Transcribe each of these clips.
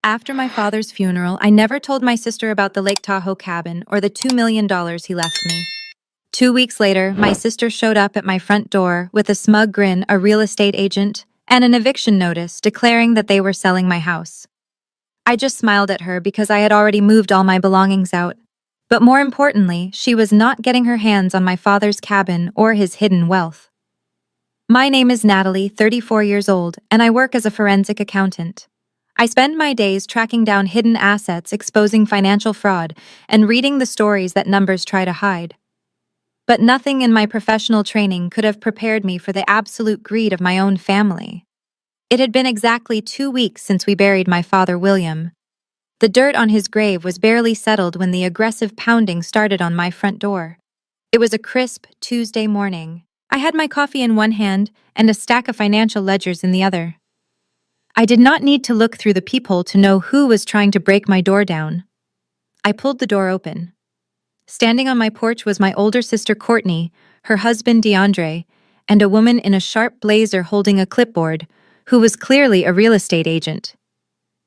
After my father's funeral, I never told my sister about the Lake Tahoe cabin or the $2 million he left me. 2 weeks later, my sister showed up at my front door with a smug grin, a real estate agent, and an eviction notice declaring that they were selling my house. I just smiled at her because I had already moved all my belongings out. But more importantly, she was not getting her hands on my father's cabin or his hidden wealth. My name is Natalie, 34 years old, and I work as a forensic accountant. I spend my days tracking down hidden assets, exposing financial fraud, and reading the stories that numbers try to hide. But nothing in my professional training could have prepared me for the absolute greed of my own family. It had been exactly 2 weeks since we buried my father, William. The dirt on his grave was barely settled when the aggressive pounding started on my front door. It was a crisp Tuesday morning. I had my coffee in one hand and a stack of financial ledgers in the other. I did not need to look through the peephole to know who was trying to break my door down. I pulled the door open. Standing on my porch was my older sister Courtney, her husband DeAndre, and a woman in a sharp blazer holding a clipboard, who was clearly a real estate agent.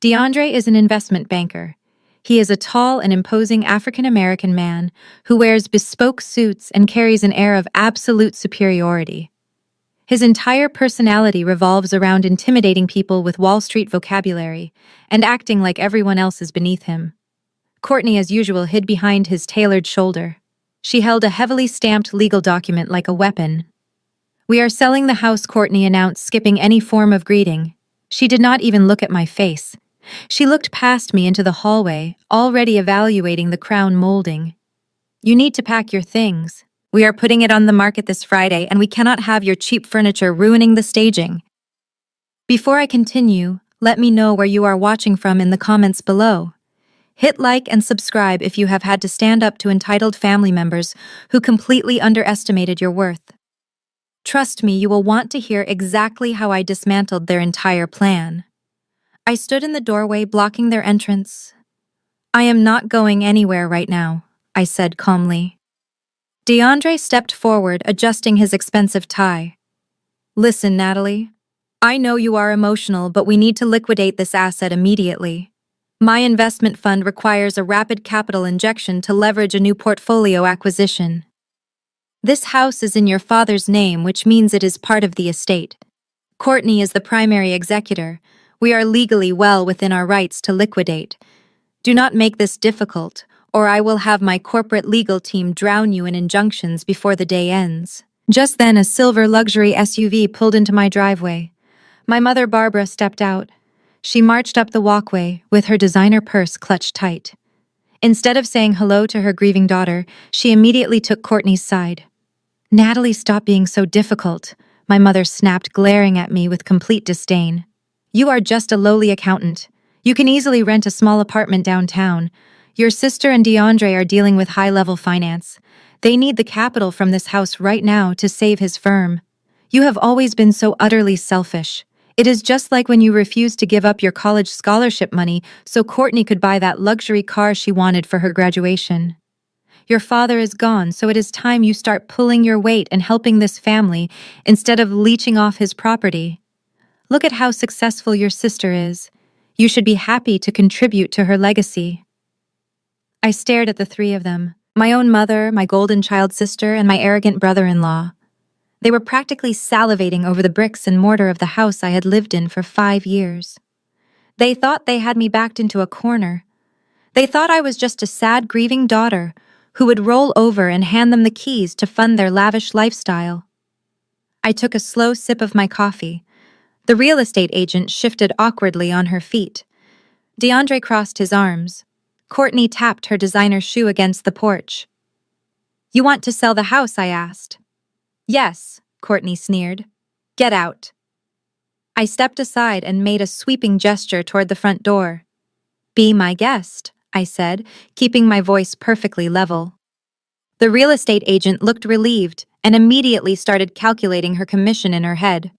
DeAndre is an investment banker. He is a tall and imposing African-American man who wears bespoke suits and carries an air of absolute superiority. His entire personality revolves around intimidating people with Wall Street vocabulary and acting like everyone else is beneath him. Courtney, as usual, hid behind his tailored shoulder. She held a heavily stamped legal document like a weapon. "We are selling the house," Courtney announced, skipping any form of greeting. She did not even look at my face. She looked past me into the hallway, already evaluating the crown molding. "You need to pack your things. We are putting it on the market this Friday, and we cannot have your cheap furniture ruining the staging." Before I continue, let me know where you are watching from in the comments below. Hit like and subscribe if you have had to stand up to entitled family members who completely underestimated your worth. Trust me, you will want to hear exactly how I dismantled their entire plan. I stood in the doorway, blocking their entrance. "I am not going anywhere right now," I said calmly. DeAndre stepped forward, adjusting his expensive tie. "Listen, Natalie. I know you are emotional, but we need to liquidate this asset immediately. My investment fund requires a rapid capital injection to leverage a new portfolio acquisition. This house is in your father's name, which means it is part of the estate. Courtney is the primary executor. We are legally well within our rights to liquidate. Do not make this difficult, or I will have my corporate legal team drown you in injunctions before the day ends." Just then, a silver luxury SUV pulled into my driveway. My mother, Barbara, stepped out. She marched up the walkway, with her designer purse clutched tight. Instead of saying hello to her grieving daughter, she immediately took Courtney's side. "Natalie, stop being so difficult," my mother snapped, glaring at me with complete disdain. "You are just a lowly accountant. You can easily rent a small apartment downtown. Your sister and DeAndre are dealing with high-level finance. They need the capital from this house right now to save his firm. You have always been so utterly selfish. It is just like when you refused to give up your college scholarship money so Courtney could buy that luxury car she wanted for her graduation. Your father is gone, so it is time you start pulling your weight and helping this family instead of leeching off his property. Look at how successful your sister is. You should be happy to contribute to her legacy." I stared at the three of them, my own mother, my golden child sister, and my arrogant brother-in-law. They were practically salivating over the bricks and mortar of the house I had lived in for 5 years. They thought they had me backed into a corner. They thought I was just a sad, grieving daughter who would roll over and hand them the keys to fund their lavish lifestyle. I took a slow sip of my coffee. The real estate agent shifted awkwardly on her feet. DeAndre crossed his arms. Courtney tapped her designer shoe against the porch. "You want to sell the house?" I asked. "Yes," Courtney sneered. "Get out." I stepped aside and made a sweeping gesture toward the front door. "Be my guest," I said, keeping my voice perfectly level. The real estate agent looked relieved and immediately started calculating her commission in her head.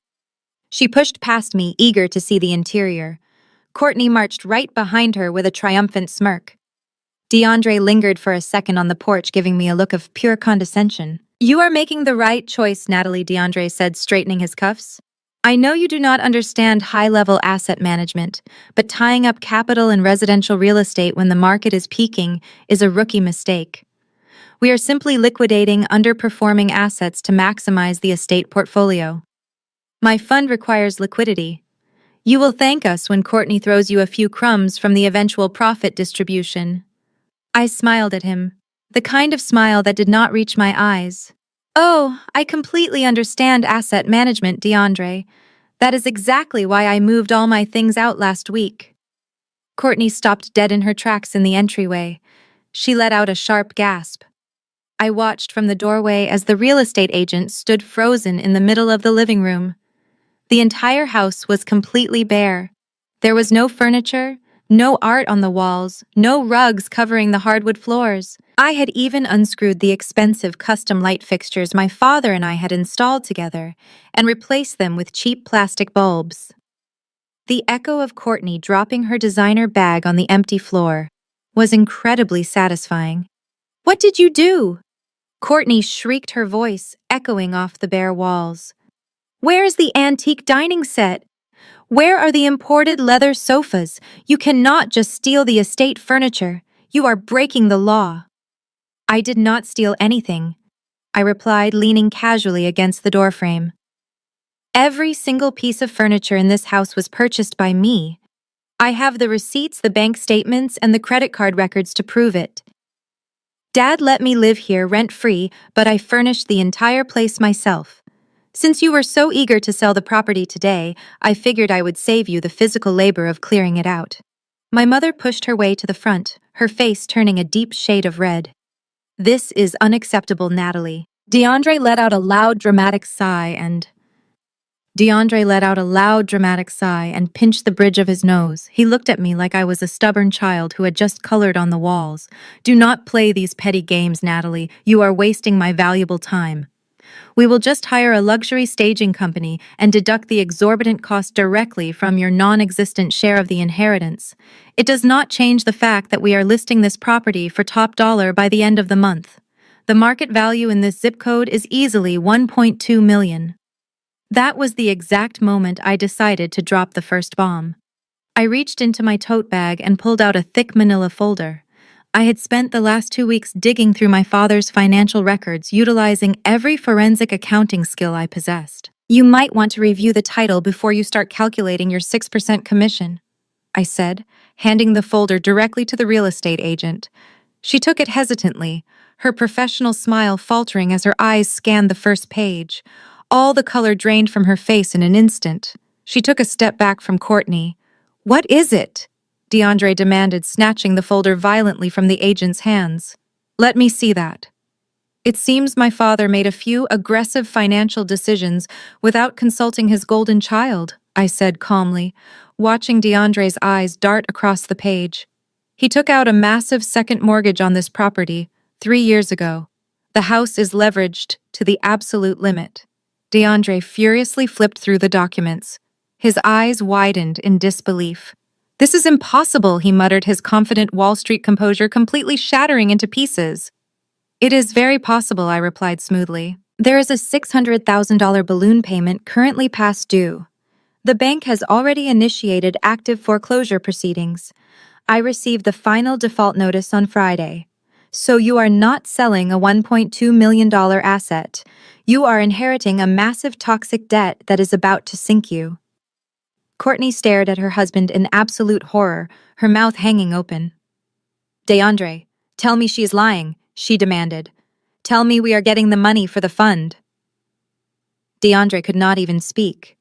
She pushed past me, eager to see the interior. Courtney marched right behind her with a triumphant smirk. DeAndre lingered for a second on the porch, giving me a look of pure condescension. "You are making the right choice, Natalie," DeAndre said, straightening his cuffs. I know you do not understand high-level asset management, but tying up capital in residential real estate when the market is peaking is a rookie mistake. We are simply liquidating underperforming assets to maximize the estate portfolio. My fund requires liquidity. You will thank us when Courtney throws you a few crumbs from the eventual profit distribution. I smiled at him, the kind of smile that did not reach my eyes. Oh, I completely understand asset management, DeAndre. That is exactly why I moved all my things out last week. Courtney stopped dead in her tracks in the entryway. She let out a sharp gasp. I watched from the doorway as the real estate agent stood frozen in the middle of the living room. The entire house was completely bare. There was no furniture, no art on the walls, no rugs covering the hardwood floors. I had even unscrewed the expensive custom light fixtures my father and I had installed together and replaced them with cheap plastic bulbs. The echo of Courtney dropping her designer bag on the empty floor was incredibly satisfying. "What did you do?" Courtney shrieked, her voice echoing off the bare walls. "Where is the antique dining set? Where are the imported leather sofas? You cannot just steal the estate furniture. You are breaking the law." "I did not steal anything," I replied, leaning casually against the doorframe. "Every single piece of furniture in this house was purchased by me. I have the receipts, the bank statements, and the credit card records to prove it. Dad let me live here rent-free, but I furnished the entire place myself. Since you were so eager to sell the property today, I figured I would save you the physical labor of clearing it out." My mother pushed her way to the front, her face turning a deep shade of red. "This is unacceptable, Natalie." DeAndre let out a loud, dramatic sigh and pinched the bridge of his nose. He looked at me like I was a stubborn child who had just colored on the walls. "Do not play these petty games, Natalie. You are wasting my valuable time. We will just hire a luxury staging company and deduct the exorbitant cost directly from your non-existent share of the inheritance. It does not change the fact that we are listing this property for top dollar by the end of the month. The market value in this zip code is easily $1.2 million. That was the exact moment I decided to drop the first bomb. I reached into my tote bag and pulled out a thick manila folder. I had spent the last 2 weeks digging through my father's financial records, utilizing every forensic accounting skill I possessed. "You might want to review the title before you start calculating your 6% commission," I said, handing the folder directly to the real estate agent. She took it hesitantly, her professional smile faltering as her eyes scanned the first page. All the color drained from her face in an instant. She took a step back from Courtney. "What is it?" DeAndre demanded, snatching the folder violently from the agent's hands. "Let me see that." It seems my father made a few aggressive financial decisions without consulting his golden child, I said calmly, watching DeAndre's eyes dart across the page. "He took out a massive second mortgage on this property 3 years ago. The house is leveraged to the absolute limit." DeAndre furiously flipped through the documents. His eyes widened in disbelief. "This is impossible," he muttered, his confident Wall Street composure completely shattering into pieces. "It is very possible," I replied smoothly. "There is a $600,000 balloon payment currently past due. The bank has already initiated active foreclosure proceedings. I received the final default notice on Friday. So you are not selling a $1.2 million asset. You are inheriting a massive toxic debt that is about to sink you." Courtney stared at her husband in absolute horror, her mouth hanging open. "DeAndre, tell me she is lying," she demanded. "Tell me we are getting the money for the fund." DeAndre could not even speak.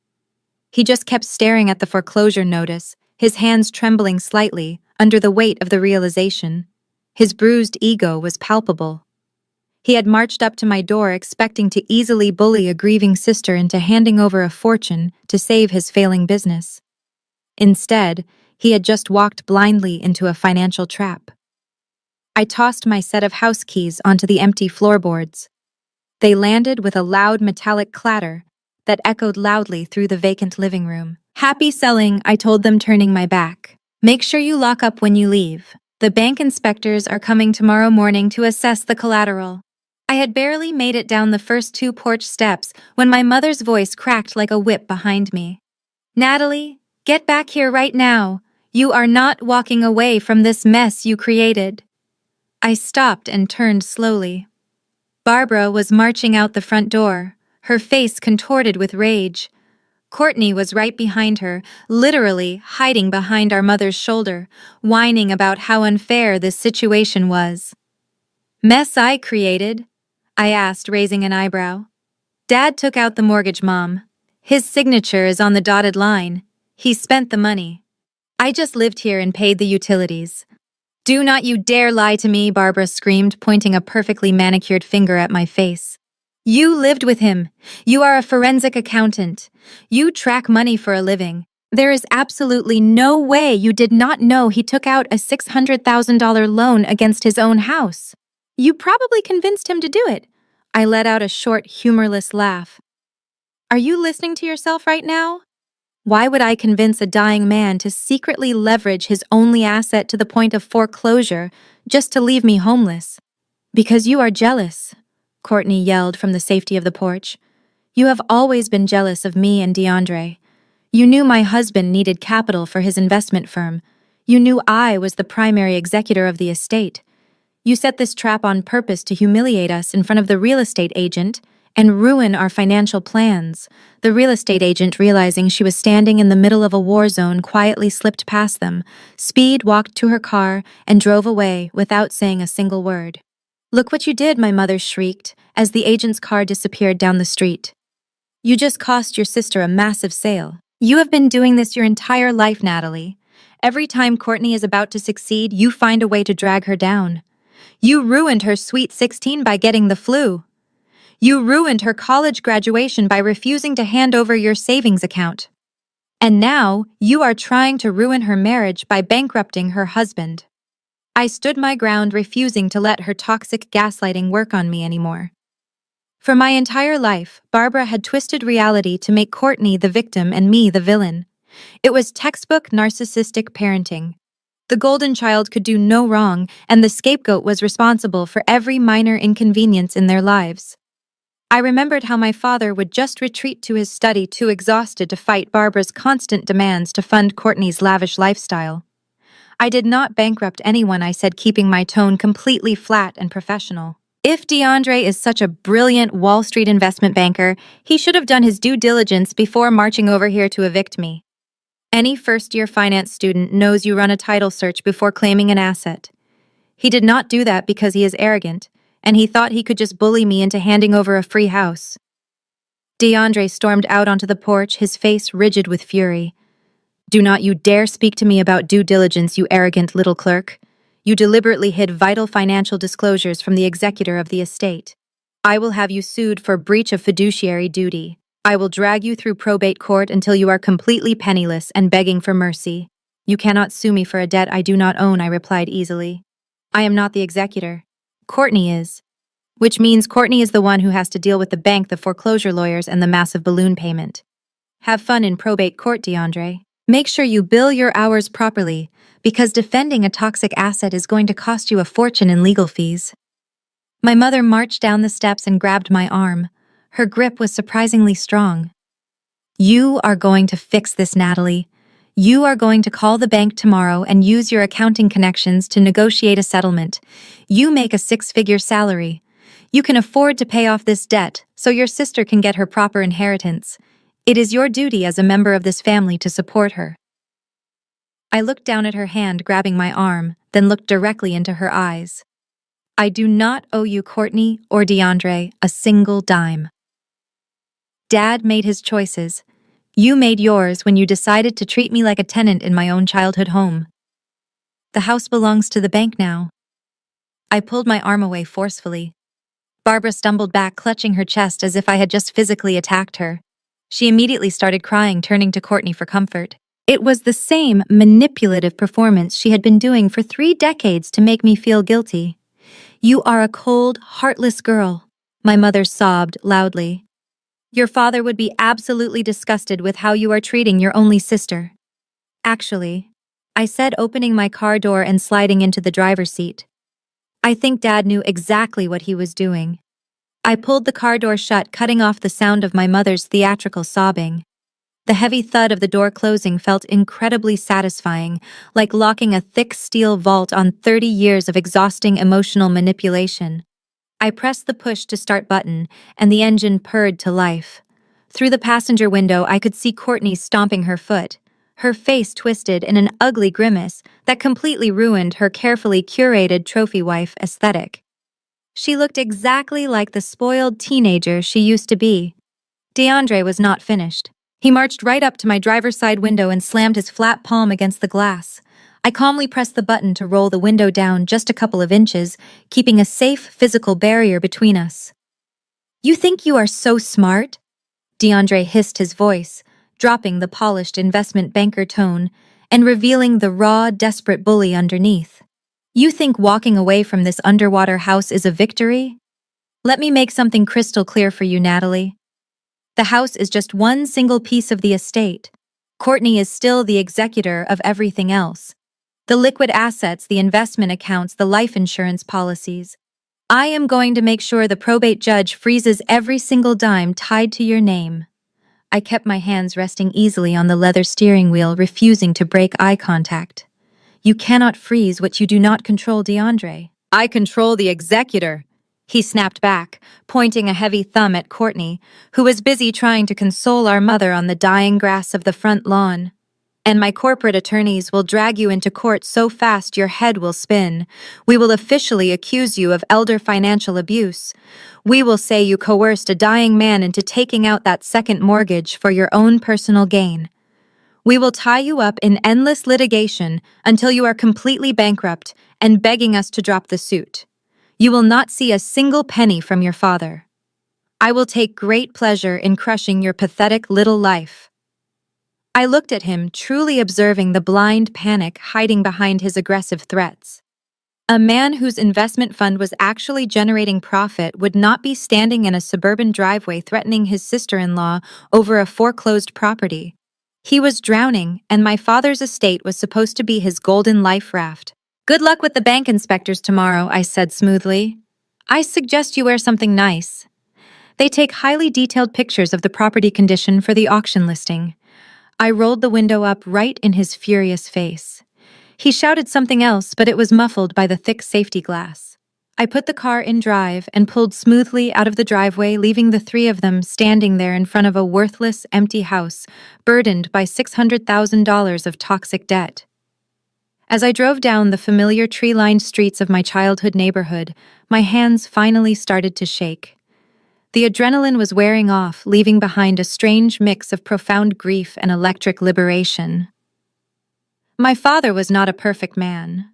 He just kept staring at the foreclosure notice, his hands trembling slightly under the weight of the realization. His bruised ego was palpable. He had marched up to my door expecting to easily bully a grieving sister into handing over a fortune to save his failing business. Instead, he had just walked blindly into a financial trap. I tossed my set of house keys onto the empty floorboards. They landed with a loud metallic clatter that echoed loudly through the vacant living room. "Happy selling," I told them, turning my back. "Make sure you lock up when you leave. The bank inspectors are coming tomorrow morning to assess the collateral." I had barely made it down the first 2 porch steps when my mother's voice cracked like a whip behind me. Natalie, get back here right now. You are not walking away from this mess you created. I stopped and turned slowly. Barbara was marching out the front door, her face contorted with rage. Courtney was right behind her, literally hiding behind our mother's shoulder, whining about how unfair this situation was. Mess I created? I asked, raising an eyebrow. Dad took out the mortgage, Mom. His signature is on the dotted line. He spent the money. I just lived here and paid the utilities. Do not you dare lie to me, Barbara screamed, pointing a perfectly manicured finger at my face. You lived with him. You are a forensic accountant. You track money for a living. There is absolutely no way you did not know he took out a $600,000 loan against his own house. You probably convinced him to do it. I let out a short, humorless laugh. Are you listening to yourself right now? Why would I convince a dying man to secretly leverage his only asset to the point of foreclosure just to leave me homeless? Because you are jealous, Courtney yelled from the safety of the porch. You have always been jealous of me and DeAndre. You knew my husband needed capital for his investment firm. You knew I was the primary executor of the estate. You set this trap on purpose to humiliate us in front of the real estate agent and ruin our financial plans. The real estate agent, realizing she was standing in the middle of a war zone, quietly slipped past them. Speed walked to her car and drove away without saying a single word. Look what you did, my mother shrieked, as the agent's car disappeared down the street. You just cost your sister a massive sale. You have been doing this your entire life, Natalie. Every time Courtney is about to succeed, you find a way to drag her down. You ruined her sweet 16 by getting the flu. You ruined her college graduation by refusing to hand over your savings account. And now, you are trying to ruin her marriage by bankrupting her husband. I stood my ground, refusing to let her toxic gaslighting work on me anymore. For my entire life, Barbara had twisted reality to make Courtney the victim and me the villain. It was textbook narcissistic parenting. The golden child could do no wrong, and the scapegoat was responsible for every minor inconvenience in their lives. I remembered how my father would just retreat to his study, too exhausted to fight Barbara's constant demands to fund Courtney's lavish lifestyle. I did not bankrupt anyone, I said, keeping my tone completely flat and professional. If DeAndre is such a brilliant Wall Street investment banker, he should have done his due diligence before marching over here to evict me. Any first-year finance student knows you run a title search before claiming an asset. He did not do that because he is arrogant, and he thought he could just bully me into handing over a free house. DeAndre stormed out onto the porch, his face rigid with fury. Do not you dare speak to me about due diligence, you arrogant little clerk. You deliberately hid vital financial disclosures from the executor of the estate. I will have you sued for breach of fiduciary duty. I will drag you through probate court until you are completely penniless and begging for mercy. You cannot sue me for a debt I do not own, I replied easily. I am not the executor. Courtney is. Which means Courtney is the one who has to deal with the bank, the foreclosure lawyers, and the massive balloon payment. Have fun in probate court, DeAndre. Make sure you bill your hours properly, because defending a toxic asset is going to cost you a fortune in legal fees. My mother marched down the steps and grabbed my arm. Her grip was surprisingly strong. You are going to fix this, Natalie. You are going to call the bank tomorrow and use your accounting connections to negotiate a settlement. You make a 6-figure salary. You can afford to pay off this debt so your sister can get her proper inheritance. It is your duty as a member of this family to support her. I looked down at her hand, grabbing my arm, then looked directly into her eyes. I do not owe you, Courtney or DeAndre, a single dime. Dad made his choices. You made yours when you decided to treat me like a tenant in my own childhood home. The house belongs to the bank now. I pulled my arm away forcefully. Barbara stumbled back, clutching her chest as if I had just physically attacked her. She immediately started crying, turning to Courtney for comfort. It was the same manipulative performance she had been doing for 3 decades to make me feel guilty. You are a cold, heartless girl, my mother sobbed loudly. Your father would be absolutely disgusted with how you are treating your only sister. Actually, I said, opening my car door and sliding into the driver's seat. I think Dad knew exactly what he was doing. I pulled the car door shut, cutting off the sound of my mother's theatrical sobbing. The heavy thud of the door closing felt incredibly satisfying, like locking a thick steel vault on 30 years of exhausting emotional manipulation. I pressed the push to start button, and the engine purred to life. Through the passenger window, I could see Courtney stomping her foot, her face twisted in an ugly grimace that completely ruined her carefully curated trophy wife aesthetic. She looked exactly like the spoiled teenager she used to be. DeAndre was not finished. He marched right up to my driver's side window and slammed his flat palm against the glass. I calmly pressed the button to roll the window down just a couple of inches, keeping a safe physical barrier between us. "You think you are so smart?" DeAndre hissed his voice, dropping the polished investment banker tone and revealing the raw, desperate bully underneath. "You think walking away from this underwater house is a victory? Let me make something crystal clear for you, Natalie. The house is just one single piece of the estate. Courtney is still the executor of everything else. The liquid assets, the investment accounts, the life insurance policies. I am going to make sure the probate judge freezes every single dime tied to your name." I kept my hands resting easily on the leather steering wheel, refusing to break eye contact. "You cannot freeze what you do not control, DeAndre." "I control the executor," he snapped back, pointing a heavy thumb at Courtney, who was busy trying to console our mother on the dying grass of the front lawn. "And my corporate attorneys will drag you into court so fast your head will spin. We will officially accuse you of elder financial abuse. We will say you coerced a dying man into taking out that second mortgage for your own personal gain. We will tie you up in endless litigation until you are completely bankrupt and begging us to drop the suit. You will not see a single penny from your father. I will take great pleasure in crushing your pathetic little life." I looked at him, truly observing the blind panic hiding behind his aggressive threats. A man whose investment fund was actually generating profit would not be standing in a suburban driveway threatening his sister-in-law over a foreclosed property. He was drowning, and my father's estate was supposed to be his golden life raft. "Good luck with the bank inspectors tomorrow," I said smoothly. "I suggest you wear something nice. They take highly detailed pictures of the property condition for the auction listing." I rolled the window up right in his furious face. He shouted something else, but it was muffled by the thick safety glass. I put the car in drive and pulled smoothly out of the driveway, leaving the three of them standing there in front of a worthless, empty house, burdened by $600,000 of toxic debt. As I drove down the familiar tree-lined streets of my childhood neighborhood, my hands finally started to shake. The adrenaline was wearing off, leaving behind a strange mix of profound grief and electric liberation. My father was not a perfect man.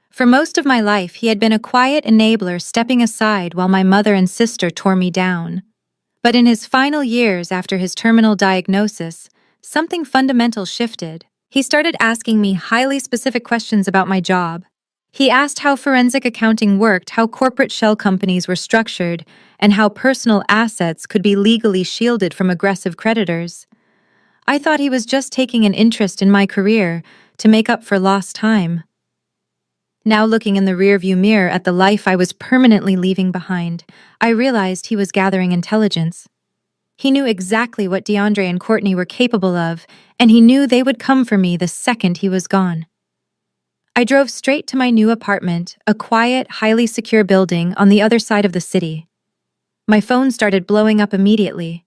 For most of my life, he had been a quiet enabler, stepping aside while my mother and sister tore me down. But in his final years after his terminal diagnosis, something fundamental shifted. He started asking me highly specific questions about my job. He asked how forensic accounting worked, how corporate shell companies were structured, and how personal assets could be legally shielded from aggressive creditors. I thought he was just taking an interest in my career to make up for lost time. Now, looking in the rearview mirror at the life I was permanently leaving behind, I realized he was gathering intelligence. He knew exactly what DeAndre and Courtney were capable of, and he knew they would come for me the second he was gone. I drove straight to my new apartment, a quiet, highly secure building on the other side of the city. My phone started blowing up immediately.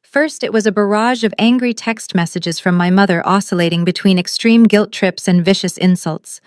First, it was a barrage of angry text messages from my mother, oscillating between extreme guilt trips and vicious insults.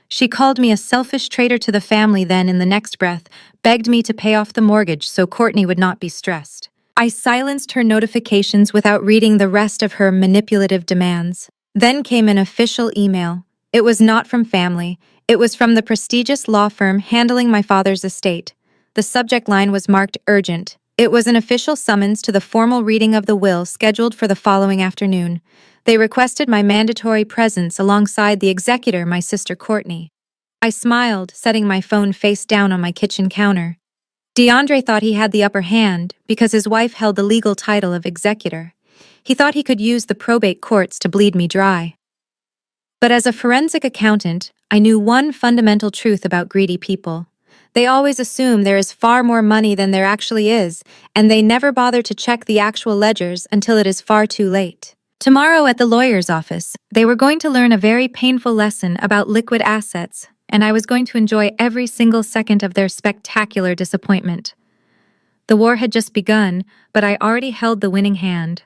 She called me a selfish traitor to the family, then, in the next breath, begged me to pay off the mortgage so Courtney would not be stressed. I silenced her notifications without reading the rest of her manipulative demands. Then came an official email. It was not from family. It was from the prestigious law firm handling my father's estate. The subject line was marked urgent. It was an official summons to the formal reading of the will scheduled for the following afternoon. They requested my mandatory presence alongside the executor, my sister Courtney. I smiled, setting my phone face down on my kitchen counter. DeAndre thought he had the upper hand because his wife held the legal title of executor. He thought he could use the probate courts to bleed me dry. But as a forensic accountant, I knew one fundamental truth about greedy people. They always assume there is far more money than there actually is, and they never bother to check the actual ledgers until it is far too late. Tomorrow at the lawyer's office, they were going to learn a very painful lesson about liquid assets, and I was going to enjoy every single second of their spectacular disappointment. The war had just begun, but I already held the winning hand.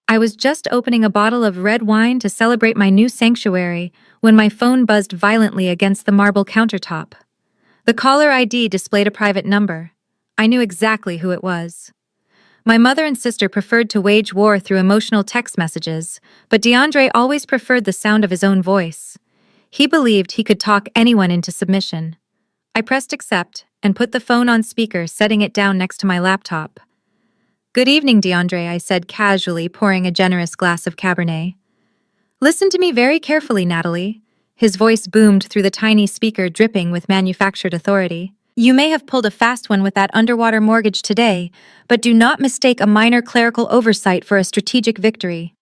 I was just opening a bottle of red wine to celebrate my new sanctuary when my phone buzzed violently against the marble countertop. The caller ID displayed a private number. I knew exactly who it was. My mother and sister preferred to wage war through emotional text messages, but DeAndre always preferred the sound of his own voice. He believed he could talk anyone into submission. I pressed accept and put the phone on speaker, setting it down next to my laptop. "Good evening, DeAndre," I said casually, pouring a generous glass of Cabernet. "Listen to me very carefully, Natalie." His voice boomed through the tiny speaker, dripping with manufactured authority. "You may have pulled a fast one with that underwater mortgage today, but do not mistake a minor clerical oversight for a strategic victory.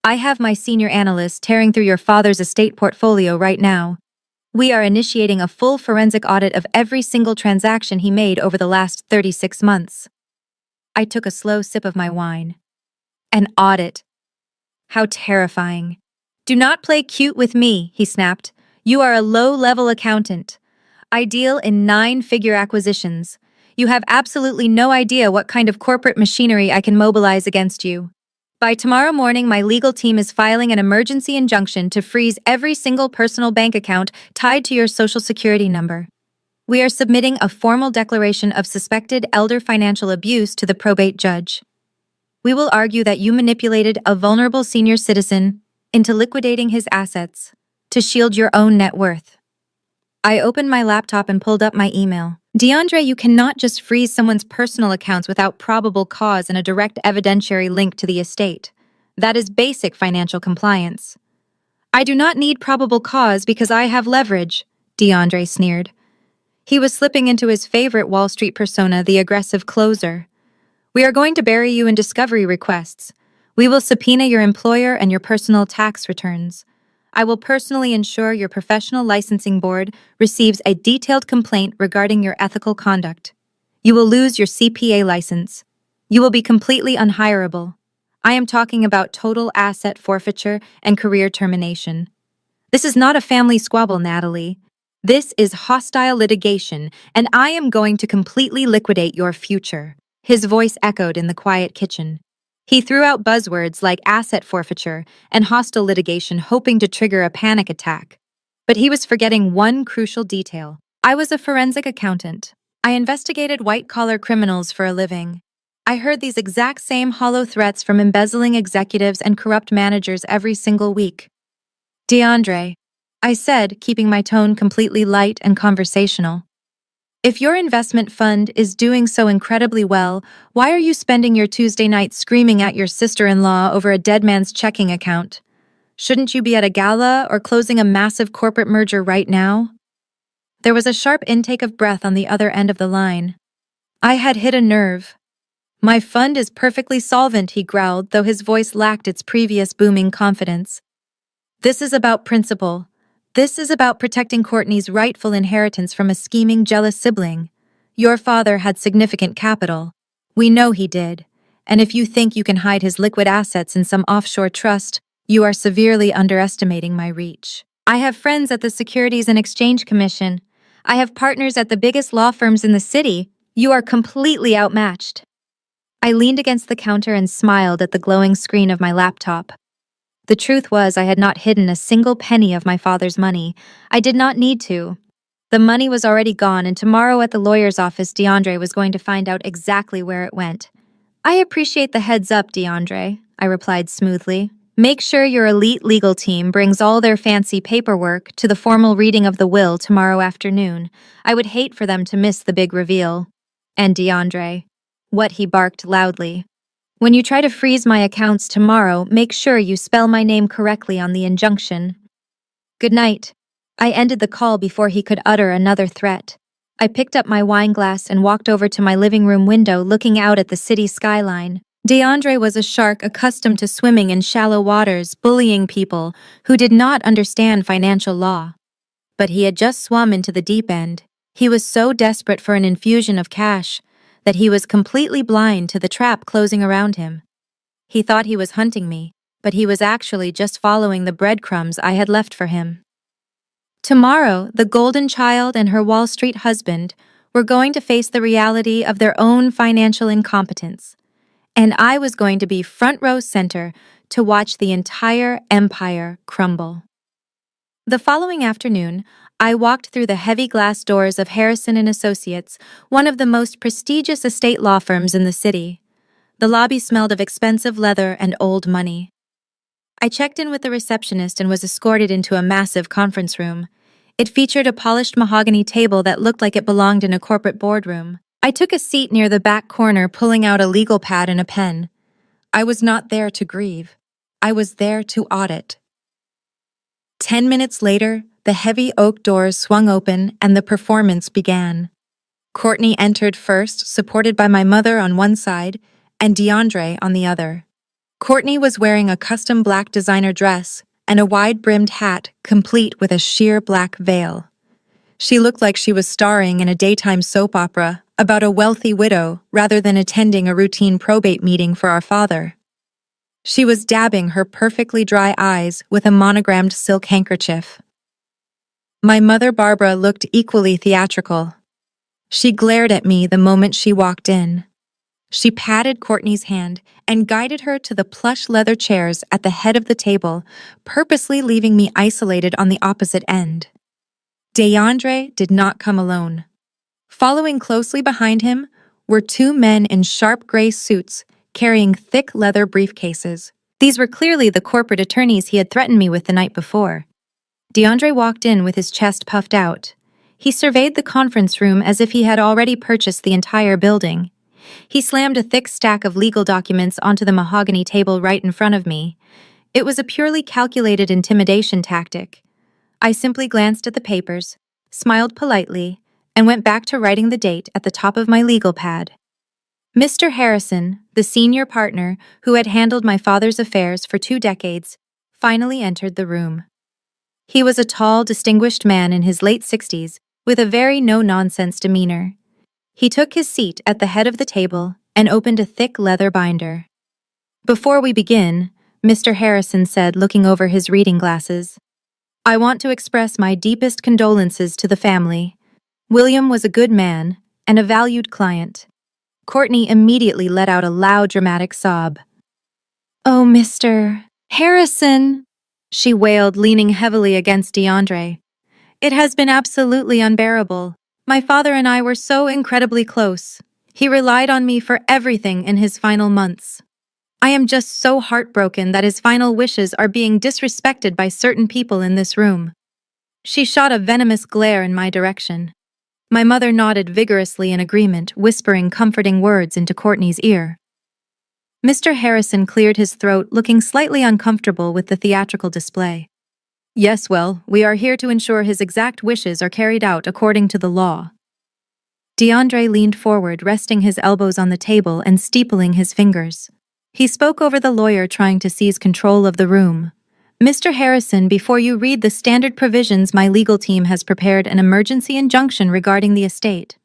I have my senior analyst tearing through your father's estate portfolio right now. We are initiating a full forensic audit of every single transaction he made over the last 36 months. I took a slow sip of my wine. An audit. How terrifying. "Do not play cute with me," he snapped. "You are a low-level accountant. I deal in 9-figure acquisitions. You have absolutely no idea what kind of corporate machinery I can mobilize against you. By tomorrow morning, my legal team is filing an emergency injunction to freeze every single personal bank account tied to your Social Security number. We are submitting a formal declaration of suspected elder financial abuse to the probate judge. We will argue that you manipulated a vulnerable senior citizen into liquidating his assets to shield your own net worth." I opened my laptop and pulled up my email. "DeAndre, you cannot just freeze someone's personal accounts without probable cause and a direct evidentiary link to the estate. That is basic financial compliance." "I do not need probable cause because I have leverage," DeAndre sneered. He was slipping into his favorite Wall Street persona, the aggressive closer. "We are going to bury you in discovery requests. We will subpoena your employer and your personal tax returns. I will personally ensure your professional licensing board receives a detailed complaint regarding your ethical conduct. You will lose your CPA license. You will be completely unhireable. I am talking about total asset forfeiture and career termination. This is not a family squabble, Natalie. This is hostile litigation, and I am going to completely liquidate your future." His voice echoed in the quiet kitchen. He threw out buzzwords like asset forfeiture and hostile litigation, hoping to trigger a panic attack. But he was forgetting one crucial detail. I was a forensic accountant. I investigated white-collar criminals for a living. I heard these exact same hollow threats from embezzling executives and corrupt managers every single week. "DeAndre," I said, keeping my tone completely light and conversational, "if your investment fund is doing so incredibly well, why are you spending your Tuesday night screaming at your sister-in-law over a dead man's checking account? Shouldn't you be at a gala or closing a massive corporate merger right now?" There was a sharp intake of breath on the other end of the line. I had hit a nerve. "My fund is perfectly solvent," he growled, though his voice lacked its previous booming confidence. "This is about principle. This is about protecting Courtney's rightful inheritance from a scheming, jealous sibling. Your father had significant capital. We know he did. And if you think you can hide his liquid assets in some offshore trust, you are severely underestimating my reach. I have friends at the Securities and Exchange Commission. I have partners at the biggest law firms in the city. You are completely outmatched." I leaned against the counter and smiled at the glowing screen of my laptop. The truth was, I had not hidden a single penny of my father's money. I did not need to. The money was already gone, and tomorrow at the lawyer's office, DeAndre was going to find out exactly where it went. "I appreciate the heads up, DeAndre," I replied smoothly. "Make sure your elite legal team brings all their fancy paperwork to the formal reading of the will tomorrow afternoon. I would hate for them to miss the big reveal." And DeAndre, what he barked loudly. "When you try to freeze my accounts tomorrow, make sure you spell my name correctly on the injunction. Good night." I ended the call before he could utter another threat. I picked up my wine glass and walked over to my living room window, looking out at the city skyline. DeAndre was a shark accustomed to swimming in shallow waters, bullying people who did not understand financial law. But he had just swum into the deep end. He was so desperate for an infusion of cash that he was completely blind to the trap closing around him. He thought he was hunting me, but he was actually just following the breadcrumbs I had left for him. Tomorrow, the Golden Child and her Wall Street husband were going to face the reality of their own financial incompetence, and I was going to be front row center to watch the entire empire crumble. The following afternoon, I walked through the heavy glass doors of Harrison and Associates, one of the most prestigious estate law firms in the city. The lobby smelled of expensive leather and old money. I checked in with the receptionist and was escorted into a massive conference room. It featured a polished mahogany table that looked like it belonged in a corporate boardroom. I took a seat near the back corner, pulling out a legal pad and a pen. I was not there to grieve. I was there to audit. 10 minutes later, the heavy oak doors swung open and the performance began. Courtney entered first, supported by my mother on one side and DeAndre on the other. Courtney was wearing a custom black designer dress and a wide-brimmed hat complete with a sheer black veil. She looked like she was starring in a daytime soap opera about a wealthy widow rather than attending a routine probate meeting for our father. She was dabbing her perfectly dry eyes with a monogrammed silk handkerchief. My mother Barbara looked equally theatrical. She glared at me the moment she walked in. She patted Courtney's hand and guided her to the plush leather chairs at the head of the table, purposely leaving me isolated on the opposite end. DeAndre did not come alone. Following closely behind him were two men in sharp gray suits carrying thick leather briefcases. These were clearly the corporate attorneys he had threatened me with the night before. DeAndre walked in with his chest puffed out. He surveyed the conference room as if he had already purchased the entire building. He slammed a thick stack of legal documents onto the mahogany table right in front of me. It was a purely calculated intimidation tactic. I simply glanced at the papers, smiled politely, and went back to writing the date at the top of my legal pad. Mr. Harrison, the senior partner who had handled my father's affairs for 2 decades, finally entered the room. He was a tall, distinguished man in his late 60s with a very no-nonsense demeanor. He took his seat at the head of the table and opened a thick leather binder. "Before we begin," Mr. Harrison said, looking over his reading glasses, "I want to express my deepest condolences to the family. William was a good man and a valued client." Courtney immediately let out a loud, dramatic sob. "Oh, Mr. Harrison," she wailed, leaning heavily against DeAndre. "It has been absolutely unbearable. My father and I were so incredibly close. He relied on me for everything in his final months. I am just so heartbroken that his final wishes are being disrespected by certain people in this room." She shot a venomous glare in my direction. My mother nodded vigorously in agreement, whispering comforting words into Courtney's ear. Mr. Harrison cleared his throat, looking slightly uncomfortable with the theatrical display. "Yes, well, we are here to ensure his exact wishes are carried out according to the law." DeAndre leaned forward, resting his elbows on the table and steepling his fingers. He spoke over the lawyer, trying to seize control of the room. "Mr. Harrison, before you read the standard provisions, my legal team has prepared an emergency injunction regarding the estate.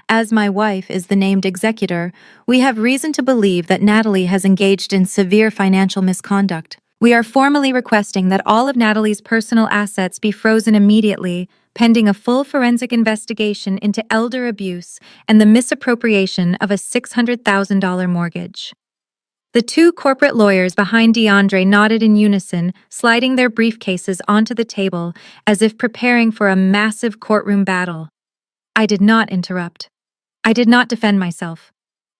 As my wife is the named executor, we have reason to believe that Natalie has engaged in severe financial misconduct. We are formally requesting that all of Natalie's personal assets be frozen immediately, pending a full forensic investigation into elder abuse and the misappropriation of a $600,000 mortgage." The two corporate lawyers behind DeAndre nodded in unison, sliding their briefcases onto the table as if preparing for a massive courtroom battle. I did not interrupt. I did not defend myself.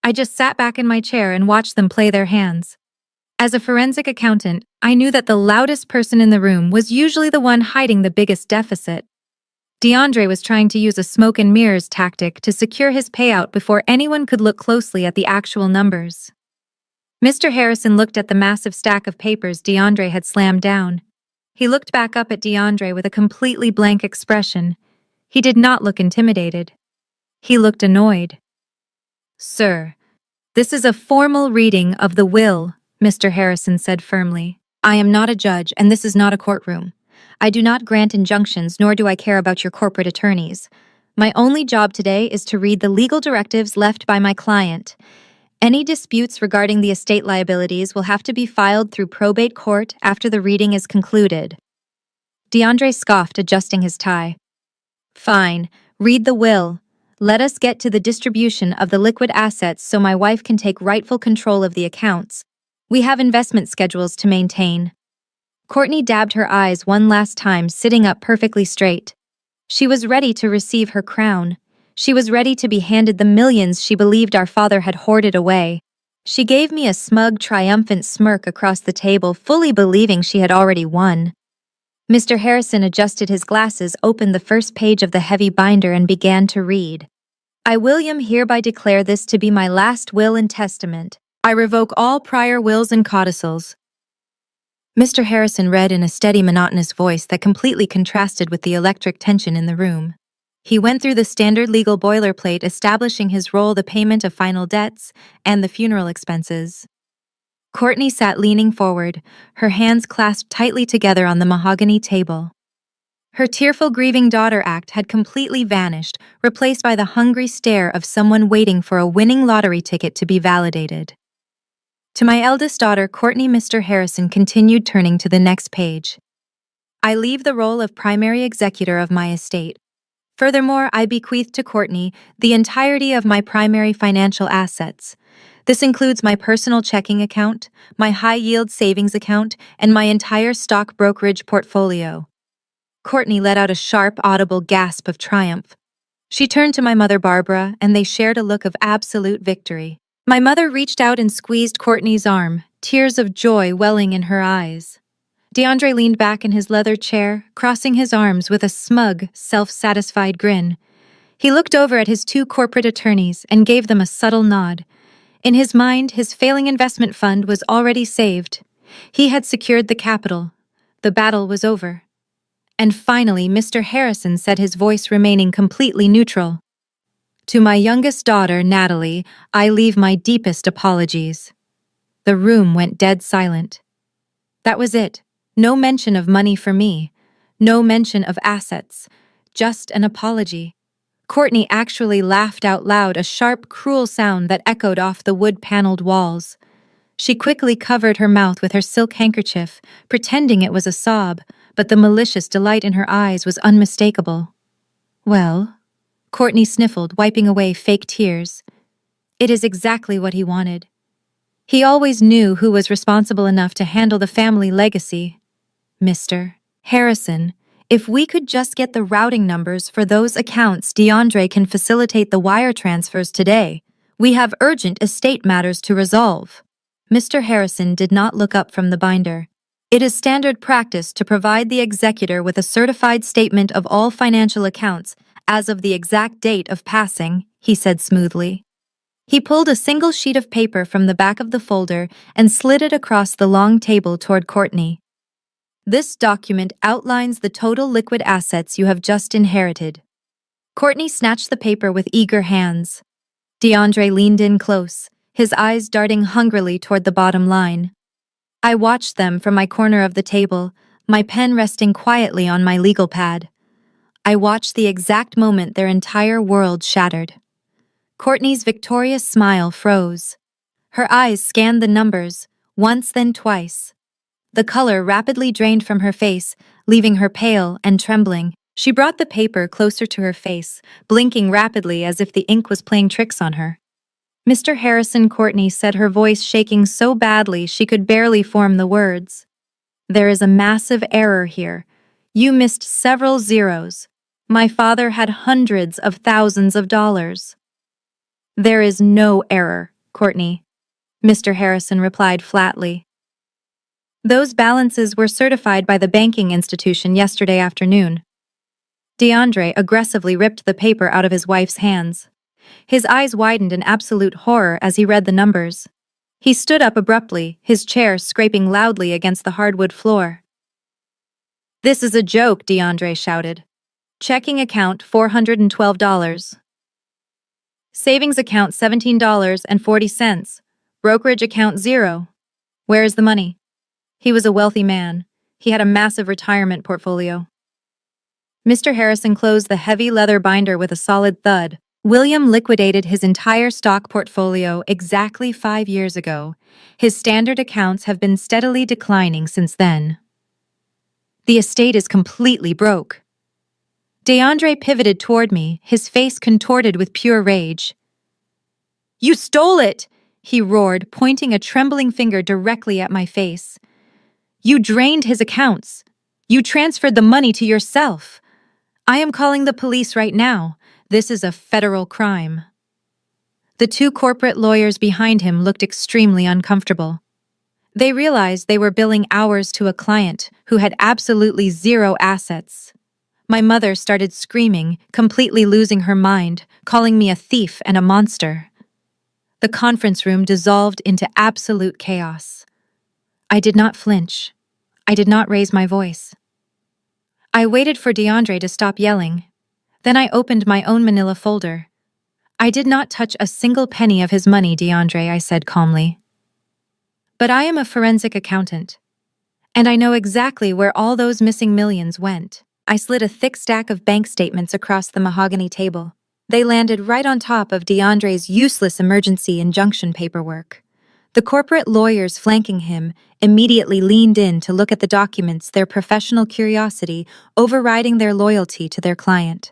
I just sat back in my chair and watched them play their hands. As a forensic accountant, I knew that the loudest person in the room was usually the one hiding the biggest deficit. DeAndre was trying to use a smoke and mirrors tactic to secure his payout before anyone could look closely at the actual numbers. Mr. Harrison looked at the massive stack of papers DeAndre had slammed down. He looked back up at DeAndre with a completely blank expression. He did not look intimidated. He looked annoyed. "Sir, this is a formal reading of the will," Mr. Harrison said firmly. "I am not a judge, and this is not a courtroom. I do not grant injunctions, nor do I care about your corporate attorneys. My only job today is to read the legal directives left by my client. Any disputes regarding the estate liabilities will have to be filed through probate court after the reading is concluded. DeAndre scoffed, adjusting his tie. Fine, read the will. Let us get to the distribution of the liquid assets so my wife can take rightful control of the accounts. We have investment schedules to maintain. Courtney dabbed her eyes one last time, sitting up perfectly straight. She was ready to receive her crown. She was ready to be handed the millions she believed our father had hoarded away. She gave me a smug, triumphant smirk across the table, fully believing she had already won. Mr. Harrison adjusted his glasses, opened the first page of the heavy binder, and began to read. I, William, hereby declare this to be my last will and testament. I revoke all prior wills and codicils. Mr. Harrison read in a steady, monotonous voice that completely contrasted with the electric tension in the room. He went through the standard legal boilerplate, establishing his role, the payment of final debts, and the funeral expenses. Courtney sat leaning forward, her hands clasped tightly together on the mahogany table. Her tearful, grieving daughter act had completely vanished, replaced by the hungry stare of someone waiting for a winning lottery ticket to be validated. To my eldest daughter, Courtney, Mr. Harrison continued, turning to the next page. I leave the role of primary executor of my estate. Furthermore, I bequeath to Courtney the entirety of my primary financial assets. This includes my personal checking account, my high-yield savings account, and my entire stock brokerage portfolio. Courtney let out a sharp, audible gasp of triumph. She turned to my mother, Barbara, and they shared a look of absolute victory. My mother reached out and squeezed Courtney's arm, tears of joy welling in her eyes. DeAndre leaned back in his leather chair, crossing his arms with a smug, self-satisfied grin. He looked over at his two corporate attorneys and gave them a subtle nod. In his mind, his failing investment fund was already saved. He had secured the capital. The battle was over. And finally, Mr. Harrison said, his voice remaining completely neutral. To my youngest daughter, Natalie, I leave my deepest apologies. The room went dead silent. That was it. No mention of money for me. No mention of assets. Just an apology. Courtney actually laughed out loud, a sharp, cruel sound that echoed off the wood-paneled walls. She quickly covered her mouth with her silk handkerchief, pretending it was a sob, but the malicious delight in her eyes was unmistakable. Well, Courtney sniffled, wiping away fake tears. It is exactly what he wanted. He always knew who was responsible enough to handle the family legacy. Mr. Harrison, if we could just get the routing numbers for those accounts, DeAndre can facilitate the wire transfers today. We have urgent estate matters to resolve. Mr. Harrison did not look up from the binder. It is standard practice to provide the executor with a certified statement of all financial accounts as of the exact date of passing, he said smoothly. He pulled a single sheet of paper from the back of the folder and slid it across the long table toward Courtney. This document outlines the total liquid assets you have just inherited. Courtney snatched the paper with eager hands. DeAndre leaned in close, his eyes darting hungrily toward the bottom line. I watched them from my corner of the table, my pen resting quietly on my legal pad. I watched the exact moment their entire world shattered. Courtney's victorious smile froze. Her eyes scanned the numbers, once then twice. The color rapidly drained from her face, leaving her pale and trembling. She brought the paper closer to her face, blinking rapidly as if the ink was playing tricks on her. Mr. Harrison, Courtney said, her voice shaking so badly she could barely form the words. There is a massive error here. You missed several zeros. My father had hundreds of thousands of dollars. There is no error, Courtney, Mr. Harrison replied flatly. Those balances were certified by the banking institution yesterday afternoon. DeAndre aggressively ripped the paper out of his wife's hands. His eyes widened in absolute horror as he read the numbers. He stood up abruptly, his chair scraping loudly against the hardwood floor. This is a joke, DeAndre shouted. Checking account $412. Savings account $17.40. Brokerage account 0. Where is the money? He was a wealthy man. He had a massive retirement portfolio. Mr. Harrison closed the heavy leather binder with a solid thud. William liquidated his entire stock portfolio exactly 5 years ago. His standard accounts have been steadily declining since then. The estate is completely broke. DeAndre pivoted toward me, his face contorted with pure rage. "You stole it!" he roared, pointing a trembling finger directly at my face. "You drained his accounts. You transferred the money to yourself. I am calling the police right now. This is a federal crime." The two corporate lawyers behind him looked extremely uncomfortable. They realized they were billing hours to a client who had absolutely zero assets. My mother started screaming, completely losing her mind, calling me a thief and a monster. The conference room dissolved into absolute chaos. I did not flinch. I did not raise my voice. I waited for DeAndre to stop yelling. Then I opened my own manila folder. "I did not touch a single penny of his money, DeAndre," I said calmly. "But I am a forensic accountant, and I know exactly where all those missing millions went." I slid a thick stack of bank statements across the mahogany table. They landed right on top of DeAndre's useless emergency injunction paperwork. The corporate lawyers flanking him immediately leaned in to look at the documents, their professional curiosity overriding their loyalty to their client.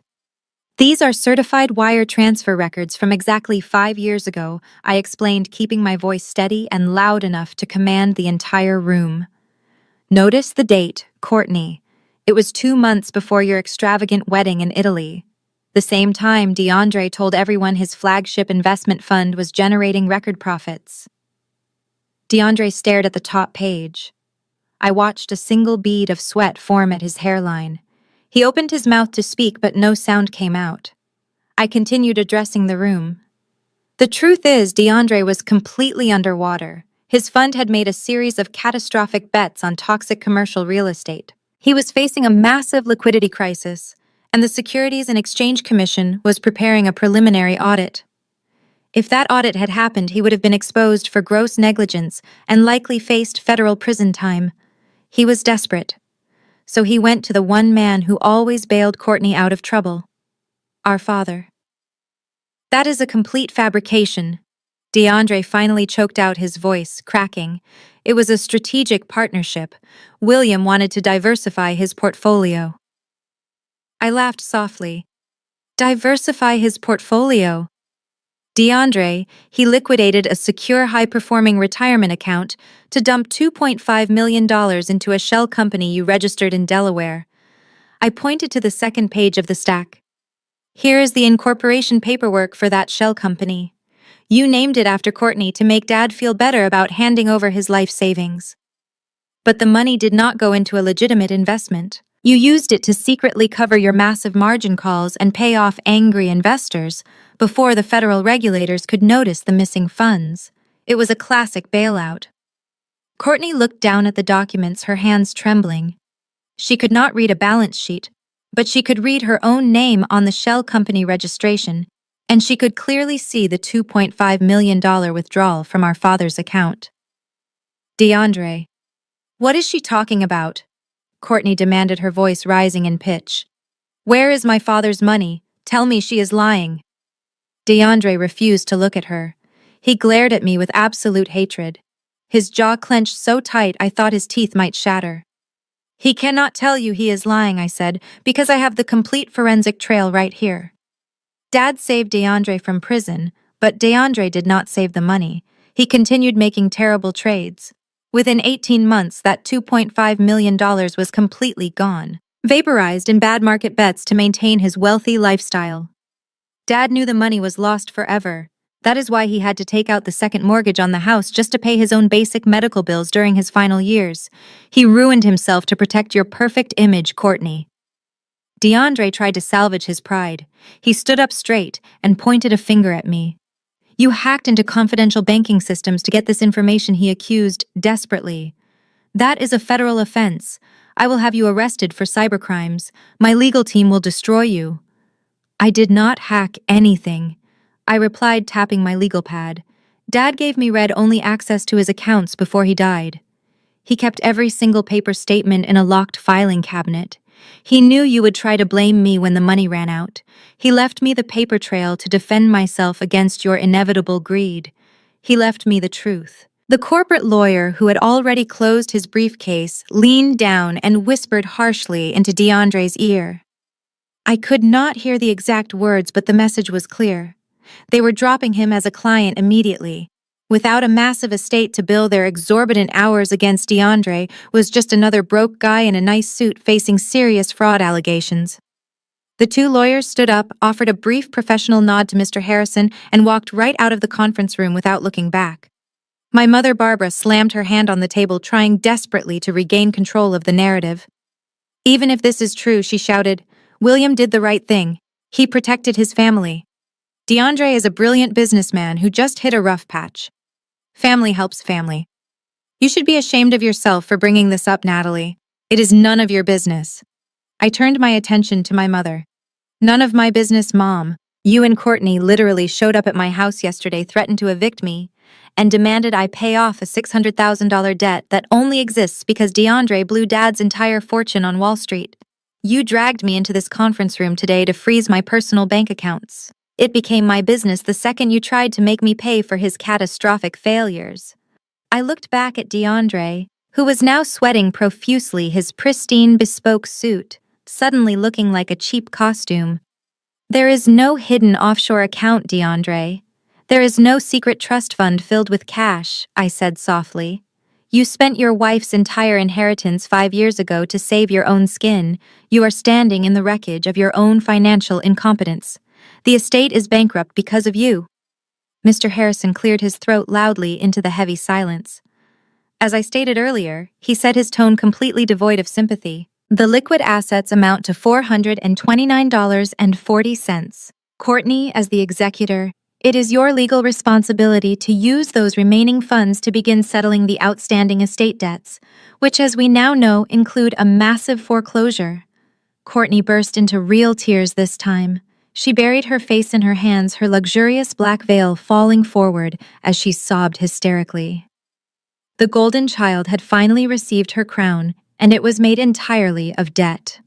"These are certified wire transfer records from exactly 5 years ago," I explained, keeping my voice steady and loud enough to command the entire room. "Notice the date, Courtney. It was 2 months before your extravagant wedding in Italy. The same time DeAndre told everyone his flagship investment fund was generating record profits." DeAndre stared at the top page. I watched a single bead of sweat form at his hairline. He opened his mouth to speak, but no sound came out. I continued addressing the room. "The truth is, DeAndre was completely underwater. His fund had made a series of catastrophic bets on toxic commercial real estate. He was facing a massive liquidity crisis, and the Securities and Exchange Commission was preparing a preliminary audit. If that audit had happened, he would have been exposed for gross negligence and likely faced federal prison time. He was desperate, so he went to the one man who always bailed Courtney out of trouble: our father." "That is a complete fabrication." DeAndre finally choked out, his voice cracking. "It was a strategic partnership. William wanted to diversify his portfolio." I laughed softly. "Diversify his portfolio?" DeAndre, he liquidated a secure high-performing retirement account to dump $2.5 million into a shell company you registered in Delaware. I pointed to the second page of the stack. "Here is the incorporation paperwork for that shell company. You named it after Courtney to make Dad feel better about handing over his life savings. But the money did not go into a legitimate investment. You used it to secretly cover your massive margin calls and pay off angry investors before the federal regulators could notice the missing funds. It was a classic bailout." Courtney looked down at the documents, her hands trembling. She could not read a balance sheet, but she could read her own name on the shell company registration, and she could clearly see the $2.5 million withdrawal from our father's account. "DeAndre, what is she talking about?" Courtney demanded, her voice rising in pitch. "Where is my father's money? Tell me she is lying." DeAndre refused to look at her. He glared at me with absolute hatred. His jaw clenched so tight I thought his teeth might shatter. "He cannot tell you he is lying," I said, "because I have the complete forensic trail right here. Dad saved DeAndre from prison, but DeAndre did not save the money. He continued making terrible trades. Within 18 months, that $2.5 million was completely gone, vaporized in bad market bets to maintain his wealthy lifestyle. Dad knew the money was lost forever. That is why he had to take out the second mortgage on the house just to pay his own basic medical bills during his final years. He ruined himself to protect your perfect image, Courtney." DeAndre tried to salvage his pride. He stood up straight and pointed a finger at me. "You hacked into confidential banking systems to get this information," he accused desperately. "That is a federal offense. I will have you arrested for cybercrimes. My legal team will destroy you." "I did not hack anything," I replied, tapping my legal pad. "Dad gave me read-only access to his accounts before he died. He kept every single paper statement in a locked filing cabinet. He knew you would try to blame me when the money ran out. He left me the paper trail to defend myself against your inevitable greed. He left me the truth. The corporate lawyer, who had already closed his briefcase, leaned down and whispered harshly into DeAndre's ear. I could not hear the exact words, but the message was clear. They were dropping him as a client immediately. Without a massive estate to bill their exorbitant hours against DeAndre was just another broke guy in a nice suit facing serious fraud allegations. The two lawyers stood up, offered a brief professional nod to Mr. Harrison, and walked right out of the conference room without looking back. My mother, Barbara, slammed her hand on the table, trying desperately to regain control of the narrative. Even if this is true, she shouted, William did the right thing. He protected his family. DeAndre is a brilliant businessman who just hit a rough patch. Family helps family. You should be ashamed of yourself for bringing this up, Natalie. It is none of your business. I turned my attention to my mother. None of my business, Mom. You and Courtney literally showed up at my house yesterday, threatened to evict me, and demanded I pay off a $600,000 debt that only exists because DeAndre blew Dad's entire fortune on Wall Street. You dragged me into this conference room today to freeze my personal bank accounts. It became my business the second you tried to make me pay for his catastrophic failures. I looked back at DeAndre, who was now sweating profusely, his pristine bespoke suit, suddenly looking like a cheap costume. There is no hidden offshore account, DeAndre. There is no secret trust fund filled with cash, I said softly. You spent your wife's entire inheritance 5 years ago to save your own skin. You are standing in the wreckage of your own financial incompetence. The estate is bankrupt because of you. Mr. Harrison cleared his throat loudly into the heavy silence. As I stated earlier, he said, his tone completely devoid of sympathy. The liquid assets amount to $429.40. Courtney, as the executor, it is your legal responsibility to use those remaining funds to begin settling the outstanding estate debts, which, as we now know, include a massive foreclosure. Courtney burst into real tears this time. She buried her face in her hands, her luxurious black veil falling forward as she sobbed hysterically. The golden child had finally received her crown, and it was made entirely of debt.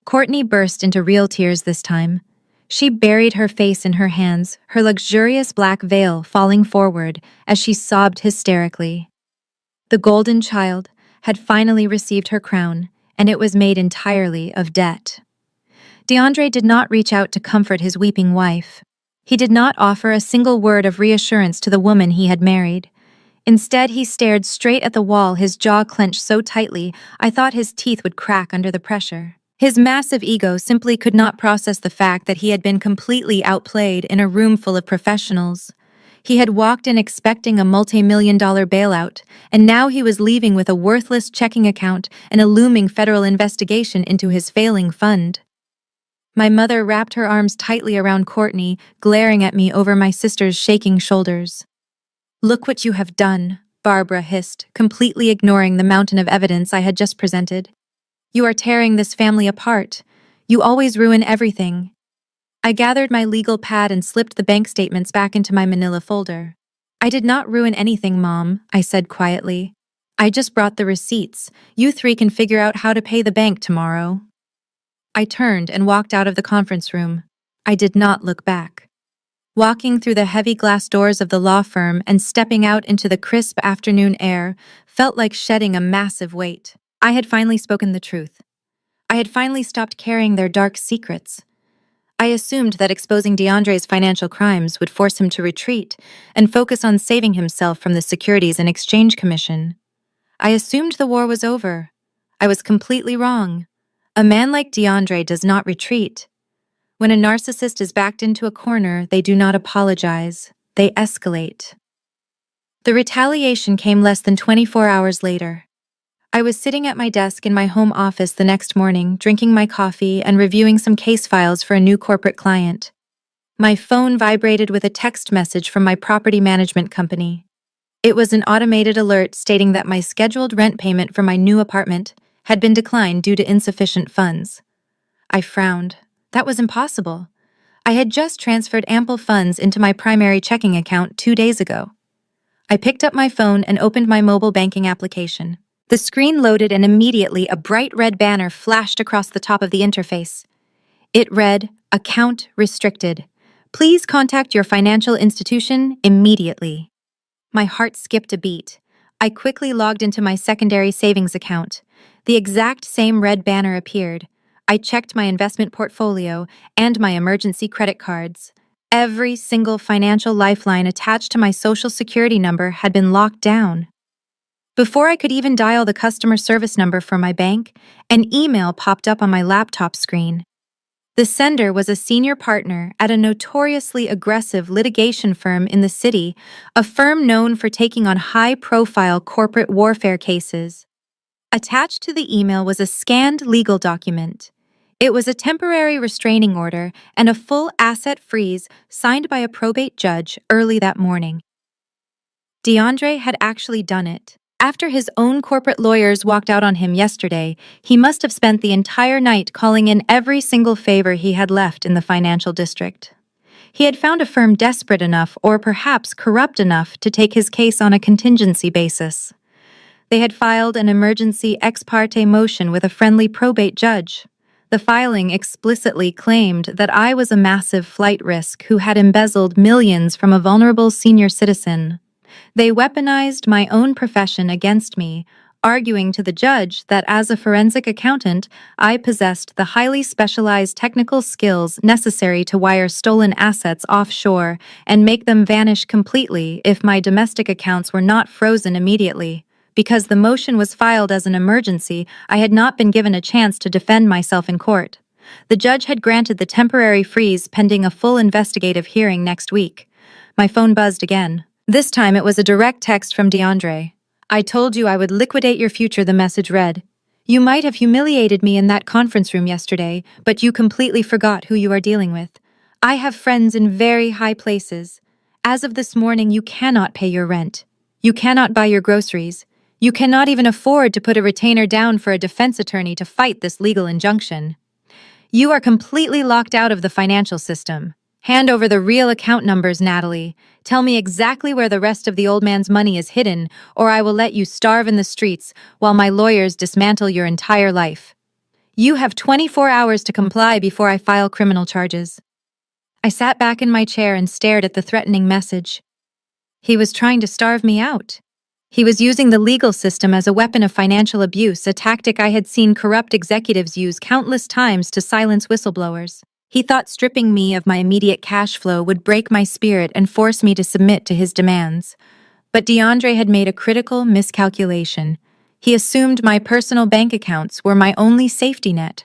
Courtney burst into real tears this time. She buried her face in her hands, her luxurious black veil falling forward as she sobbed hysterically. The golden child had finally received her crown, and it was made entirely of debt. DeAndre did not reach out to comfort his weeping wife. He did not offer a single word of reassurance to the woman he had married. Instead, he stared straight at the wall, his jaw clenched so tightly I thought his teeth would crack under the pressure. His massive ego simply could not process the fact that he had been completely outplayed in a room full of professionals. He had walked in expecting a multi-million-dollar bailout, and now he was leaving with a worthless checking account and a looming federal investigation into his failing fund. My mother wrapped her arms tightly around Courtney, glaring at me over my sister's shaking shoulders. Look what you have done, Barbara hissed, completely ignoring the mountain of evidence I had just presented. You are tearing this family apart. You always ruin everything. I gathered my legal pad and slipped the bank statements back into my manila folder. I did not ruin anything, Mom, I said quietly. I just brought the receipts. You three can figure out how to pay the bank tomorrow. I turned and walked out of the conference room. I did not look back. Walking through the heavy glass doors of the law firm and stepping out into the crisp afternoon air felt like shedding a massive weight. I had finally spoken the truth. I had finally stopped carrying their dark secrets. I assumed that exposing DeAndre's financial crimes would force him to retreat and focus on saving himself from the Securities and Exchange Commission. I assumed the war was over. I was completely wrong. A man like DeAndre does not retreat. When a narcissist is backed into a corner, they do not apologize. They escalate. The retaliation came less than 24 hours later. I was sitting at my desk in my home office the next morning, drinking my coffee and reviewing some case files for a new corporate client. My phone vibrated with a text message from my property management company. It was an automated alert stating that my scheduled rent payment for my new apartment had been declined due to insufficient funds. I frowned. That was impossible. I had just transferred ample funds into my primary checking account 2 days ago. I picked up my phone and opened my mobile banking application. The screen loaded and immediately a bright red banner flashed across the top of the interface. It read, "Account restricted. Please contact your financial institution immediately." My heart skipped a beat. I quickly logged into my secondary savings account. The exact same red banner appeared. I checked my investment portfolio and my emergency credit cards. Every single financial lifeline attached to my social security number had been locked down. Before I could even dial the customer service number for my bank, an email popped up on my laptop screen. The sender was a senior partner at a notoriously aggressive litigation firm in the city, a firm known for taking on high-profile corporate warfare cases. Attached to the email was a scanned legal document. It was a temporary restraining order and a full asset freeze signed by a probate judge early that morning. DeAndre had actually done it. After his own corporate lawyers walked out on him yesterday, he must have spent the entire night calling in every single favor he had left in the financial district. He had found a firm desperate enough or perhaps corrupt enough to take his case on a contingency basis. They had filed an emergency ex parte motion with a friendly probate judge. The filing explicitly claimed that I was a massive flight risk who had embezzled millions from a vulnerable senior citizen. They weaponized my own profession against me, arguing to the judge that as a forensic accountant, I possessed the highly specialized technical skills necessary to wire stolen assets offshore and make them vanish completely if my domestic accounts were not frozen immediately. Because the motion was filed as an emergency, I had not been given a chance to defend myself in court. The judge had granted the temporary freeze pending a full investigative hearing next week. My phone buzzed again. This time it was a direct text from DeAndre. "I told you I would liquidate your future," the message read. "You might have humiliated me in that conference room yesterday, but you completely forgot who you are dealing with. I have friends in very high places. As of this morning, you cannot pay your rent. You cannot buy your groceries. You cannot even afford to put a retainer down for a defense attorney to fight this legal injunction. You are completely locked out of the financial system. Hand over the real account numbers, Natalie. Tell me exactly where the rest of the old man's money is hidden, or I will let you starve in the streets while my lawyers dismantle your entire life. You have 24 hours to comply before I file criminal charges." I sat back in my chair and stared at the threatening message. He was trying to starve me out. He was using the legal system as a weapon of financial abuse, a tactic I had seen corrupt executives use countless times to silence whistleblowers. He thought stripping me of my immediate cash flow would break my spirit and force me to submit to his demands. But DeAndre had made a critical miscalculation. He assumed my personal bank accounts were my only safety net.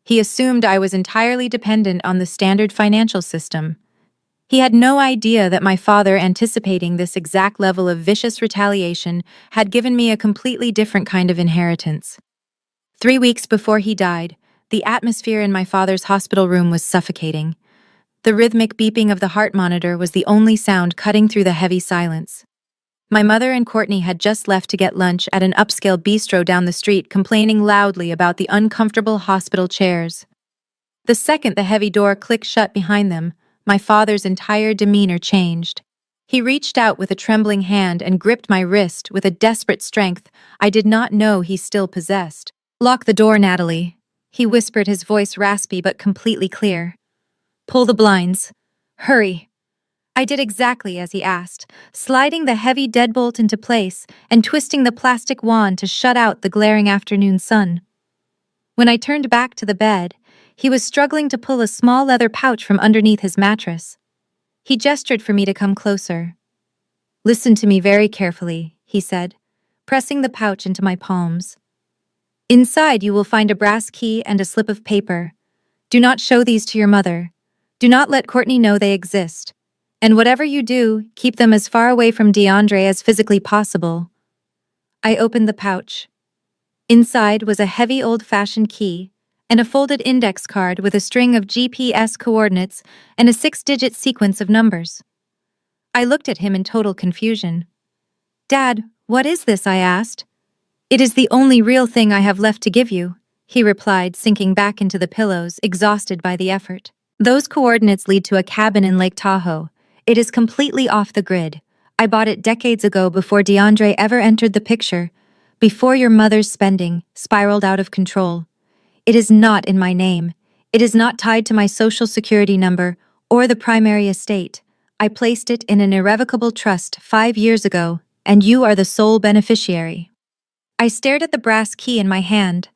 He assumed I was entirely dependent on the standard financial system. He had no idea that my father, anticipating this exact level of vicious retaliation, had given me a completely different kind of inheritance. 3 weeks before he died, the atmosphere in my father's hospital room was suffocating. The rhythmic beeping of the heart monitor was the only sound cutting through the heavy silence. My mother and Courtney had just left to get lunch at an upscale bistro down the street, complaining loudly about the uncomfortable hospital chairs. The second the heavy door clicked shut behind them, my father's entire demeanor changed. He reached out with a trembling hand and gripped my wrist with a desperate strength I did not know he still possessed. "Lock the door, Natalie," he whispered, his voice raspy but completely clear. "Pull the blinds. Hurry." I did exactly as he asked, sliding the heavy deadbolt into place and twisting the plastic wand to shut out the glaring afternoon sun. When I turned back to the bed, he was struggling to pull a small leather pouch from underneath his mattress. He gestured for me to come closer. "Listen to me very carefully," he said, pressing the pouch into my palms. "Inside you will find a brass key and a slip of paper. Do not show these to your mother. Do not let Courtney know they exist. And whatever you do, keep them as far away from DeAndre as physically possible." I opened the pouch. Inside was a heavy old-fashioned key and a folded index card with a string of GPS coordinates and a 6-digit sequence of numbers. I looked at him in total confusion. "Dad, what is this?" I asked. "It is the only real thing I have left to give you," he replied, sinking back into the pillows, exhausted by the effort. "Those coordinates lead to a cabin in Lake Tahoe. It is completely off the grid. I bought it decades ago before DeAndre ever entered the picture. before your mother's spending spiraled out of control. It is not in my name. It is not tied to my social security number or the primary estate. I placed it in an irrevocable trust 5 years ago, and you are the sole beneficiary. I stared at the brass key in my hand.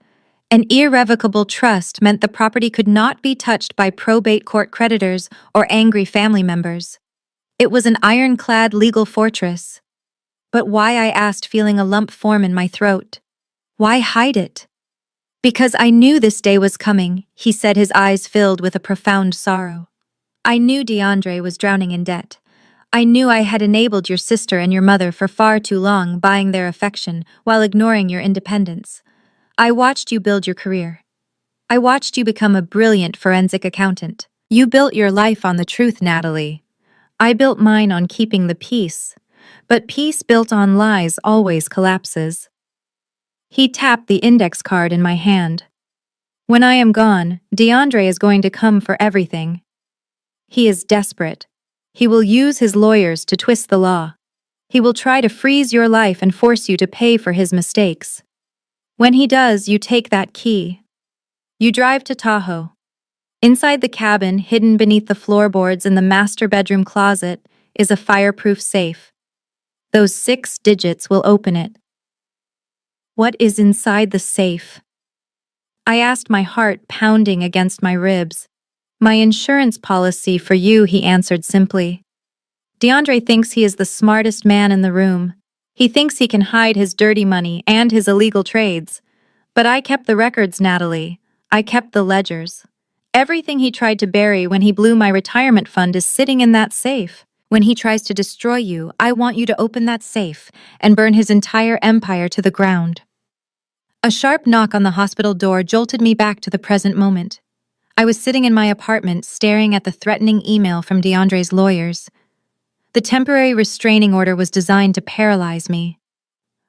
An irrevocable trust meant the property could not be touched by probate court creditors or angry family members. It was an ironclad legal fortress. But why, I asked, feeling a lump form in my throat. Why hide it? Because I knew this day was coming, he said, his eyes filled with a profound sorrow. I knew DeAndre was drowning in debt. I knew I had enabled your sister and your mother for far too long, buying their affection while ignoring your independence. I watched you build your career. I watched you become a brilliant forensic accountant. You built your life on the truth, Natalie. I built mine on keeping the peace. But peace built on lies always collapses. He tapped the index card in my hand. When I am gone, DeAndre is going to come for everything. He is desperate. He will use his lawyers to twist the law. He will try to freeze your life and force you to pay for his mistakes. When he does, you take that key. You drive to Tahoe. Inside the cabin, hidden beneath the floorboards in the master bedroom closet, is a fireproof safe. Those 6 digits will open it. What is inside the safe? I asked, my heart pounding against my ribs. My insurance policy for you, he answered simply. DeAndre thinks he is the smartest man in the room. He thinks he can hide his dirty money and his illegal trades. But I kept the records, Natalie. I kept the ledgers. Everything he tried to bury when he blew my retirement fund is sitting in that safe. When he tries to destroy you, I want you to open that safe and burn his entire empire to the ground. A sharp knock on the hospital door jolted me back to the present moment. I was sitting in my apartment staring at the threatening email from DeAndre's lawyers. The temporary restraining order was designed to paralyze me.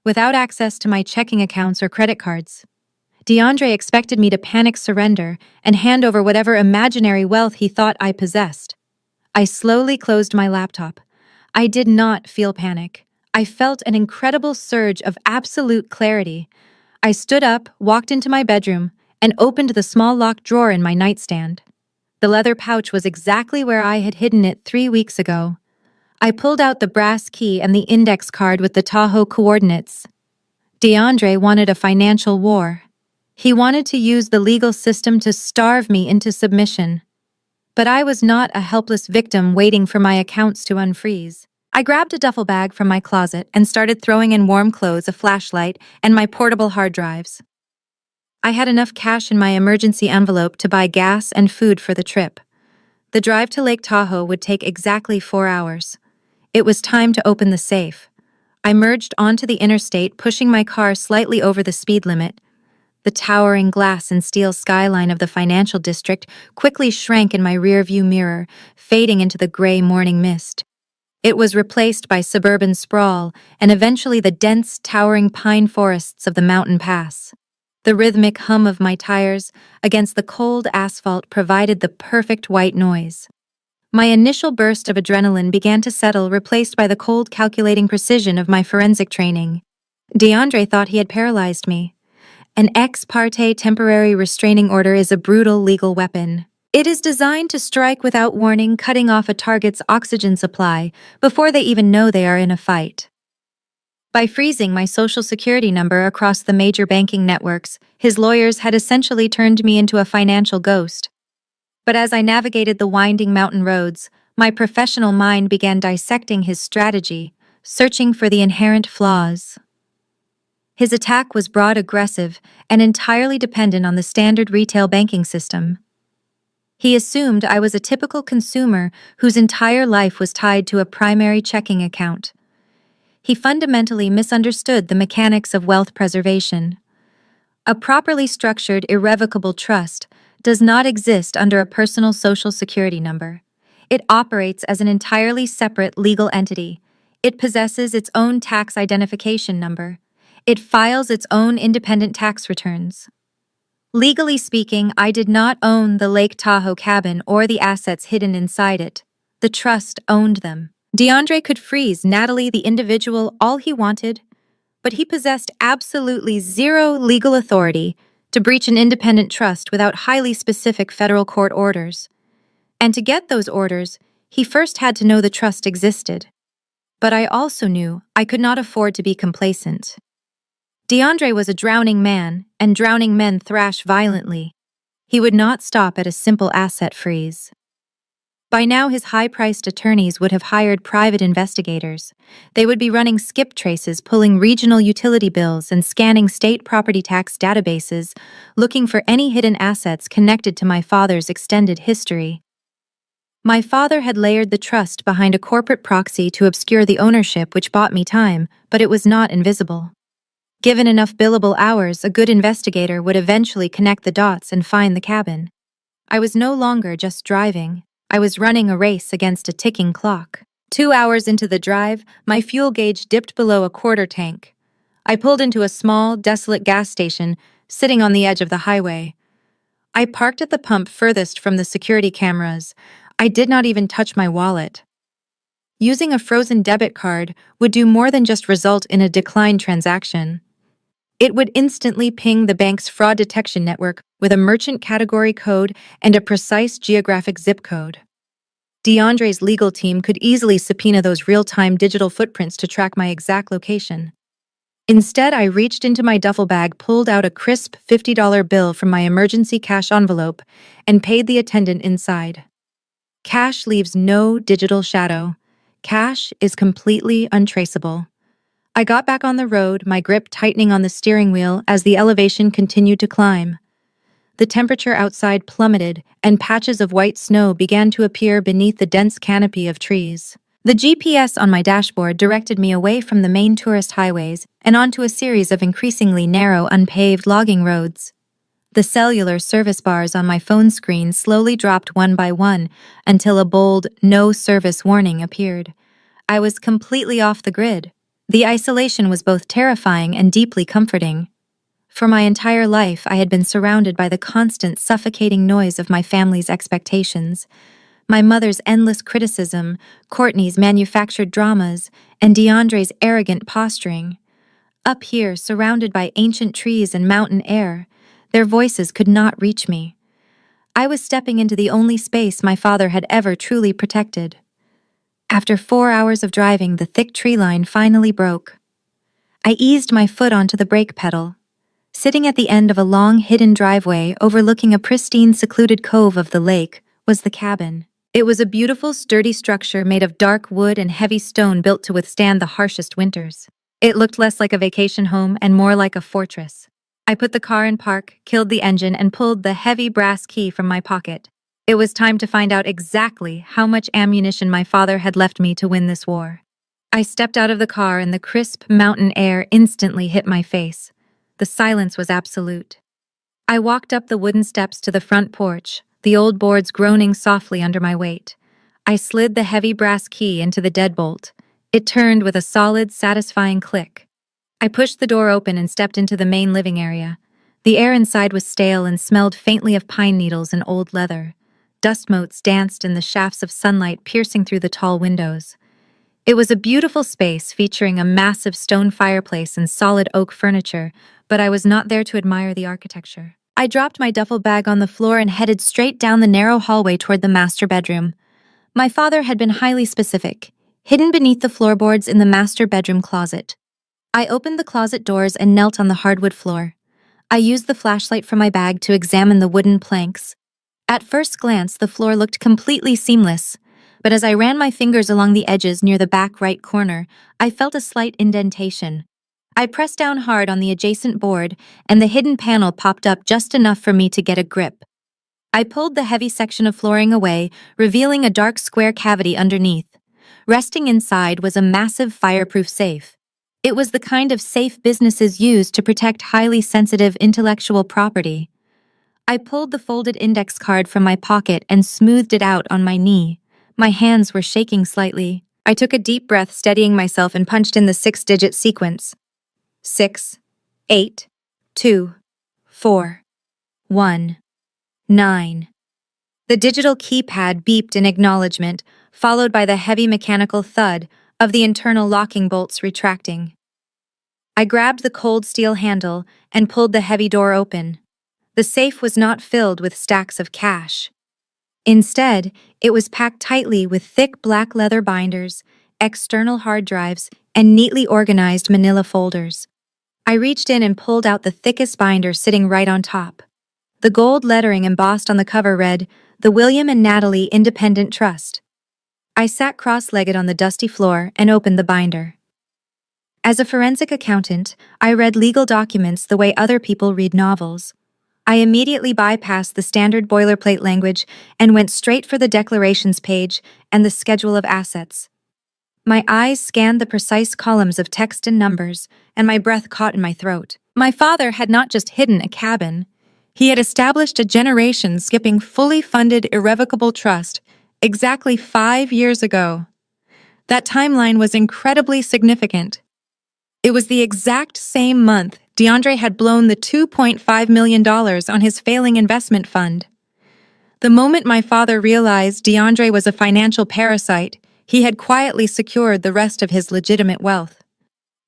Without access to my checking accounts or credit cards, DeAndre expected me to panic surrender and hand over whatever imaginary wealth he thought I possessed. I slowly closed my laptop. I did not feel panic. I felt an incredible surge of absolute clarity. I stood up, walked into my bedroom, and opened the small locked drawer in my nightstand. The leather pouch was exactly where I had hidden it 3 weeks ago. I pulled out the brass key and the index card with the Tahoe coordinates. DeAndre wanted a financial war. He wanted to use the legal system to starve me into submission. But I was not a helpless victim waiting for my accounts to unfreeze. I grabbed a duffel bag from my closet and started throwing in warm clothes, a flashlight, and my portable hard drives. I had enough cash in my emergency envelope to buy gas and food for the trip. The drive to Lake Tahoe would take exactly 4 hours. It was time to open the safe. I merged onto the interstate, pushing my car slightly over the speed limit. The towering glass and steel skyline of the financial district quickly shrank in my rearview mirror, fading into the gray morning mist. It was replaced by suburban sprawl and eventually the dense, towering pine forests of the mountain pass. The rhythmic hum of my tires against the cold asphalt provided the perfect white noise. My initial burst of adrenaline began to settle, replaced by the cold, calculating precision of my forensic training. DeAndre thought he had paralyzed me. An ex parte temporary restraining order is a brutal legal weapon. It is designed to strike without warning, cutting off a target's oxygen supply before they even know they are in a fight. By freezing my social security number across the major banking networks, his lawyers had essentially turned me into a financial ghost. But as I navigated the winding mountain roads, my professional mind began dissecting his strategy, searching for the inherent flaws. His attack was broad, aggressive, and entirely dependent on the standard retail banking system. He assumed I was a typical consumer whose entire life was tied to a primary checking account. He fundamentally misunderstood the mechanics of wealth preservation. A properly structured, irrevocable trust does not exist under a personal social security number. It operates as an entirely separate legal entity. It possesses its own tax identification number. It files its own independent tax returns. Legally speaking, I did not own the Lake Tahoe cabin or the assets hidden inside it. The trust owned them. DeAndre could freeze Natalie the individual all he wanted, but he possessed absolutely zero legal authority to breach an independent trust without highly specific federal court orders. And to get those orders, he first had to know the trust existed. But I also knew I could not afford to be complacent. DeAndre was a drowning man, and drowning men thrash violently. He would not stop at a simple asset freeze. By now, his high-priced attorneys would have hired private investigators. They would be running skip traces, pulling regional utility bills, and scanning state property tax databases, looking for any hidden assets connected to my father's extended history. My father had layered the trust behind a corporate proxy to obscure the ownership, which bought me time, but it was not invisible. Given enough billable hours, a good investigator would eventually connect the dots and find the cabin. I was no longer just driving. I was running a race against a ticking clock. 2 hours into the drive, my fuel gauge dipped below a quarter tank. I pulled into a small, desolate gas station, sitting on the edge of the highway. I parked at the pump furthest from the security cameras. I did not even touch my wallet. Using a frozen debit card would do more than just result in a declined transaction. It would instantly ping the bank's fraud detection network with a merchant category code and a precise geographic zip code. DeAndre's legal team could easily subpoena those real-time digital footprints to track my exact location. Instead, I reached into my duffel bag, pulled out a crisp $50 bill from my emergency cash envelope, and paid the attendant inside. Cash leaves no digital shadow. Cash is completely untraceable. I got back on the road, my grip tightening on the steering wheel as the elevation continued to climb. The temperature outside plummeted, and patches of white snow began to appear beneath the dense canopy of trees. The GPS on my dashboard directed me away from the main tourist highways and onto a series of increasingly narrow, unpaved logging roads. The cellular service bars on my phone screen slowly dropped one by one until a bold "no service" warning appeared. I was completely off the grid. The isolation was both terrifying and deeply comforting. For my entire life, I had been surrounded by the constant, suffocating noise of my family's expectations. My mother's endless criticism, Courtney's manufactured dramas, and DeAndre's arrogant posturing. Up here, surrounded by ancient trees and mountain air, their voices could not reach me. I was stepping into the only space my father had ever truly protected. After 4 hours of driving, the thick tree line finally broke. I eased my foot onto the brake pedal. Sitting at the end of a long, hidden driveway overlooking a pristine, secluded cove of the lake was the cabin. It was a beautiful, sturdy structure made of dark wood and heavy stone built to withstand the harshest winters. It looked less like a vacation home and more like a fortress. I put the car in park, killed the engine, and pulled the heavy brass key from my pocket. It was time to find out exactly how much ammunition my father had left me to win this war. I stepped out of the car and the crisp mountain air instantly hit my face. The silence was absolute. I walked up the wooden steps to the front porch, the old boards groaning softly under my weight. I slid the heavy brass key into the deadbolt. It turned with a solid, satisfying click. I pushed the door open and stepped into the main living area. The air inside was stale and smelled faintly of pine needles and old leather. Dust motes danced in the shafts of sunlight piercing through the tall windows. It was a beautiful space featuring a massive stone fireplace and solid oak furniture, but I was not there to admire the architecture. I dropped my duffel bag on the floor and headed straight down the narrow hallway toward the master bedroom. My father had been highly specific, hidden beneath the floorboards in the master bedroom closet. I opened the closet doors and knelt on the hardwood floor. I used the flashlight from my bag to examine the wooden planks. At first glance, the floor looked completely seamless, but as I ran my fingers along the edges near the back right corner, I felt a slight indentation. I pressed down hard on the adjacent board, and the hidden panel popped up just enough for me to get a grip. I pulled the heavy section of flooring away, revealing a dark square cavity underneath. Resting inside was a massive fireproof safe. It was the kind of safe businesses use to protect highly sensitive intellectual property. I pulled the folded index card from my pocket and smoothed it out on my knee. My hands were shaking slightly. I took a deep breath, steadying myself, and punched in the 6-digit sequence. 6, 8, 2, 4, 1, 9. The digital keypad beeped in acknowledgement, followed by the heavy mechanical thud of the internal locking bolts retracting. I grabbed the cold steel handle and pulled the heavy door open. The safe was not filled with stacks of cash. Instead, it was packed tightly with thick black leather binders, external hard drives, and neatly organized manila folders. I reached in and pulled out the thickest binder sitting right on top. The gold lettering embossed on the cover read, "The William and Natalie Independent Trust." I sat cross-legged on the dusty floor and opened the binder. As a forensic accountant, I read legal documents the way other people read novels. I immediately bypassed the standard boilerplate language and went straight for the declarations page and the schedule of assets. My eyes scanned the precise columns of text and numbers, and my breath caught in my throat. My father had not just hidden a cabin. He had established a generation-skipping, fully funded, irrevocable trust exactly 5 years ago. That timeline was incredibly significant. It was the exact same month DeAndre had blown the $2.5 million on his failing investment fund. The moment my father realized DeAndre was a financial parasite, he had quietly secured the rest of his legitimate wealth.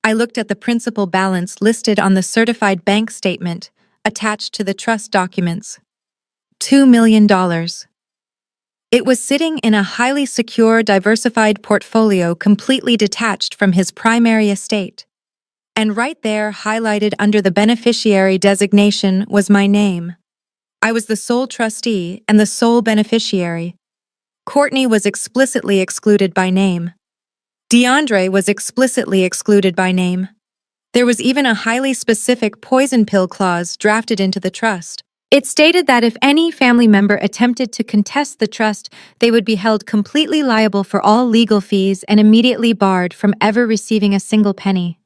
I looked at the principal balance listed on the certified bank statement attached to the trust documents. $2 million. It was sitting in a highly secure, diversified portfolio completely detached from his primary estate. And right there, highlighted under the beneficiary designation, was my name. I was the sole trustee and the sole beneficiary. Courtney was explicitly excluded by name. DeAndre was explicitly excluded by name. There was even a highly specific poison pill clause drafted into the trust. It stated that if any family member attempted to contest the trust, they would be held completely liable for all legal fees and immediately barred from ever receiving a single penny.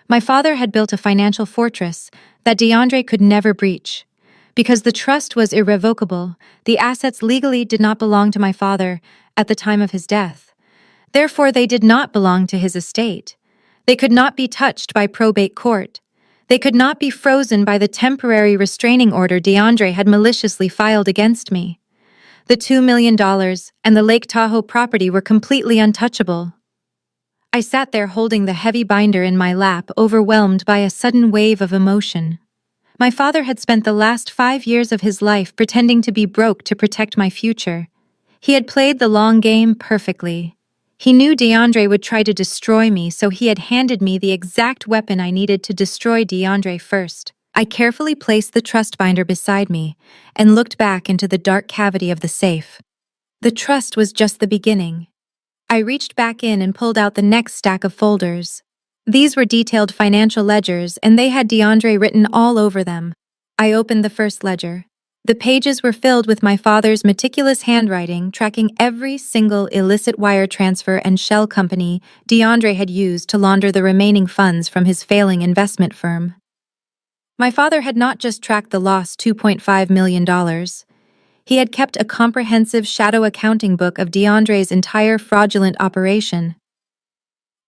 My father had built a financial fortress that DeAndre could never breach. Because the trust was irrevocable, the assets legally did not belong to my father at the time of his death. Therefore, they did not belong to his estate. They could not be touched by probate court. They could not be frozen by the temporary restraining order DeAndre had maliciously filed against me. The $2 million and the Lake Tahoe property were completely untouchable. I sat there holding the heavy binder in my lap, overwhelmed by a sudden wave of emotion. My father had spent the last 5 years of his life pretending to be broke to protect my future. He had played the long game perfectly. He knew DeAndre would try to destroy me, so he had handed me the exact weapon I needed to destroy DeAndre first. I carefully placed the trust binder beside me and looked back into the dark cavity of the safe. The trust was just the beginning. I reached back in and pulled out the next stack of folders. These were detailed financial ledgers, and they had DeAndre written all over them. I opened the first ledger. The pages were filled with my father's meticulous handwriting, tracking every single illicit wire transfer and shell company DeAndre had used to launder the remaining funds from his failing investment firm. My father had not just tracked the lost $2.5 million. He had kept a comprehensive shadow accounting book of DeAndre's entire fraudulent operation.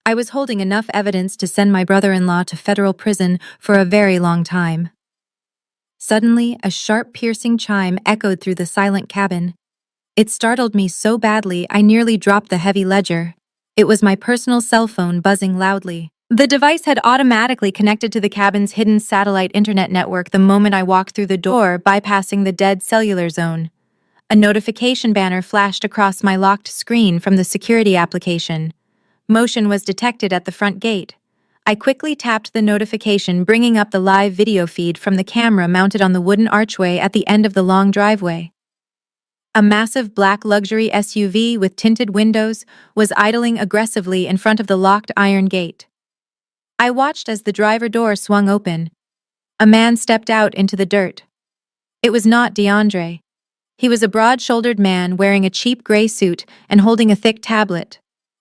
I was holding enough evidence to send my brother-in-law to federal prison for a very long time. Suddenly, a sharp, piercing chime echoed through the silent cabin. It startled me so badly I nearly dropped the heavy ledger. It was my personal cell phone buzzing loudly. The device had automatically connected to the cabin's hidden satellite internet network the moment I walked through the door, bypassing the dead cellular zone. A notification banner flashed across my locked screen from the security application. Motion was detected at the front gate. I quickly tapped the notification, bringing up the live video feed from the camera mounted on the wooden archway at the end of the long driveway. A massive black luxury SUV with tinted windows was idling aggressively in front of the locked iron gate. I watched as the driver door swung open. A man stepped out into the dirt. It was not DeAndre. He was a broad-shouldered man wearing a cheap gray suit and holding a thick tablet.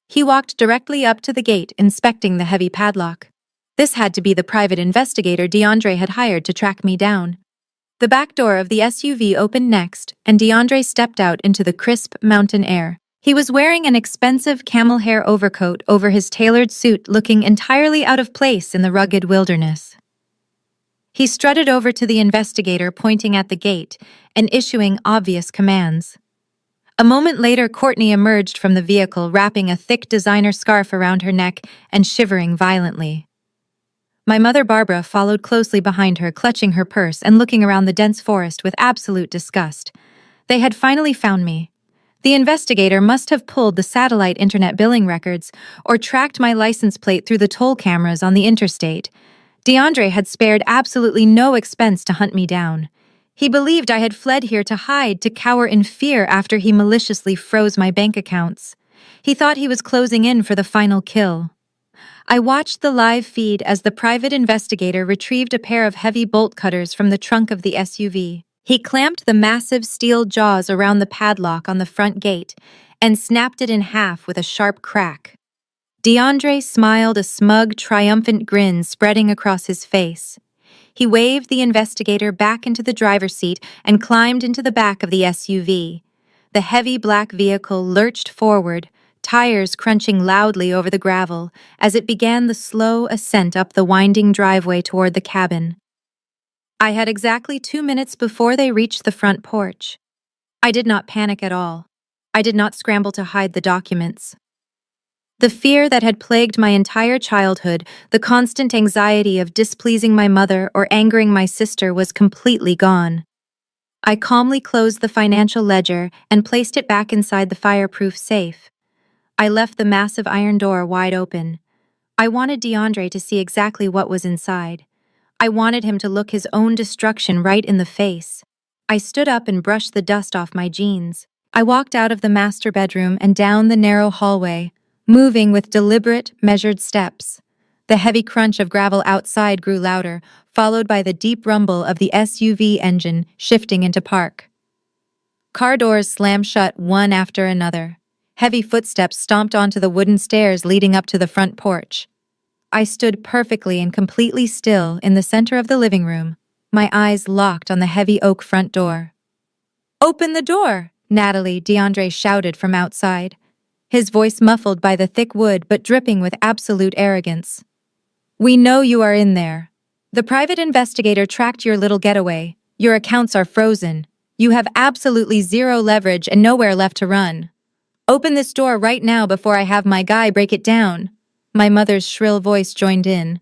He walked directly up to the gate, inspecting the heavy padlock. This had to be the private investigator DeAndre had hired to track me down. The back door of the SUV opened next, and DeAndre stepped out into the crisp mountain air. He was wearing an expensive camel hair overcoat over his tailored suit, looking entirely out of place in the rugged wilderness. He strutted over to the investigator, pointing at the gate and issuing obvious commands. A moment later, Courtney emerged from the vehicle, wrapping a thick designer scarf around her neck and shivering violently. My mother Barbara followed closely behind her, clutching her purse and looking around the dense forest with absolute disgust. They had finally found me. The investigator must have pulled the satellite internet billing records or tracked my license plate through the toll cameras on the interstate. DeAndre had spared absolutely no expense to hunt me down. He believed I had fled here to hide, to cower in fear after he maliciously froze my bank accounts. He thought he was closing in for the final kill. I watched the live feed as the private investigator retrieved a pair of heavy bolt cutters from the trunk of the SUV. He clamped the massive steel jaws around the padlock on the front gate and snapped it in half with a sharp crack. DeAndre smiled, a smug, triumphant grin spreading across his face. He waved the investigator back into the driver's seat and climbed into the back of the SUV. The heavy black vehicle lurched forward, tires crunching loudly over the gravel as it began the slow ascent up the winding driveway toward the cabin. I had exactly 2 minutes before they reached the front porch. I did not panic at all. I did not scramble to hide the documents. The fear that had plagued my entire childhood, the constant anxiety of displeasing my mother or angering my sister, was completely gone. I calmly closed the financial ledger and placed it back inside the fireproof safe. I left the massive iron door wide open. I wanted DeAndre to see exactly what was inside. I wanted him to look his own destruction right in the face. I stood up and brushed the dust off my jeans. I walked out of the master bedroom and down the narrow hallway, moving with deliberate, measured steps. The heavy crunch of gravel outside grew louder, followed by the deep rumble of the SUV engine shifting into park. Car doors slammed shut one after another. Heavy footsteps stomped onto the wooden stairs leading up to the front porch. I stood perfectly and completely still in the center of the living room, my eyes locked on the heavy oak front door. "Open the door!" Natalie, DeAndre shouted from outside, his voice muffled by the thick wood but dripping with absolute arrogance. "We know you are in there. The private investigator tracked your little getaway. Your accounts are frozen. You have absolutely zero leverage and nowhere left to run. Open this door right now before I have my guy break it down." My mother's shrill voice joined in.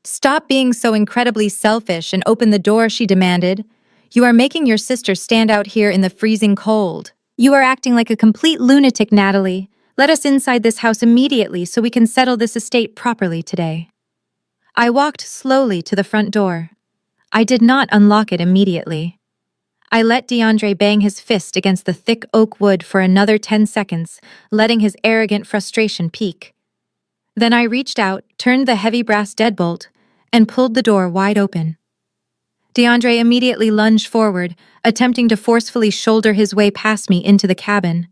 "Stop being so incredibly selfish and open the door," she demanded. "You are making your sister stand out here in the freezing cold. You are acting like a complete lunatic, Natalie. Let us inside this house immediately so we can settle this estate properly today." I walked slowly to the front door. I did not unlock it immediately. I let DeAndre bang his fist against the thick oak wood for another 10 seconds, letting his arrogant frustration peak. Then I reached out, turned the heavy brass deadbolt, and pulled the door wide open. DeAndre immediately lunged forward, attempting to forcefully shoulder his way past me into the cabin.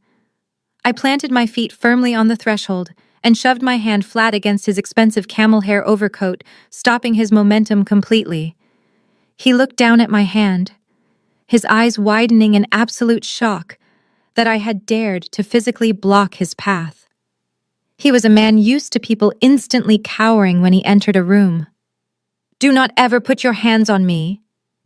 I planted my feet firmly on the threshold and shoved my hand flat against his expensive camel hair overcoat, stopping his momentum completely. He looked down at my hand, his eyes widening in absolute shock that I had dared to physically block his path. He was a man used to people instantly cowering when he entered a room. "Do not ever put your hands on me,"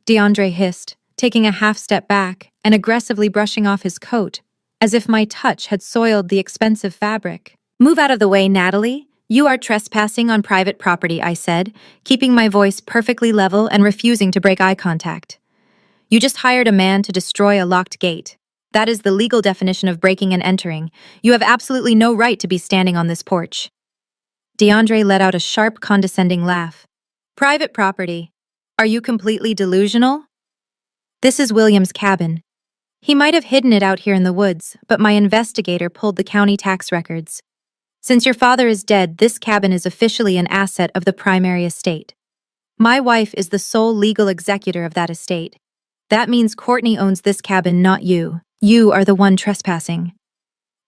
DeAndre hissed, taking a half step back and aggressively brushing off his coat, as if my touch had soiled the expensive fabric. "Move out of the way, Natalie. You are trespassing on private property," I said, keeping my voice perfectly level and refusing to break eye contact. "You just hired a man to destroy a locked gate. That is the legal definition of breaking and entering. You have absolutely no right to be standing on this porch." DeAndre let out a sharp, condescending laugh. "Private property. Are you completely delusional? This is William's cabin. He might have hidden it out here in the woods, but my investigator pulled the county tax records. Since your father is dead, this cabin is officially an asset of the primary estate. My wife is the sole legal executor of that estate. That means Courtney owns this cabin, not you. You are the one trespassing."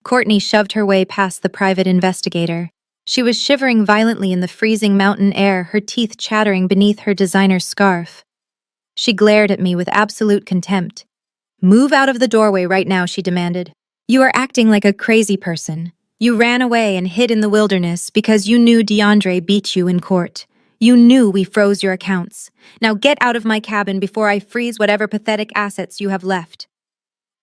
Courtney shoved her way past the private investigator. She was shivering violently in the freezing mountain air, her teeth chattering beneath her designer scarf. She glared at me with absolute contempt. "Move out of the doorway right now," she demanded. "You are acting like a crazy person. You ran away and hid in the wilderness because you knew DeAndre beat you in court. You knew we froze your accounts. Now get out of my cabin before I freeze whatever pathetic assets you have left."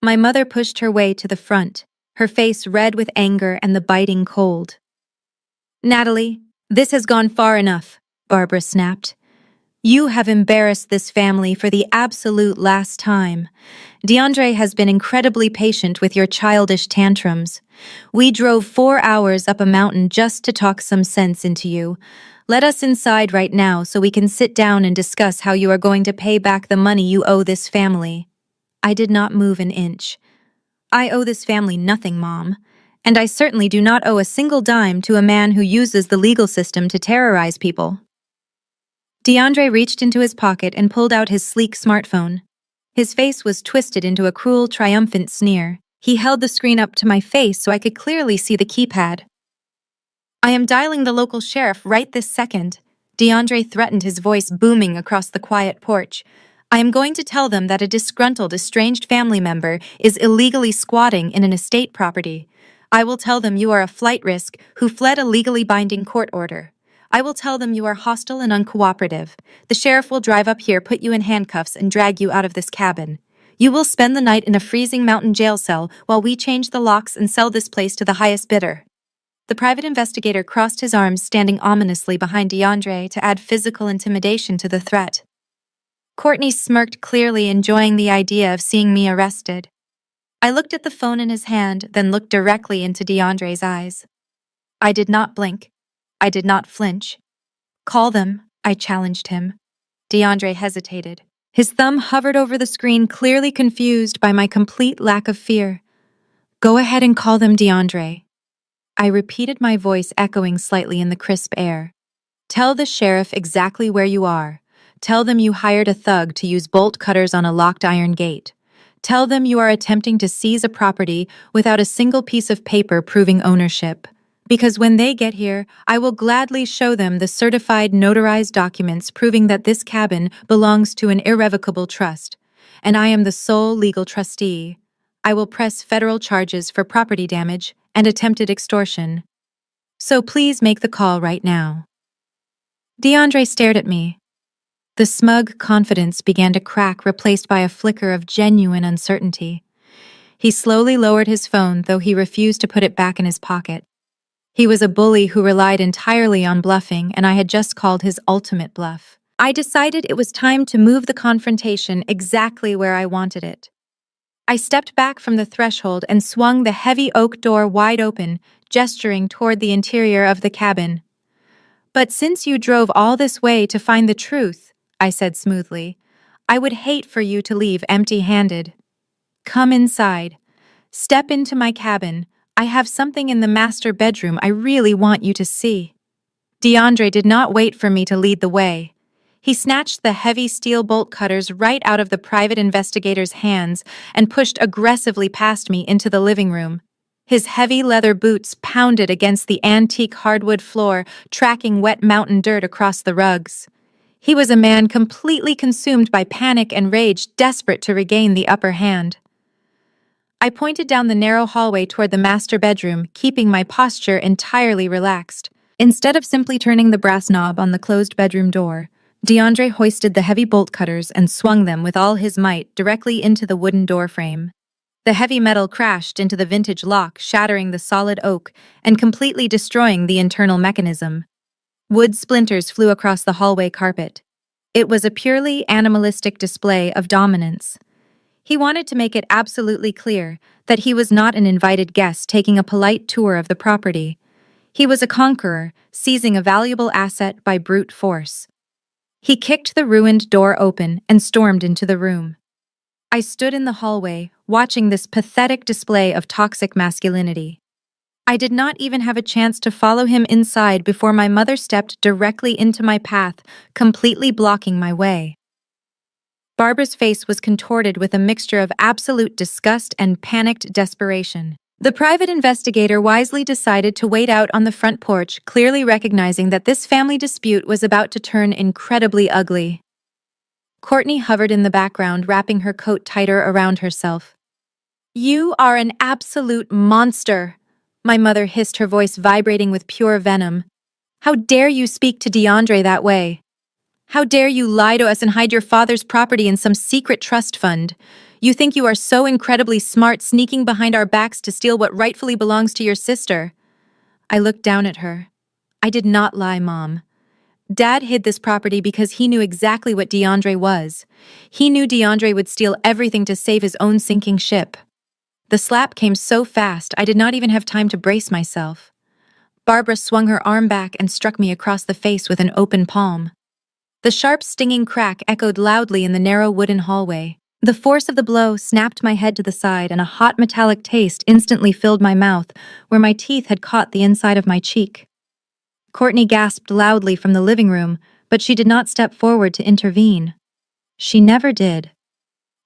My mother pushed her way to the front, her face red with anger and the biting cold. "Natalie, this has gone far enough. Barbara snapped. You have embarrassed this family for the absolute last time. DeAndre has been incredibly patient with your childish tantrums. We drove 4 hours up a mountain just to talk some sense into you. Let us inside right now so we can sit down and discuss how you are going to pay back the money you owe this family. I did not move an inch. I owe this family nothing, Mom. And I certainly do not owe a single dime to a man who uses the legal system to terrorize people. DeAndre reached into his pocket and pulled out his sleek smartphone. His face was twisted into a cruel, triumphant sneer. He held the screen up to my face so I could clearly see the keypad. I am dialing the local sheriff right this second. DeAndre threatened, his voice booming across the quiet porch. I am going to tell them that a disgruntled, estranged family member is illegally squatting in an estate property. I will tell them you are a flight risk who fled a legally binding court order. I will tell them you are hostile and uncooperative. The sheriff will drive up here, put you in handcuffs, and drag you out of this cabin. You will spend the night in a freezing mountain jail cell while we change the locks and sell this place to the highest bidder. The private investigator crossed his arms, standing ominously behind DeAndre to add physical intimidation to the threat. Courtney smirked, clearly enjoying the idea of seeing me arrested. I looked at the phone in his hand, then looked directly into DeAndre's eyes. I did not blink. I did not flinch. Call them, I challenged him. DeAndre hesitated. His thumb hovered over the screen, clearly confused by my complete lack of fear. Go ahead and call them, DeAndre. I repeated, my voice echoing slightly in the crisp air. Tell the sheriff exactly where you are. Tell them you hired a thug to use bolt cutters on a locked iron gate. Tell them you are attempting to seize a property without a single piece of paper proving ownership. Because when they get here, I will gladly show them the certified notarized documents proving that this cabin belongs to an irrevocable trust, and I am the sole legal trustee. I will press federal charges for property damage and attempted extortion. So please make the call right now. DeAndre stared at me. The smug confidence began to crack, replaced by a flicker of genuine uncertainty. He slowly lowered his phone, though he refused to put it back in his pocket. He was a bully who relied entirely on bluffing, and I had just called his ultimate bluff. I decided it was time to move the confrontation exactly where I wanted it. I stepped back from the threshold and swung the heavy oak door wide open, gesturing toward the interior of the cabin. But since you drove all this way to find the truth, I said smoothly, I would hate for you to leave empty-handed. Come inside. Step into my cabin. I have something in the master bedroom I really want you to see. DeAndre did not wait for me to lead the way. He snatched the heavy steel bolt cutters right out of the private investigator's hands and pushed aggressively past me into the living room. His heavy leather boots pounded against the antique hardwood floor, tracking wet mountain dirt across the rugs. He was a man completely consumed by panic and rage, desperate to regain the upper hand. I pointed down the narrow hallway toward the master bedroom, keeping my posture entirely relaxed. Instead of simply turning the brass knob on the closed bedroom door, DeAndre hoisted the heavy bolt cutters and swung them with all his might directly into the wooden door frame. The heavy metal crashed into the vintage lock, shattering the solid oak and completely destroying the internal mechanism. Wood splinters flew across the hallway carpet. It was a purely animalistic display of dominance. He wanted to make it absolutely clear that he was not an invited guest taking a polite tour of the property. He was a conqueror, seizing a valuable asset by brute force. He kicked the ruined door open and stormed into the room. I stood in the hallway, watching this pathetic display of toxic masculinity. I did not even have a chance to follow him inside before my mother stepped directly into my path, completely blocking my way. Barbara's face was contorted with a mixture of absolute disgust and panicked desperation. The private investigator wisely decided to wait out on the front porch, clearly recognizing that this family dispute was about to turn incredibly ugly. Courtney hovered in the background, wrapping her coat tighter around herself. You are an absolute monster, my mother hissed, her voice vibrating with pure venom. How dare you speak to DeAndre that way? How dare you lie to us and hide your father's property in some secret trust fund? You think you are so incredibly smart, sneaking behind our backs to steal what rightfully belongs to your sister. I looked down at her. I did not lie, Mom. Dad hid this property because he knew exactly what DeAndre was. He knew DeAndre would steal everything to save his own sinking ship. The slap came so fast, I did not even have time to brace myself. Barbara swung her arm back and struck me across the face with an open palm. The sharp, stinging crack echoed loudly in the narrow wooden hallway. The force of the blow snapped my head to the side, and a hot metallic taste instantly filled my mouth, where my teeth had caught the inside of my cheek. Courtney gasped loudly from the living room, but she did not step forward to intervene. She never did.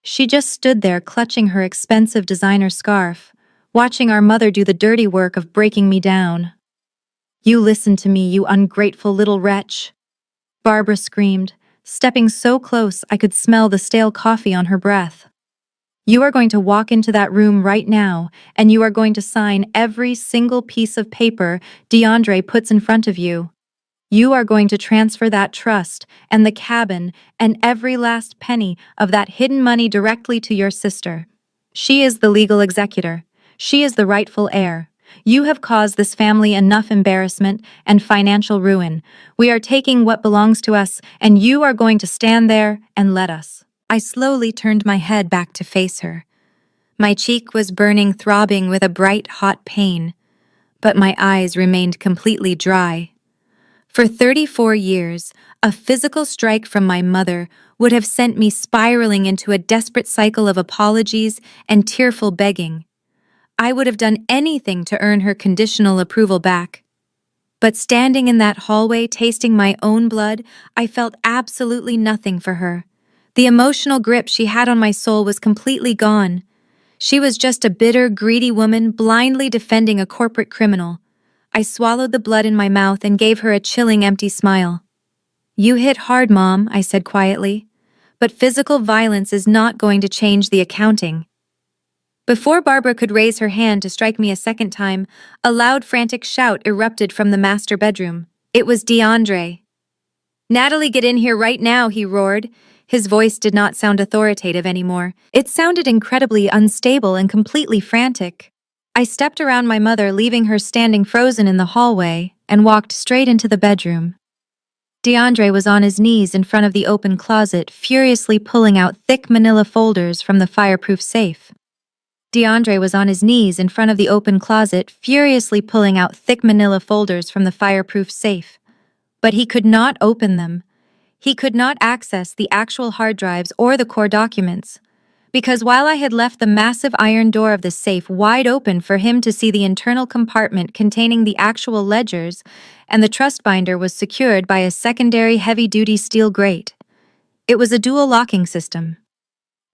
She just stood there clutching her expensive designer scarf, watching our mother do the dirty work of breaking me down. "You listen to me, you ungrateful little wretch," Barbara screamed, stepping so close I could smell the stale coffee on her breath. "You are going to walk into that room right now, and you are going to sign every single piece of paper DeAndre puts in front of you. You are going to transfer that trust and the cabin and every last penny of that hidden money directly to your sister. She is the legal executor. She is the rightful heir. You have caused this family enough embarrassment and financial ruin. We are taking what belongs to us, and you are going to stand there and let us." I slowly turned my head back to face her. My cheek was burning, throbbing with a bright, hot pain, but my eyes remained completely dry. For 34 years, a physical strike from my mother would have sent me spiraling into a desperate cycle of apologies and tearful begging. I would have done anything to earn her conditional approval back. But standing in that hallway, tasting my own blood, I felt absolutely nothing for her. The emotional grip she had on my soul was completely gone. She was just a bitter, greedy woman blindly defending a corporate criminal. I swallowed the blood in my mouth and gave her a chilling, empty smile. "You hit hard, Mom," I said quietly. "But physical violence is not going to change the accounting." Before Barbara could raise her hand to strike me a second time, a loud, frantic shout erupted from the master bedroom. It was DeAndre. "Natalie, get in here right now," he roared. His voice did not sound authoritative anymore. It sounded incredibly unstable and completely frantic. I stepped around my mother, leaving her standing frozen in the hallway, and walked straight into the bedroom. DeAndre was on his knees in front of the open closet, furiously pulling out thick manila folders from the fireproof safe. DeAndre was on his knees in front of the open closet, furiously pulling out thick manila folders from the fireproof safe. But he could not open them. He could not access the actual hard drives or the core documents. Because while I had left the massive iron door of the safe wide open for him to see the internal compartment containing the actual ledgers, and the trust binder was secured by a secondary heavy-duty steel grate. It was a dual locking system.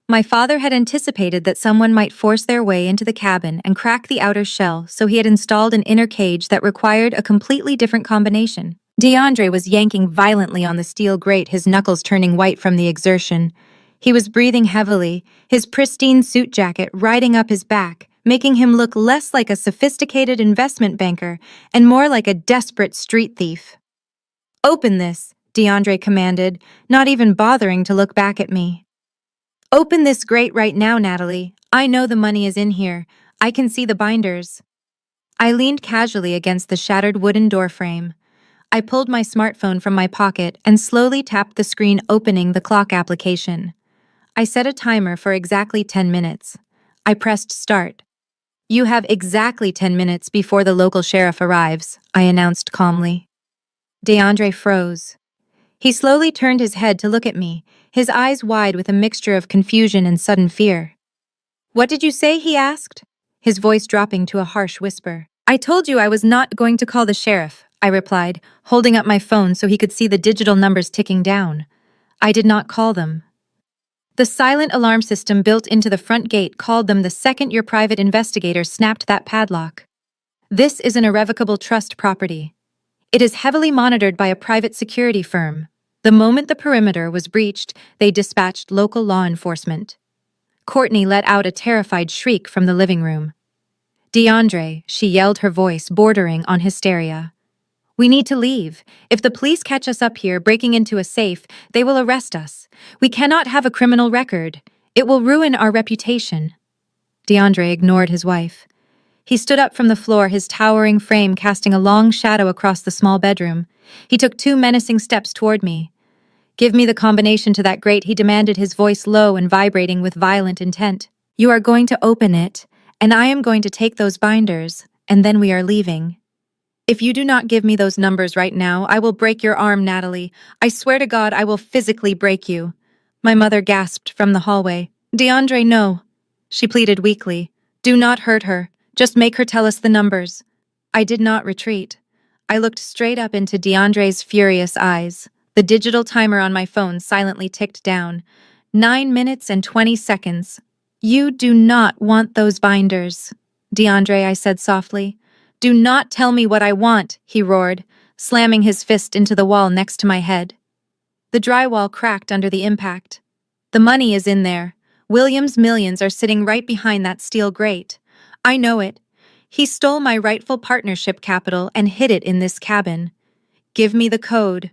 My father had anticipated that someone might force their way into the cabin and crack the outer shell, so he had installed an inner cage that required a completely different combination. DeAndre was yanking violently on the steel grate, his knuckles turning white from the exertion. He was breathing heavily, his pristine suit jacket riding up his back, making him look less like a sophisticated investment banker and more like a desperate street thief. "Open this," DeAndre commanded, not even bothering to look back at me. "Open this grate right now, Natalie. I know the money is in here. I can see the binders." I leaned casually against the shattered wooden doorframe. I pulled my smartphone from my pocket and slowly tapped the screen, opening the clock application. I set a timer for exactly 10 minutes. I pressed start. "You have exactly 10 minutes before the local sheriff arrives," I announced calmly. DeAndre froze. He slowly turned his head to look at me, his eyes wide with a mixture of confusion and sudden fear. "What did you say?" he asked, his voice dropping to a harsh whisper. "I told you I was not going to call the sheriff," I replied, holding up my phone so he could see the digital numbers ticking down. I did not call them. The silent alarm system built into the front gate called them the second your private investigator snapped that padlock. This is an irrevocable trust property. It is heavily monitored by a private security firm. The moment the perimeter was breached, they dispatched local law enforcement. Courtney let out a terrified shriek from the living room. "DeAndre," she yelled, her voice bordering on hysteria. "We need to leave. If the police catch us up here breaking into a safe, they will arrest us. We cannot have a criminal record. It will ruin our reputation." DeAndre ignored his wife. He stood up from the floor, his towering frame casting a long shadow across the small bedroom. He took 2 menacing steps toward me. "Give me the combination to that grate," he demanded, his voice low and vibrating with violent intent. "You are going to open it, and I am going to take those binders, and then we are leaving. If you do not give me those numbers right now, I will break your arm, Natalie. I swear to God, I will physically break you." My mother gasped from the hallway. "DeAndre, no." She pleaded weakly. "Do not hurt her. Just make her tell us the numbers." I did not retreat. I looked straight up into DeAndre's furious eyes. The digital timer on my phone silently ticked down. 9 minutes and 20 seconds. "You do not want those binders, DeAndre," I said softly. "Do not tell me what I want," he roared, slamming his fist into the wall next to my head. The drywall cracked under the impact. "The money is in there. William's millions are sitting right behind that steel grate. I know it. He stole my rightful partnership capital and hid it in this cabin. Give me the code."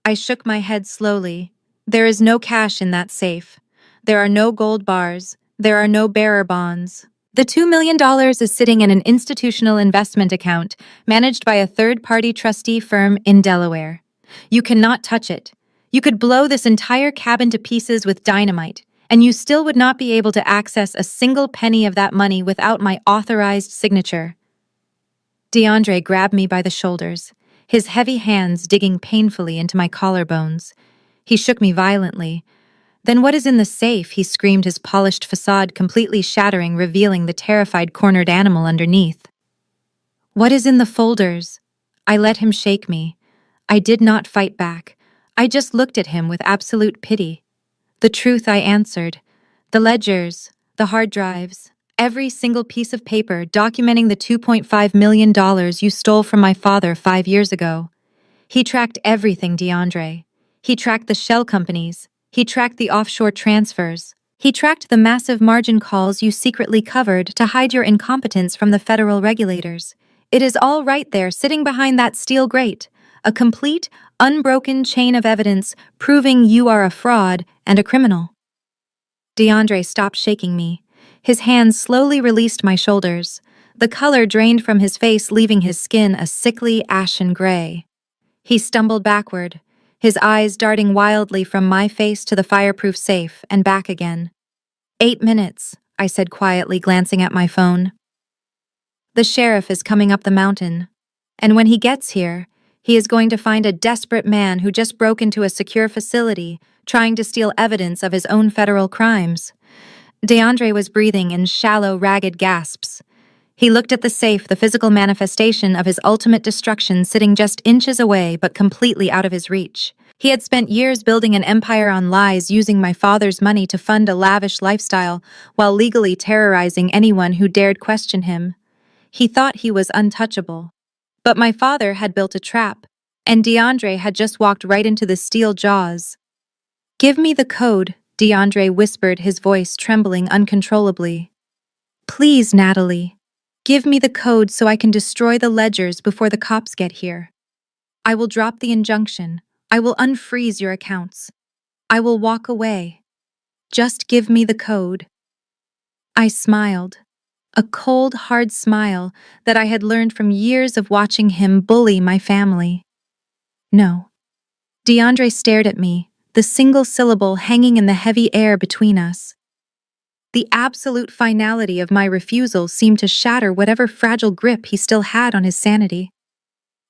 I shook my head slowly. "There is no cash in that safe. There are no gold bars. There are no bearer bonds. The $2 million is sitting in an institutional investment account managed by a third-party trustee firm in Delaware. You cannot touch it. You could blow this entire cabin to pieces with dynamite, and you still would not be able to access a single penny of that money without my authorized signature." DeAndre grabbed me by the shoulders, his heavy hands digging painfully into my collarbones. He shook me violently. "Then what is in the safe?" he screamed, his polished facade completely shattering, revealing the terrified cornered animal underneath. "What is in the folders?" I let him shake me. I did not fight back. I just looked at him with absolute pity. "The truth," I answered. "The ledgers, the hard drives, every single piece of paper documenting the $2.5 million you stole from my father 5 years ago. He tracked everything, DeAndre. He tracked the shell companies. He tracked the offshore transfers. He tracked the massive margin calls you secretly covered to hide your incompetence from the federal regulators. It is all right there, sitting behind that steel grate. A complete, unbroken chain of evidence proving you are a fraud and a criminal." DeAndre stopped shaking me. His hands slowly released my shoulders. The color drained from his face, leaving his skin a sickly, ashen gray. He stumbled backward, his eyes darting wildly from my face to the fireproof safe and back again. 8 minutes, I said quietly, glancing at my phone. "The sheriff is coming up the mountain. And when he gets here, he is going to find a desperate man who just broke into a secure facility, trying to steal evidence of his own federal crimes." DeAndre was breathing in shallow, ragged gasps. He looked at the safe, the physical manifestation of his ultimate destruction sitting just inches away but completely out of his reach. He had spent years building an empire on lies, using my father's money to fund a lavish lifestyle while legally terrorizing anyone who dared question him. He thought he was untouchable. But my father had built a trap, and DeAndre had just walked right into the steel jaws. "Give me the code," DeAndre whispered, his voice trembling uncontrollably. "Please, Natalie. Give me the code so I can destroy the ledgers before the cops get here. I will drop the injunction. I will unfreeze your accounts. I will walk away. Just give me the code." I smiled. A cold, hard smile that I had learned from years of watching him bully my family. "No." DeAndre stared at me, the single syllable hanging in the heavy air between us. The absolute finality of my refusal seemed to shatter whatever fragile grip he still had on his sanity.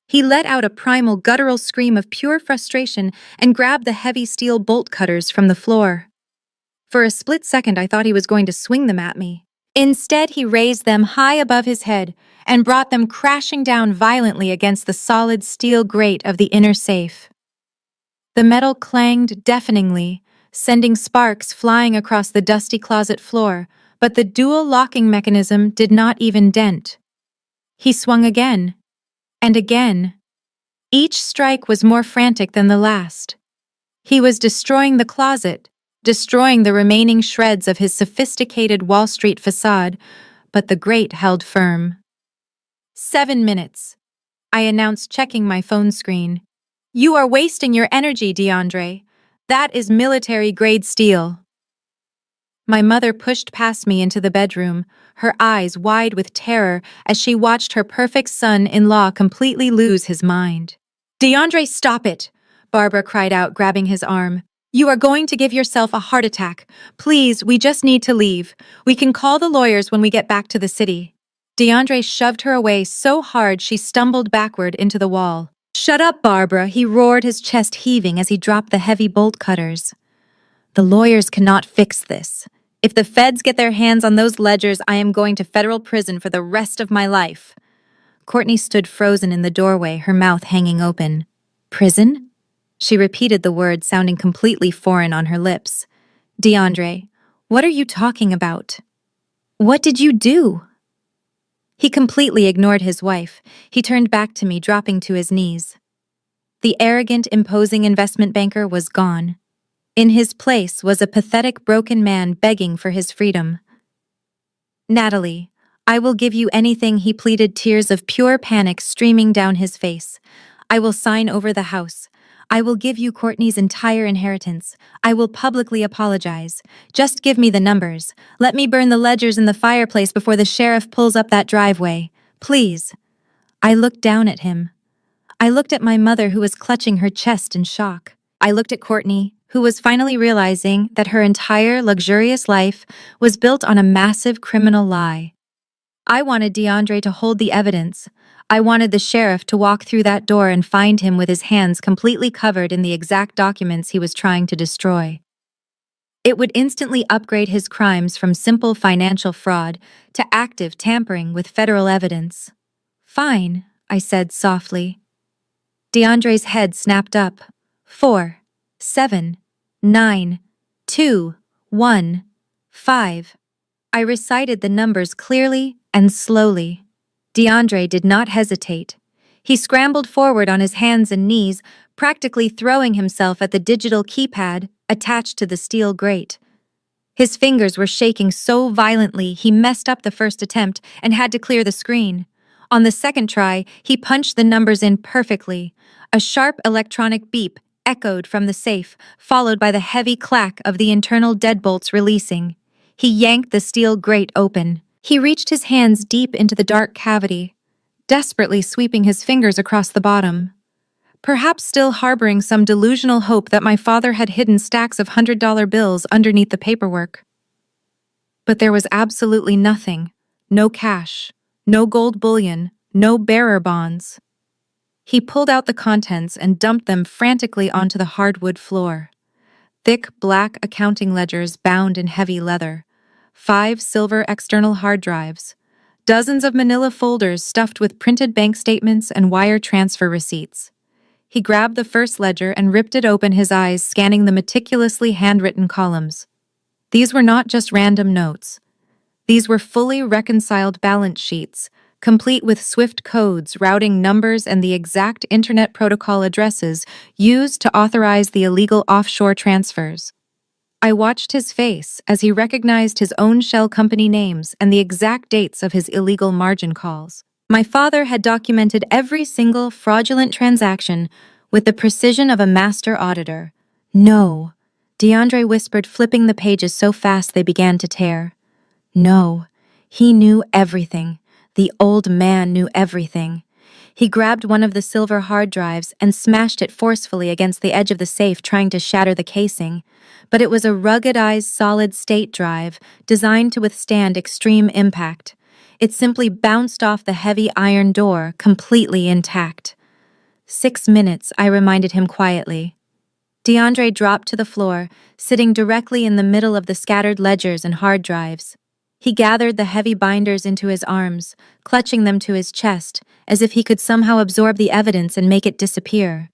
He let out a primal, guttural scream of pure frustration and grabbed the heavy steel bolt cutters from the floor. For a split second, I thought he was going to swing them at me. Instead, he raised them high above his head and brought them crashing down violently against the solid steel grate of the inner safe. The metal clanged deafeningly, sending sparks flying across the dusty closet floor, but the dual locking mechanism did not even dent. He swung again, and again. Each strike was more frantic than the last. He was destroying the closet, destroying the remaining shreds of his sophisticated Wall Street facade, but the grate held firm. 7 minutes, I announced, checking my phone screen. "You are wasting your energy, DeAndre. That is military-grade steel." My mother pushed past me into the bedroom, her eyes wide with terror as she watched her perfect son-in-law completely lose his mind. "DeAndre, stop it!" Barbara cried out, grabbing his arm. "You are going to give yourself a heart attack. Please, we just need to leave. We can call the lawyers when we get back to the city." DeAndre shoved her away so hard she stumbled backward into the wall. "Shut up, Barbara," he roared, his chest heaving as he dropped the heavy bolt cutters. "The lawyers cannot fix this. If the feds get their hands on those ledgers, I am going to federal prison for the rest of my life." Courtney stood frozen in the doorway, her mouth hanging open. "Prison?" She repeated the word, sounding completely foreign on her lips. "DeAndre, what are you talking about? What did you do?" He completely ignored his wife. He turned back to me, dropping to his knees. The arrogant, imposing investment banker was gone. In his place was a pathetic, broken man begging for his freedom. "Natalie, I will give you anything," he pleaded, tears of pure panic streaming down his face. "I will sign over the house. I will give you Courtney's entire inheritance. I will publicly apologize. Just give me the numbers. Let me burn the ledgers in the fireplace before the sheriff pulls up that driveway. Please." I looked down at him. I looked at my mother, who was clutching her chest in shock. I looked at Courtney, who was finally realizing that her entire luxurious life was built on a massive criminal lie. I wanted DeAndre to hold the evidence. I wanted the sheriff to walk through that door and find him with his hands completely covered in the exact documents he was trying to destroy. It would instantly upgrade his crimes from simple financial fraud to active tampering with federal evidence. "Fine," I said softly. DeAndre's head snapped up. 4, 7, 9, 2, 1, 5. I recited the numbers clearly and slowly. DeAndre did not hesitate. He scrambled forward on his hands and knees, practically throwing himself at the digital keypad attached to the steel grate. His fingers were shaking so violently he messed up the first attempt and had to clear the screen. On the second try, he punched the numbers in perfectly. A sharp electronic beep echoed from the safe, followed by the heavy clack of the internal deadbolts releasing. He yanked the steel grate open. He reached his hands deep into the dark cavity, desperately sweeping his fingers across the bottom. Perhaps still harboring some delusional hope that my father had hidden stacks of $100 bills underneath the paperwork. But there was absolutely nothing. No cash, no gold bullion, no bearer bonds. He pulled out the contents and dumped them frantically onto the hardwood floor. Thick, black accounting ledgers bound in heavy leather, 5 silver external hard drives, dozens of manila folders stuffed with printed bank statements and wire transfer receipts. He grabbed the first ledger and ripped it open, his eyes scanning the meticulously handwritten columns. These were not just random notes. These were fully reconciled balance sheets, complete with swift codes, routing numbers, and the exact internet protocol addresses used to authorize the illegal offshore transfers. I watched his face as he recognized his own shell company names and the exact dates of his illegal margin calls. My father had documented every single fraudulent transaction with the precision of a master auditor. "No," DeAndre whispered, flipping the pages so fast they began to tear. "No, he knew everything. The old man knew everything." He grabbed one of the silver hard drives and smashed it forcefully against the edge of the safe, trying to shatter the casing. But it was a ruggedized solid-state drive designed to withstand extreme impact. It simply bounced off the heavy iron door, completely intact. 6 minutes, I reminded him quietly. DeAndre dropped to the floor, sitting directly in the middle of the scattered ledgers and hard drives. He gathered the heavy binders into his arms, clutching them to his chest, as if he could somehow absorb the evidence and make it disappear.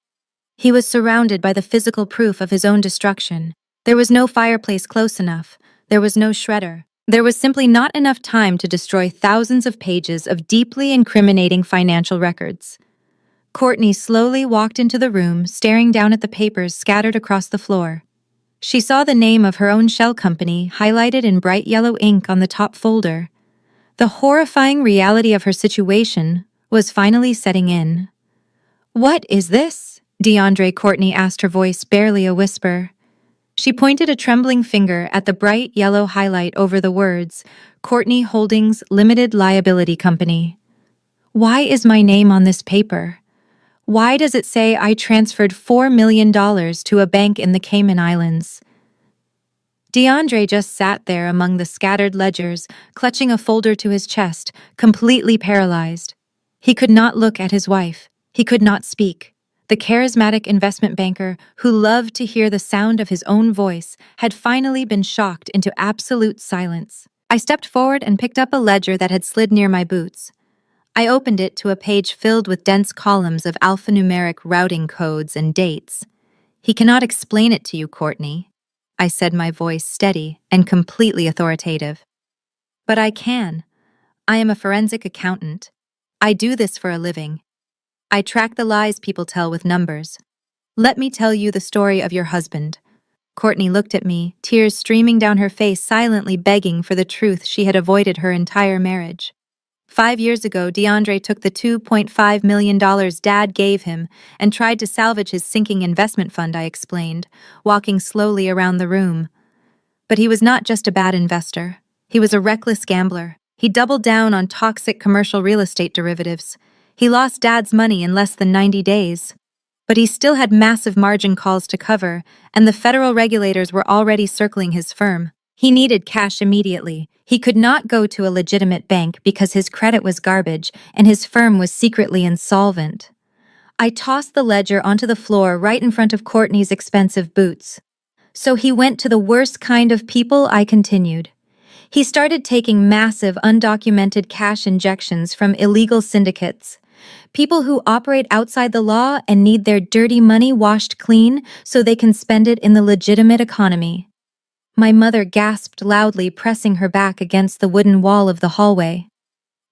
He was surrounded by the physical proof of his own destruction. There was no fireplace close enough. There was no shredder. There was simply not enough time to destroy thousands of pages of deeply incriminating financial records. Courtney slowly walked into the room, staring down at the papers scattered across the floor. She saw the name of her own shell company highlighted in bright yellow ink on the top folder. The horrifying reality of her situation was finally setting in. "What is this?" DeAndre Courtney asked, her voice barely a whisper. She pointed a trembling finger at the bright yellow highlight over the words, Courtney Holdings Limited Liability Company. Why is my name on this paper? Why does it say I transferred $4 million to a bank in the Cayman Islands? DeAndre just sat there among the scattered ledgers, clutching a folder to his chest, completely paralyzed. He could not look at his wife. He could not speak. The charismatic investment banker, who loved to hear the sound of his own voice, had finally been shocked into absolute silence. I stepped forward and picked up a ledger that had slid near my boots. I opened it to a page filled with dense columns of alphanumeric routing codes and dates. He cannot explain it to you, Courtney, I said, my voice steady and completely authoritative. But I can. I am a forensic accountant. I do this for a living. I track the lies people tell with numbers. Let me tell you the story of your husband. Courtney looked at me, tears streaming down her face, silently begging for the truth she had avoided her entire marriage. 5 years ago, DeAndre took the $2.5 million Dad gave him and tried to salvage his sinking investment fund, I explained, walking slowly around the room. But he was not just a bad investor. He was a reckless gambler. He doubled down on toxic commercial real estate derivatives. He lost Dad's money in less than 90 days. But he still had massive margin calls to cover, and the federal regulators were already circling his firm. He needed cash immediately. He could not go to a legitimate bank because his credit was garbage and his firm was secretly insolvent. I tossed the ledger onto the floor right in front of Courtney's expensive boots. So he went to the worst kind of people, I continued. He started taking massive, undocumented cash injections from illegal syndicates. People who operate outside the law and need their dirty money washed clean so they can spend it in the legitimate economy. My mother gasped loudly, pressing her back against the wooden wall of the hallway.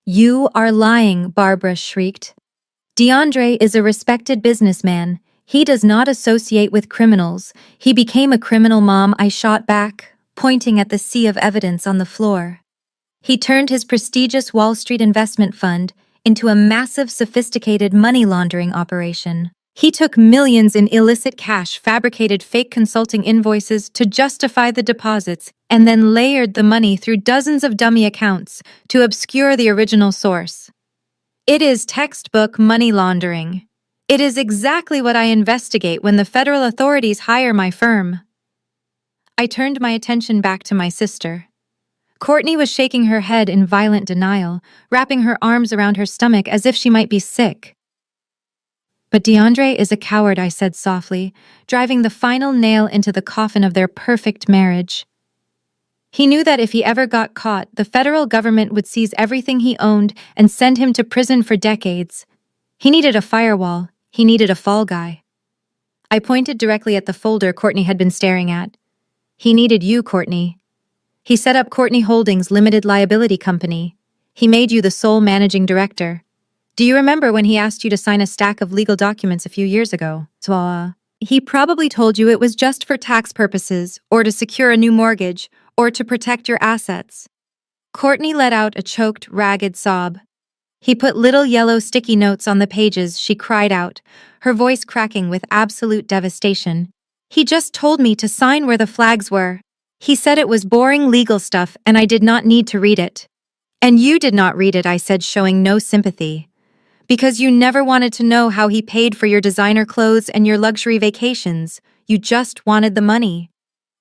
You are lying, Barbara shrieked. DeAndre is a respected businessman. He does not associate with criminals. He became a criminal, Mom, I shot back, pointing at the sea of evidence on the floor. He turned his prestigious Wall Street investment fund into a massive, sophisticated money laundering operation. He took millions in illicit cash, fabricated fake consulting invoices to justify the deposits, and then layered the money through dozens of dummy accounts to obscure the original source. It is textbook money laundering. It is exactly what I investigate when the federal authorities hire my firm. I turned my attention back to my sister. Courtney was shaking her head in violent denial, wrapping her arms around her stomach as if she might be sick. But DeAndre is a coward, I said softly, driving the final nail into the coffin of their perfect marriage. He knew that if he ever got caught, the federal government would seize everything he owned and send him to prison for decades. He needed a firewall. He needed a fall guy. I pointed directly at the folder Courtney had been staring at. He needed you, Courtney. He set up Courtney Holdings Limited Liability Company. He made you the sole managing director. Do you remember when he asked you to sign a stack of legal documents a few years ago? He probably told you it was just for tax purposes, or to secure a new mortgage, or to protect your assets. Courtney let out a choked, ragged sob. He put little yellow sticky notes on the pages, she cried out, her voice cracking with absolute devastation. He just told me to sign where the flags were. He said it was boring legal stuff and I did not need to read it. And you did not read it, I said, showing no sympathy. Because you never wanted to know how he paid for your designer clothes and your luxury vacations. You just wanted the money.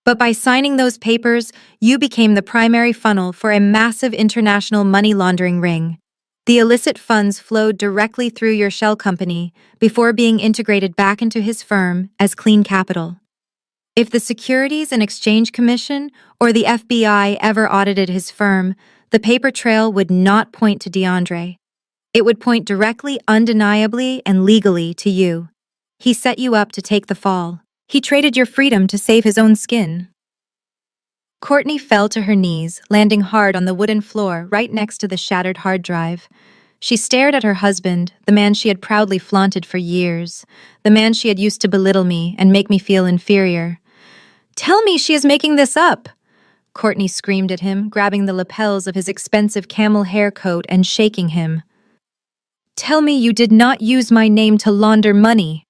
But by signing those papers, you became the primary funnel for a massive international money laundering ring. The illicit funds flowed directly through your shell company before being integrated back into his firm as clean capital. If the Securities and Exchange Commission or the FBI ever audited his firm, the paper trail would not point to DeAndre. It would point directly, undeniably, and legally to you. He set you up to take the fall. He traded your freedom to save his own skin. Courtney fell to her knees, landing hard on the wooden floor right next to the shattered hard drive. She stared at her husband, the man she had proudly flaunted for years, the man she had used to belittle me and make me feel inferior. "Tell me she is making this up!" Courtney screamed at him, grabbing the lapels of his expensive camel hair coat and shaking him. "Tell me you did not use my name to launder money."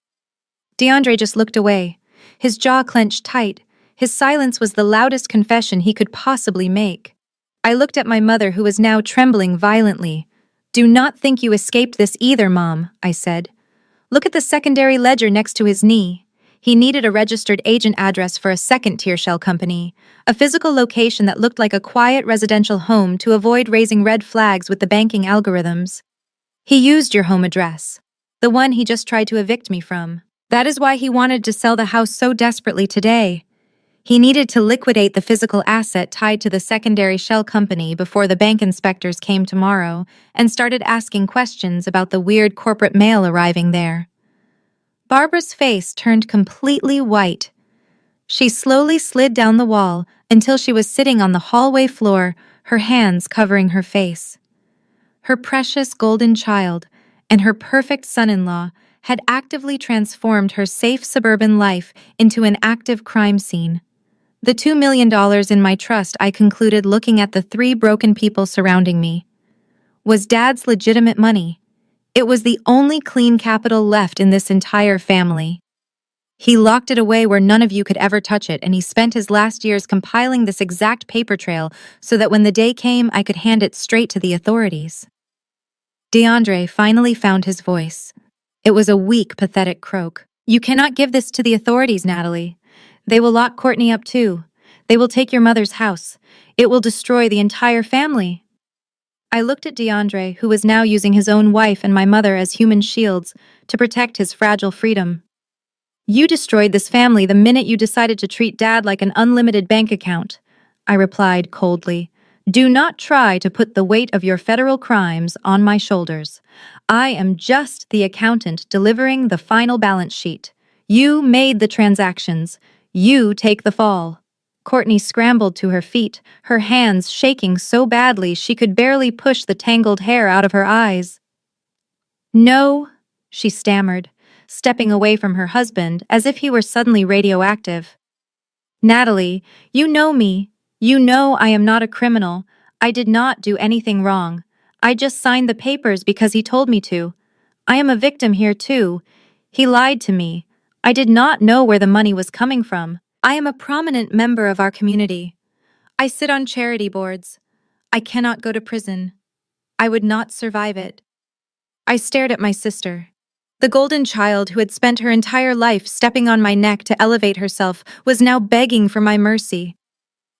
DeAndre just looked away, his jaw clenched tight, His silence was the loudest confession he could possibly make. I looked at my mother, who was now trembling violently. "Do not think you escaped this either, Mom," I said. "Look at the secondary ledger next to his knee." He needed a registered agent address for a second-tier shell company, a physical location that looked like a quiet residential home to avoid raising red flags with the banking algorithms. "He used your home address, the one he just tried to evict me from. That is why he wanted to sell the house so desperately today. He needed to liquidate the physical asset tied to the secondary shell company before the bank inspectors came tomorrow and started asking questions about the weird corporate mail arriving there." Barbara's face turned completely white. She slowly slid down the wall until she was sitting on the hallway floor, her hands covering her face. Her precious golden child and her perfect son-in-law had actively transformed her safe suburban life into an active crime scene. The $2 million in my trust, I concluded, looking at the three broken people surrounding me, was Dad's legitimate money. It was the only clean capital left in this entire family. He locked it away where none of you could ever touch it, and he spent his last years compiling this exact paper trail so that when the day came, I could hand it straight to the authorities. DeAndre finally found his voice. It was a weak, pathetic croak. "You cannot give this to the authorities, Natalie. They will lock Courtney up too. They will take your mother's house. It will destroy the entire family." I looked at DeAndre, who was now using his own wife and my mother as human shields to protect his fragile freedom. "You destroyed this family the minute you decided to treat Dad like an unlimited bank account," I replied coldly. "Do not try to put the weight of your federal crimes on my shoulders. I am just the accountant delivering the final balance sheet. You made the transactions. You take the fall." Courtney scrambled to her feet, her hands shaking so badly she could barely push the tangled hair out of her eyes. "No," she stammered, stepping away from her husband as if he were suddenly radioactive. "Natalie, you know me. You know I am not a criminal. I did not do anything wrong. I just signed the papers because he told me to. I am a victim here too. He lied to me. I did not know where the money was coming from. I am a prominent member of our community. I sit on charity boards. I cannot go to prison. I would not survive it." I stared at my sister. The golden child who had spent her entire life stepping on my neck to elevate herself was now begging for my mercy.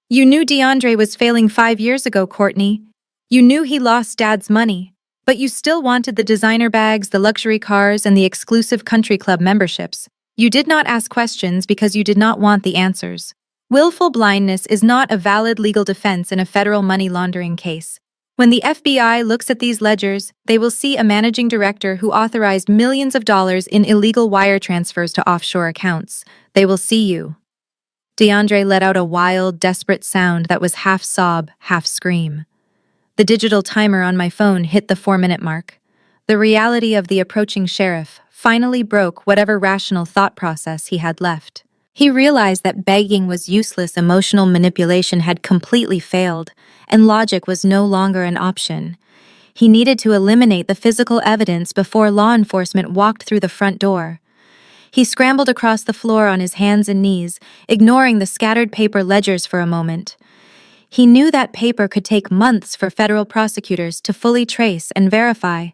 "You knew DeAndre was failing 5 years ago, Courtney. You knew he lost Dad's money. But you still wanted the designer bags, the luxury cars, and the exclusive country club memberships. You did not ask questions because you did not want the answers. Willful blindness is not a valid legal defense in a federal money laundering case. When the FBI looks at these ledgers, they will see a managing director who authorized millions of dollars in illegal wire transfers to offshore accounts. They will see you." DeAndre let out a wild, desperate sound that was half sob, half scream. The digital timer on my phone hit the 4-minute mark. The reality of the approaching sheriff finally broke whatever rational thought process he had left. He realized that begging was useless, emotional manipulation had completely failed, and logic was no longer an option. He needed to eliminate the physical evidence before law enforcement walked through the front door. He scrambled across the floor on his hands and knees, ignoring the scattered paper ledgers for a moment. He knew that paper could take months for federal prosecutors to fully trace and verify,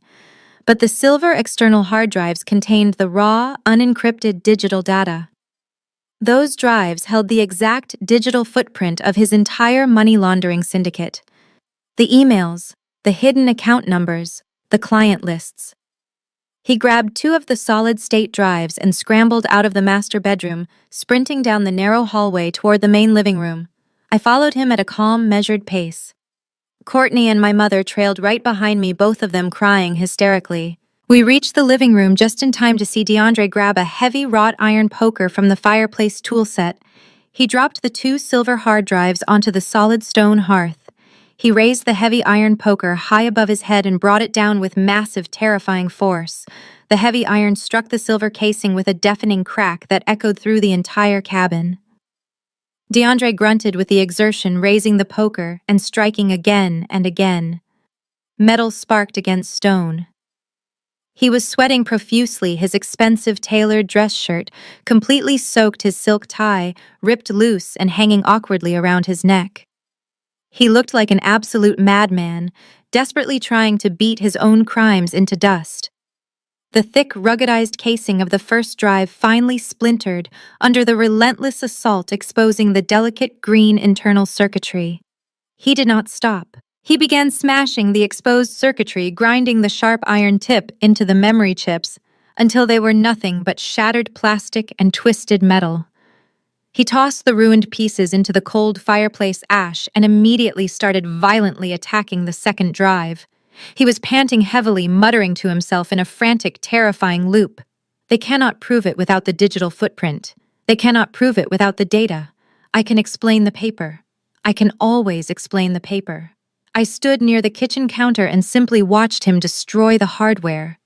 but the silver external hard drives contained the raw, unencrypted digital data. Those drives held the exact digital footprint of his entire money laundering syndicate. The emails, the hidden account numbers, the client lists. He grabbed 2 of the solid-state drives and scrambled out of the master bedroom, sprinting down the narrow hallway toward the main living room. I followed him at a calm, measured pace. Courtney and my mother trailed right behind me, both of them crying hysterically. We reached the living room just in time to see DeAndre grab a heavy wrought iron poker from the fireplace tool set. He dropped the 2 silver hard drives onto the solid stone hearth. He raised the heavy iron poker high above his head and brought it down with massive, terrifying force. The heavy iron struck the silver casing with a deafening crack that echoed through the entire cabin. DeAndre grunted with the exertion, raising the poker and striking again and again. Metal sparked against stone. He was sweating profusely, his expensive tailored dress shirt, completely soaked, his silk tie, ripped loose and hanging awkwardly around his neck. He looked like an absolute madman, desperately trying to beat his own crimes into dust. The thick, ruggedized casing of the first drive finally splintered under the relentless assault, exposing the delicate green internal circuitry. He did not stop. He began smashing the exposed circuitry, grinding the sharp iron tip into the memory chips until they were nothing but shattered plastic and twisted metal. He tossed the ruined pieces into the cold fireplace ash and immediately started violently attacking the second drive. He was panting heavily, muttering to himself in a frantic, terrifying loop. They cannot prove it without the digital footprint. They cannot prove it without the data. I can explain the paper. I can always explain the paper. I stood near the kitchen counter and simply watched him destroy the hardware.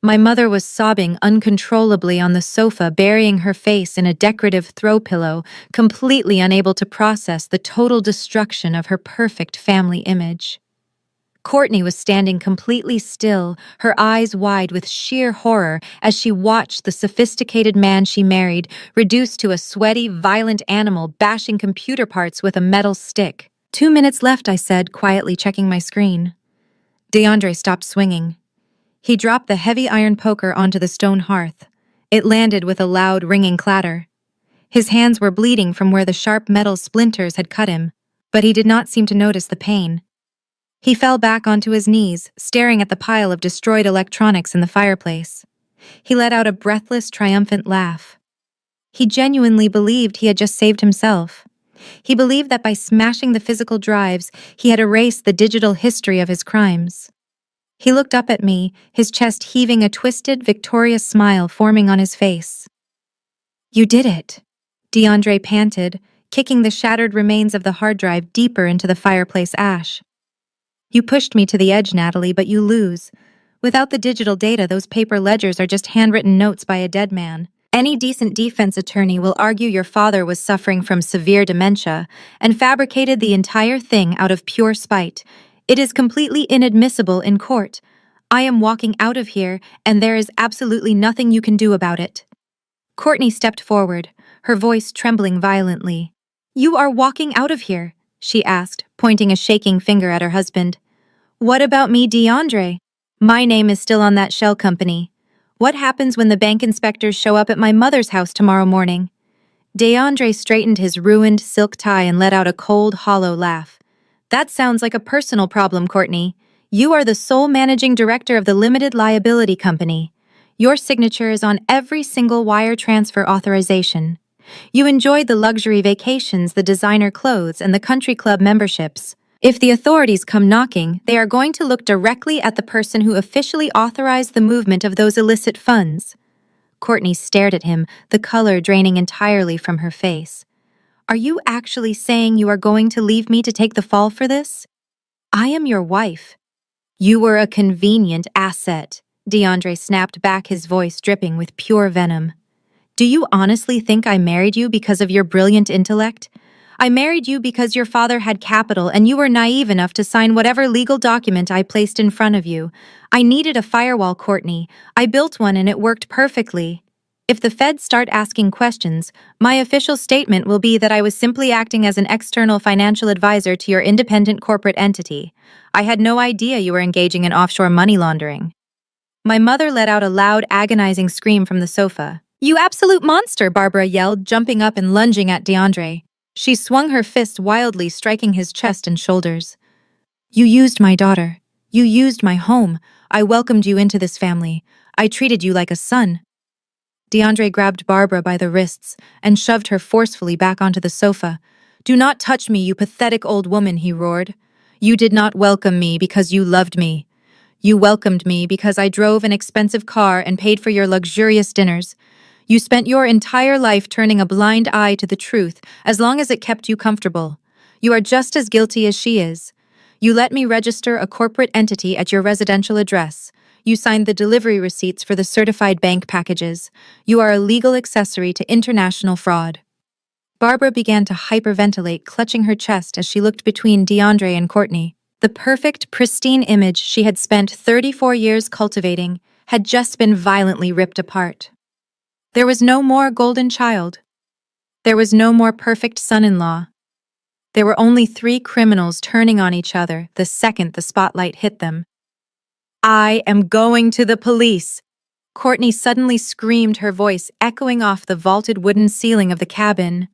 My mother was sobbing uncontrollably on the sofa, burying her face in a decorative throw pillow, completely unable to process the total destruction of her perfect family image. Courtney was standing completely still, her eyes wide with sheer horror as she watched the sophisticated man she married reduced to a sweaty, violent animal bashing computer parts with a metal stick. 2 minutes left, I said, quietly checking my screen. DeAndre stopped swinging. He dropped the heavy iron poker onto the stone hearth. It landed with a loud, ringing clatter. His hands were bleeding from where the sharp metal splinters had cut him, but he did not seem to notice the pain. He fell back onto his knees, staring at the pile of destroyed electronics in the fireplace. He let out a breathless, triumphant laugh. He genuinely believed he had just saved himself. He believed that by smashing the physical drives, he had erased the digital history of his crimes. He looked up at me, his chest heaving, a twisted, victorious smile forming on his face. "You did it," DeAndre panted, kicking the shattered remains of the hard drive deeper into the fireplace ash. "You pushed me to the edge, Natalie, but you lose. Without the digital data, those paper ledgers are just handwritten notes by a dead man. Any decent defense attorney will argue your father was suffering from severe dementia and fabricated the entire thing out of pure spite. It is completely inadmissible in court. I am walking out of here, and there is absolutely nothing you can do about it." Courtney stepped forward, her voice trembling violently. "You are walking out of here?" she asked, pointing a shaking finger at her husband. "What about me, DeAndre? My name is still on that shell company. What happens when the bank inspectors show up at my mother's house tomorrow morning?" DeAndre straightened his ruined silk tie and let out a cold, hollow laugh. "That sounds like a personal problem, Courtney. You are the sole managing director of the limited liability company. Your signature is on every single wire transfer authorization. You enjoyed the luxury vacations, the designer clothes, and the country club memberships. If the authorities come knocking, they are going to look directly at the person who officially authorized the movement of those illicit funds." Courtney stared at him, the color draining entirely from her face. "Are you actually saying you are going to leave me to take the fall for this? I am your wife." "You were a convenient asset," DeAndre snapped back, his voice dripping with pure venom. "Do you honestly think I married you because of your brilliant intellect? I married you because your father had capital and you were naive enough to sign whatever legal document I placed in front of you. I needed a firewall, Courtney. I built one and it worked perfectly. If the feds start asking questions, my official statement will be that I was simply acting as an external financial advisor to your independent corporate entity. I had no idea you were engaging in offshore money laundering." My mother let out a loud, agonizing scream from the sofa. "You absolute monster!" Barbara yelled, jumping up and lunging at DeAndre. She swung her fist wildly, striking his chest and shoulders. "You used my daughter. You used my home. I welcomed you into this family. I treated you like a son." DeAndre grabbed Barbara by the wrists and shoved her forcefully back onto the sofa. "Do not touch me, you pathetic old woman," he roared. "You did not welcome me because you loved me. You welcomed me because I drove an expensive car and paid for your luxurious dinners. You spent your entire life turning a blind eye to the truth as long as it kept you comfortable. You are just as guilty as she is. You let me register a corporate entity at your residential address. You signed the delivery receipts for the certified bank packages. You are a legal accessory to international fraud." Barbara began to hyperventilate, clutching her chest as she looked between DeAndre and Courtney. The perfect, pristine image she had spent 34 years cultivating had just been violently ripped apart. There was no more golden child. There was no more perfect son-in-law. There were only three criminals turning on each other the second the spotlight hit them. "I am going to the police!" Courtney suddenly screamed, her voice echoing off the vaulted wooden ceiling of the cabin.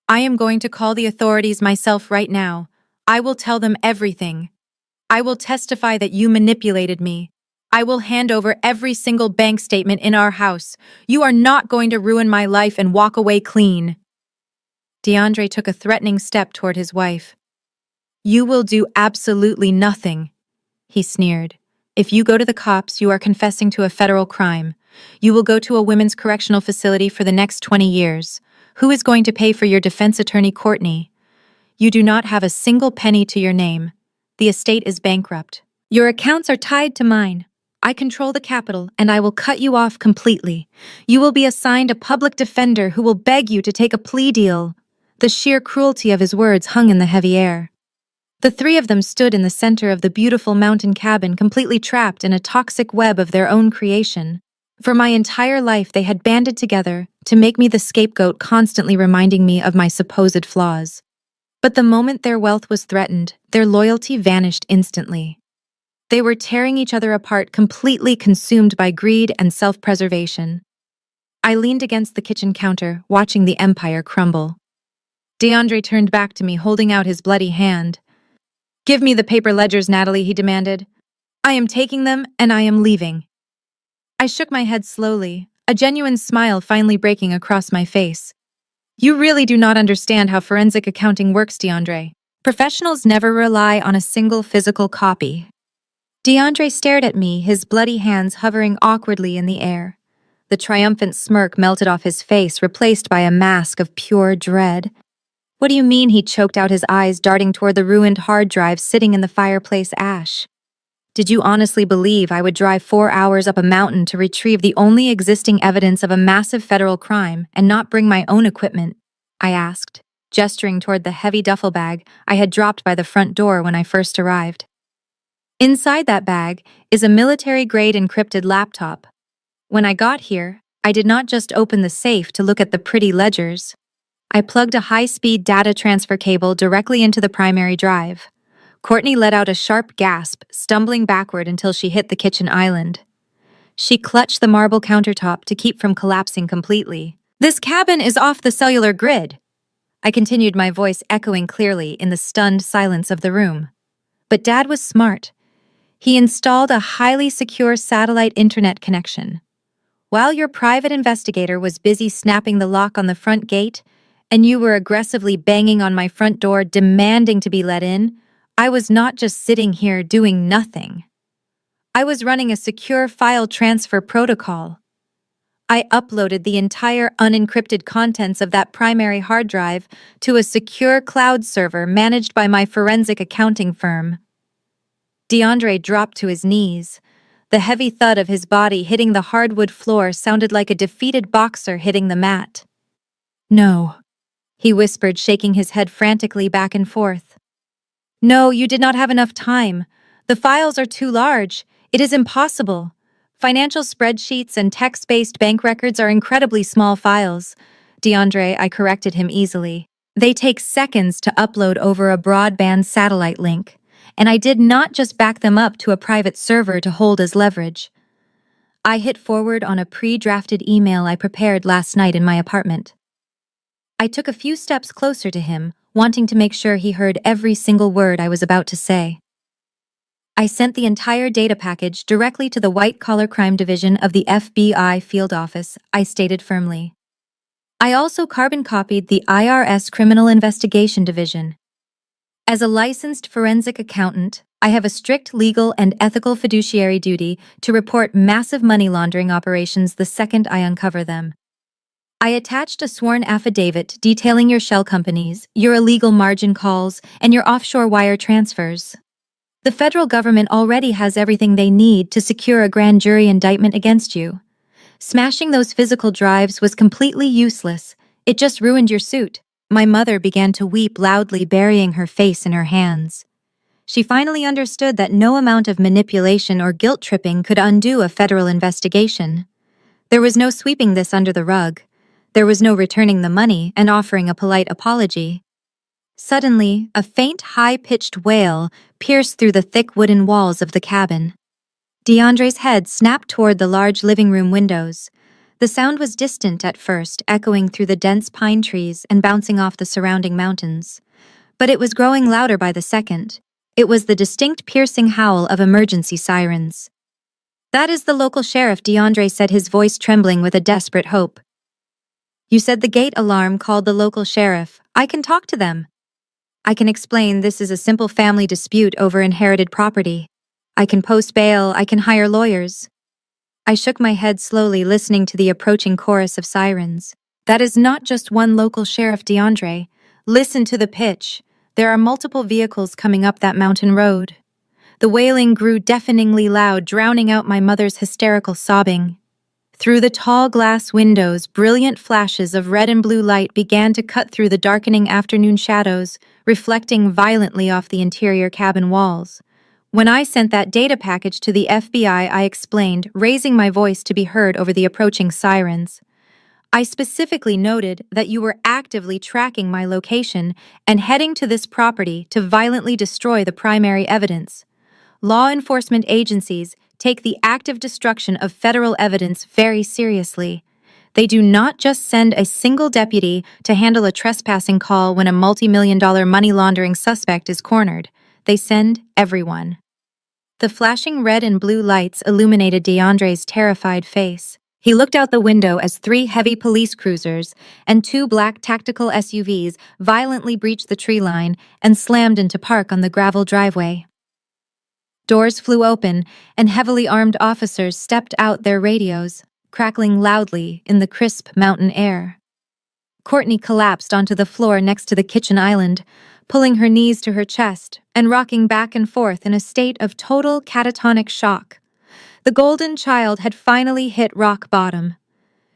"I am going to call the authorities myself right now. I will tell them everything. I will testify that you manipulated me. I will hand over every single bank statement in our house. You are not going to ruin my life and walk away clean." DeAndre took a threatening step toward his wife. "You will do absolutely nothing," he sneered. "If you go to the cops, you are confessing to a federal crime. You will go to a women's correctional facility for the next 20 years. Who is going to pay for your defense attorney, Courtney? You do not have a single penny to your name. The estate is bankrupt. Your accounts are tied to mine. I control the capital, and I will cut you off completely. You will be assigned a public defender who will beg you to take a plea deal." The sheer cruelty of his words hung in the heavy air. The three of them stood in the center of the beautiful mountain cabin, completely trapped in a toxic web of their own creation. For my entire life, they had banded together to make me the scapegoat, constantly reminding me of my supposed flaws. But the moment their wealth was threatened, their loyalty vanished instantly. They were tearing each other apart, completely consumed by greed and self-preservation. I leaned against the kitchen counter, watching the empire crumble. DeAndre turned back to me, holding out his bloody hand. "Give me the paper ledgers, Natalie," he demanded. "I am taking them, and I am leaving." I shook my head slowly, a genuine smile finally breaking across my face. "You really do not understand how forensic accounting works, DeAndre. Professionals never rely on a single physical copy." DeAndre stared at me, his bloody hands hovering awkwardly in the air. The triumphant smirk melted off his face, replaced by a mask of pure dread. "What do you mean?" he choked out, his eyes darting toward the ruined hard drive sitting in the fireplace ash. "Did you honestly believe I would drive 4 hours up a mountain to retrieve the only existing evidence of a massive federal crime and not bring my own equipment?" I asked, gesturing toward the heavy duffel bag I had dropped by the front door when I first arrived. Inside that bag is a military-grade encrypted laptop. When I got here, I did not just open the safe to look at the pretty ledgers. I plugged a high-speed data transfer cable directly into the primary drive. Courtney let out a sharp gasp, stumbling backward until she hit the kitchen island. She clutched the marble countertop to keep from collapsing completely. "This cabin is off the cellular grid," I continued, my voice echoing clearly in the stunned silence of the room. But Dad was smart. He installed a highly secure satellite internet connection. While your private investigator was busy snapping the lock on the front gate, and you were aggressively banging on my front door demanding to be let in, I was not just sitting here doing nothing. I was running a secure file transfer protocol. I uploaded the entire unencrypted contents of that primary hard drive to a secure cloud server managed by my forensic accounting firm. DeAndre dropped to his knees. The heavy thud of his body hitting the hardwood floor sounded like a defeated boxer hitting the mat. "No," he whispered, shaking his head frantically back and forth. "No, you did not have enough time. The files are too large. It is impossible. Financial spreadsheets and text-based bank records are incredibly small files." DeAndre, I corrected him easily. "They take seconds to upload over a broadband satellite link, and I did not just back them up to a private server to hold as leverage. I hit forward on a pre-drafted email I prepared last night in my apartment." I took a few steps closer to him, wanting to make sure he heard every single word I was about to say. I sent the entire data package directly to the white-collar crime division of the FBI field office, I stated firmly. I also carbon copied the IRS Criminal Investigation Division. As a licensed forensic accountant, I have a strict legal and ethical fiduciary duty to report massive money laundering operations the second I uncover them. I attached a sworn affidavit detailing your shell companies, your illegal margin calls, and your offshore wire transfers. The federal government already has everything they need to secure a grand jury indictment against you. Smashing those physical drives was completely useless. It just ruined your suit. My mother began to weep loudly, burying her face in her hands. She finally understood that no amount of manipulation or guilt-tripping could undo a federal investigation. There was no sweeping this under the rug. There was no returning the money and offering a polite apology. Suddenly, a faint, high-pitched wail pierced through the thick wooden walls of the cabin. DeAndre's head snapped toward the large living room windows. The sound was distant at first, echoing through the dense pine trees and bouncing off the surrounding mountains. But it was growing louder by the second. It was the distinct piercing howl of emergency sirens. "That is the local sheriff," DeAndre said, his voice trembling with a desperate hope. "You said the gate alarm called the local sheriff. I can talk to them. I can explain this is a simple family dispute over inherited property. I can post bail, I can hire lawyers." I shook my head slowly, listening to the approaching chorus of sirens. "That is not just one local sheriff, DeAndre. Listen to the pitch. There are multiple vehicles coming up that mountain road." The wailing grew deafeningly loud, drowning out my mother's hysterical sobbing. Through the tall glass windows, brilliant flashes of red and blue light began to cut through the darkening afternoon shadows, reflecting violently off the interior cabin walls. "When I sent that data package to the FBI," I explained, raising my voice to be heard over the approaching sirens, "I specifically noted that you were actively tracking my location and heading to this property to violently destroy the primary evidence. Law enforcement agencies take the active destruction of federal evidence very seriously. They do not just send a single deputy to handle a trespassing call when a multi-million-dollar money laundering suspect is cornered. They send everyone." The flashing red and blue lights illuminated DeAndre's terrified face. He looked out the window as 3 heavy police cruisers and 2 black tactical SUVs violently breached the tree line and slammed into park on the gravel driveway. Doors flew open, and heavily armed officers stepped out, their radios crackling loudly in the crisp mountain air. Courtney collapsed onto the floor next to the kitchen island, pulling her knees to her chest and rocking back and forth in a state of total catatonic shock. The golden child had finally hit rock bottom.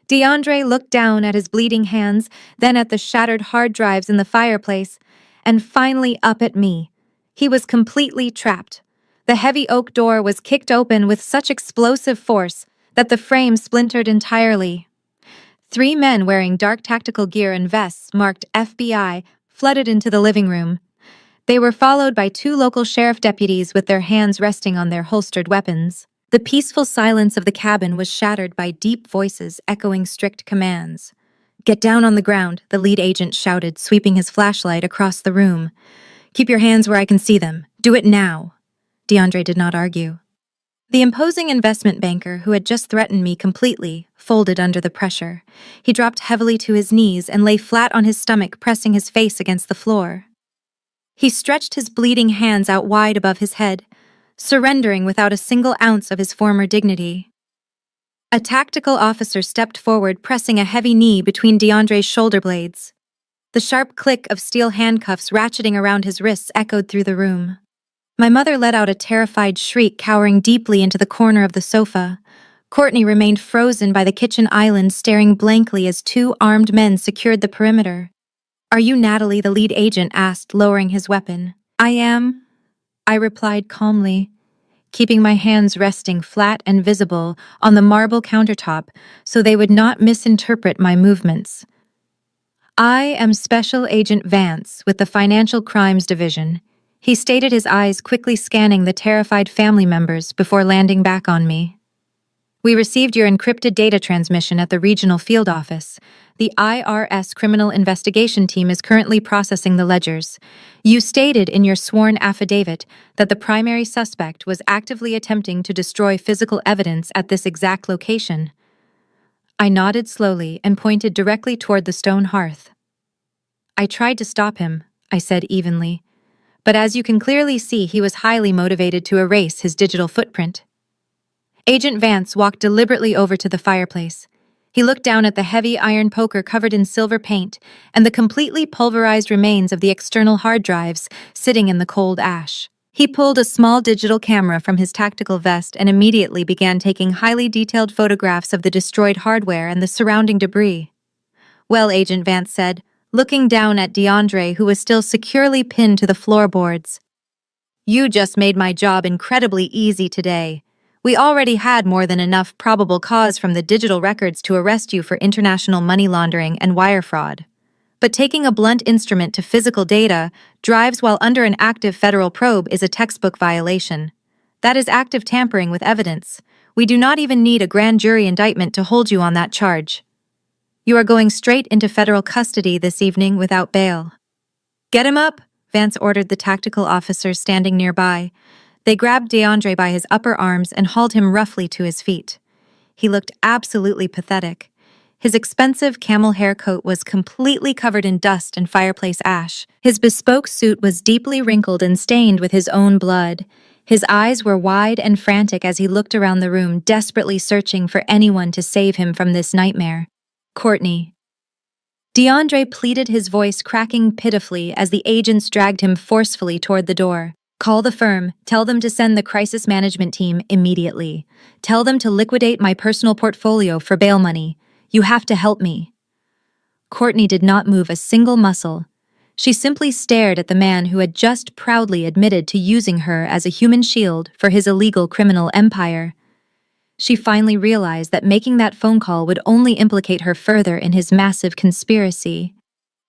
DeAndre looked down at his bleeding hands, then at the shattered hard drives in the fireplace, and finally up at me. He was completely trapped. The heavy oak door was kicked open with such explosive force that the frame splintered entirely. 3 men wearing dark tactical gear and vests marked FBI flooded into the living room. They were followed by 2 local sheriff deputies with their hands resting on their holstered weapons. The peaceful silence of the cabin was shattered by deep voices echoing strict commands. "Get down on the ground," the lead agent shouted, sweeping his flashlight across the room. "Keep your hands where I can see them. Do it now." DeAndre did not argue. The imposing investment banker, who had just threatened me completely, folded under the pressure. He dropped heavily to his knees and lay flat on his stomach, pressing his face against the floor. He stretched his bleeding hands out wide above his head, surrendering without a single ounce of his former dignity. A tactical officer stepped forward, pressing a heavy knee between DeAndre's shoulder blades. The sharp click of steel handcuffs ratcheting around his wrists echoed through the room. My mother let out a terrified shriek, cowering deeply into the corner of the sofa. Courtney remained frozen by the kitchen island, staring blankly as 2 armed men secured the perimeter. "Are you Natalie?" the lead agent asked, lowering his weapon. "I am," I replied calmly, keeping my hands resting flat and visible on the marble countertop so they would not misinterpret my movements. "I am Special Agent Vance with the Financial Crimes Division," he stated, his eyes quickly scanning the terrified family members before landing back on me. "We received your encrypted data transmission at the regional field office. The IRS criminal investigation team is currently processing the ledgers. You stated in your sworn affidavit that the primary suspect was actively attempting to destroy physical evidence at this exact location." I nodded slowly and pointed directly toward the stone hearth. "I tried to stop him," I said evenly. "But as you can clearly see, he was highly motivated to erase his digital footprint." Agent Vance walked deliberately over to the fireplace. He looked down at the heavy iron poker covered in silver paint and the completely pulverized remains of the external hard drives sitting in the cold ash. He pulled a small digital camera from his tactical vest and immediately began taking highly detailed photographs of the destroyed hardware and the surrounding debris. "Well," Agent Vance said, looking down at DeAndre, who was still securely pinned to the floorboards, You just made my job incredibly easy today. We already had more than enough probable cause from the digital records to arrest you for international money laundering and wire fraud. But taking a blunt instrument to physical data drives while under an active federal probe is a textbook violation. That is active tampering with evidence. We do not even need a grand jury indictment to hold you on that charge. You are going straight into federal custody this evening without bail. Get him up, Vance ordered the tactical officers standing nearby. They grabbed DeAndre by his upper arms and hauled him roughly to his feet. He looked absolutely pathetic. His expensive camel hair coat was completely covered in dust and fireplace ash. His bespoke suit was deeply wrinkled and stained with his own blood. His eyes were wide and frantic as he looked around the room, desperately searching for anyone to save him from this nightmare. Courtney. DeAndre pleaded, his voice cracking pitifully as the agents dragged him forcefully toward the door. Call the firm. Tell them to send the crisis management team immediately. Tell them to liquidate my personal portfolio for bail money. You have to help me. Courtney did not move a single muscle. She simply stared at the man who had just proudly admitted to using her as a human shield for his illegal criminal empire. She finally realized that making that phone call would only implicate her further in his massive conspiracy.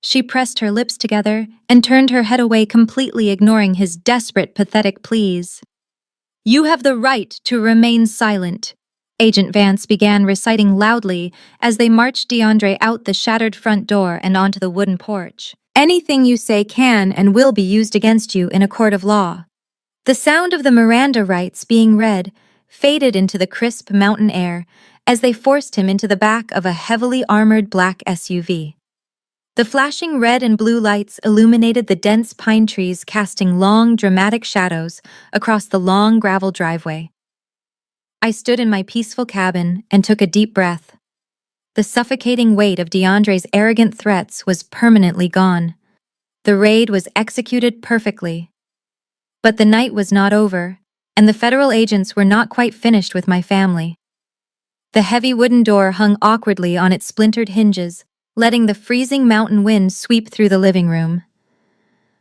She pressed her lips together and turned her head away, completely ignoring his desperate, pathetic pleas. You have the right to remain silent, Agent Vance began reciting loudly as they marched DeAndre out the shattered front door and onto the wooden porch. Anything you say can and will be used against you in a court of law. The sound of the Miranda rights being read faded into the crisp mountain air as they forced him into the back of a heavily armored black SUV. The flashing red and blue lights illuminated the dense pine trees, casting long, dramatic shadows across the long gravel driveway. I stood in my peaceful cabin and took a deep breath. The suffocating weight of DeAndre's arrogant threats was permanently gone. The raid was executed perfectly. But the night was not over, and the federal agents were not quite finished with my family. The heavy wooden door hung awkwardly on its splintered hinges, letting the freezing mountain wind sweep through the living room.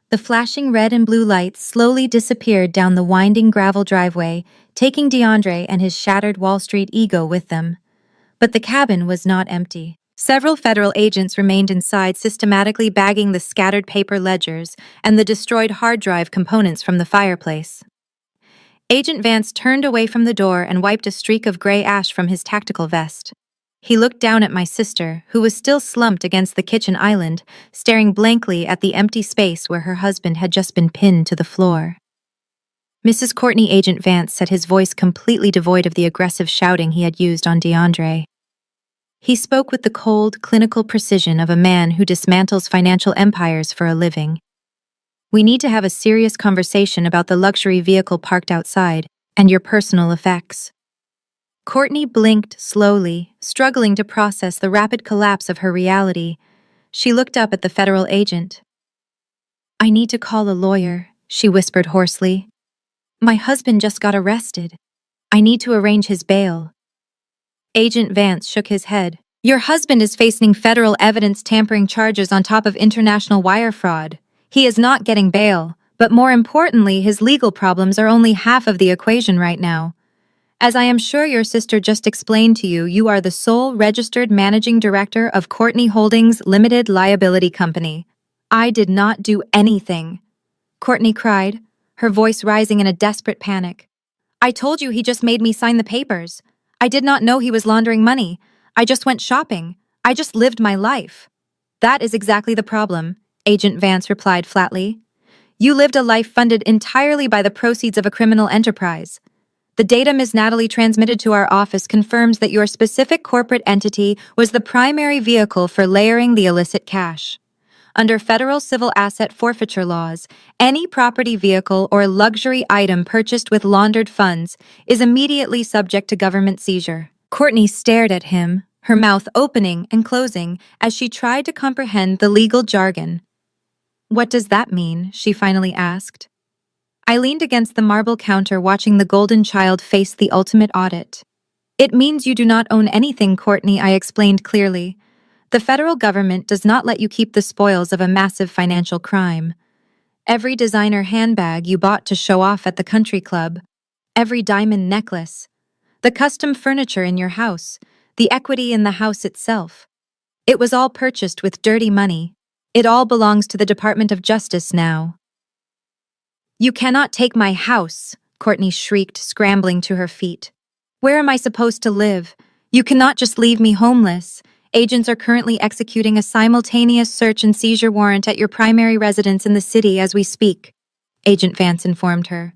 The flashing red and blue lights slowly disappeared down the winding gravel driveway, taking DeAndre and his shattered Wall Street ego with them. But the cabin was not empty. Several federal agents remained inside, systematically bagging the scattered paper ledgers and the destroyed hard drive components from the fireplace. Agent Vance turned away from the door and wiped a streak of gray ash from his tactical vest. He looked down at my sister, who was still slumped against the kitchen island, staring blankly at the empty space where her husband had just been pinned to the floor. Mrs. Courtney, Agent Vance said, his voice completely devoid of the aggressive shouting he had used on DeAndre. He spoke with the cold, clinical precision of a man who dismantles financial empires for a living. We need to have a serious conversation about the luxury vehicle parked outside and your personal effects. Courtney blinked slowly, struggling to process the rapid collapse of her reality. She looked up at the federal agent. I need to call a lawyer, she whispered hoarsely. My husband just got arrested. I need to arrange his bail. Agent Vance shook his head. Your husband is facing federal evidence tampering charges on top of international wire fraud. He is not getting bail, but more importantly, his legal problems are only half of the equation right now. As I am sure your sister just explained to you, you are the sole registered managing director of Courtney Holdings Limited Liability Company. I did not do anything, Courtney cried, her voice rising in a desperate panic. I told you he just made me sign the papers. I did not know he was laundering money. I just went shopping. I just lived my life. That is exactly the problem, Agent Vance replied flatly. You lived a life funded entirely by the proceeds of a criminal enterprise. The data Ms. Natalie transmitted to our office confirms that your specific corporate entity was the primary vehicle for layering the illicit cash. Under federal civil asset forfeiture laws, any property, vehicle, or luxury item purchased with laundered funds is immediately subject to government seizure. Courtney stared at him, her mouth opening and closing as she tried to comprehend the legal jargon. What does that mean? She finally asked. I leaned against the marble counter, watching the golden child face the ultimate audit. It means you do not own anything, Courtney, I explained clearly. The federal government does not let you keep the spoils of a massive financial crime. Every designer handbag you bought to show off at the country club, every diamond necklace, the custom furniture in your house, the equity in the house itself. It was all purchased with dirty money. It all belongs to the Department of Justice now. You cannot take my house, Courtney shrieked, scrambling to her feet. Where am I supposed to live? You cannot just leave me homeless. Agents are currently executing a simultaneous search and seizure warrant at your primary residence in the city as we speak, Agent Vance informed her.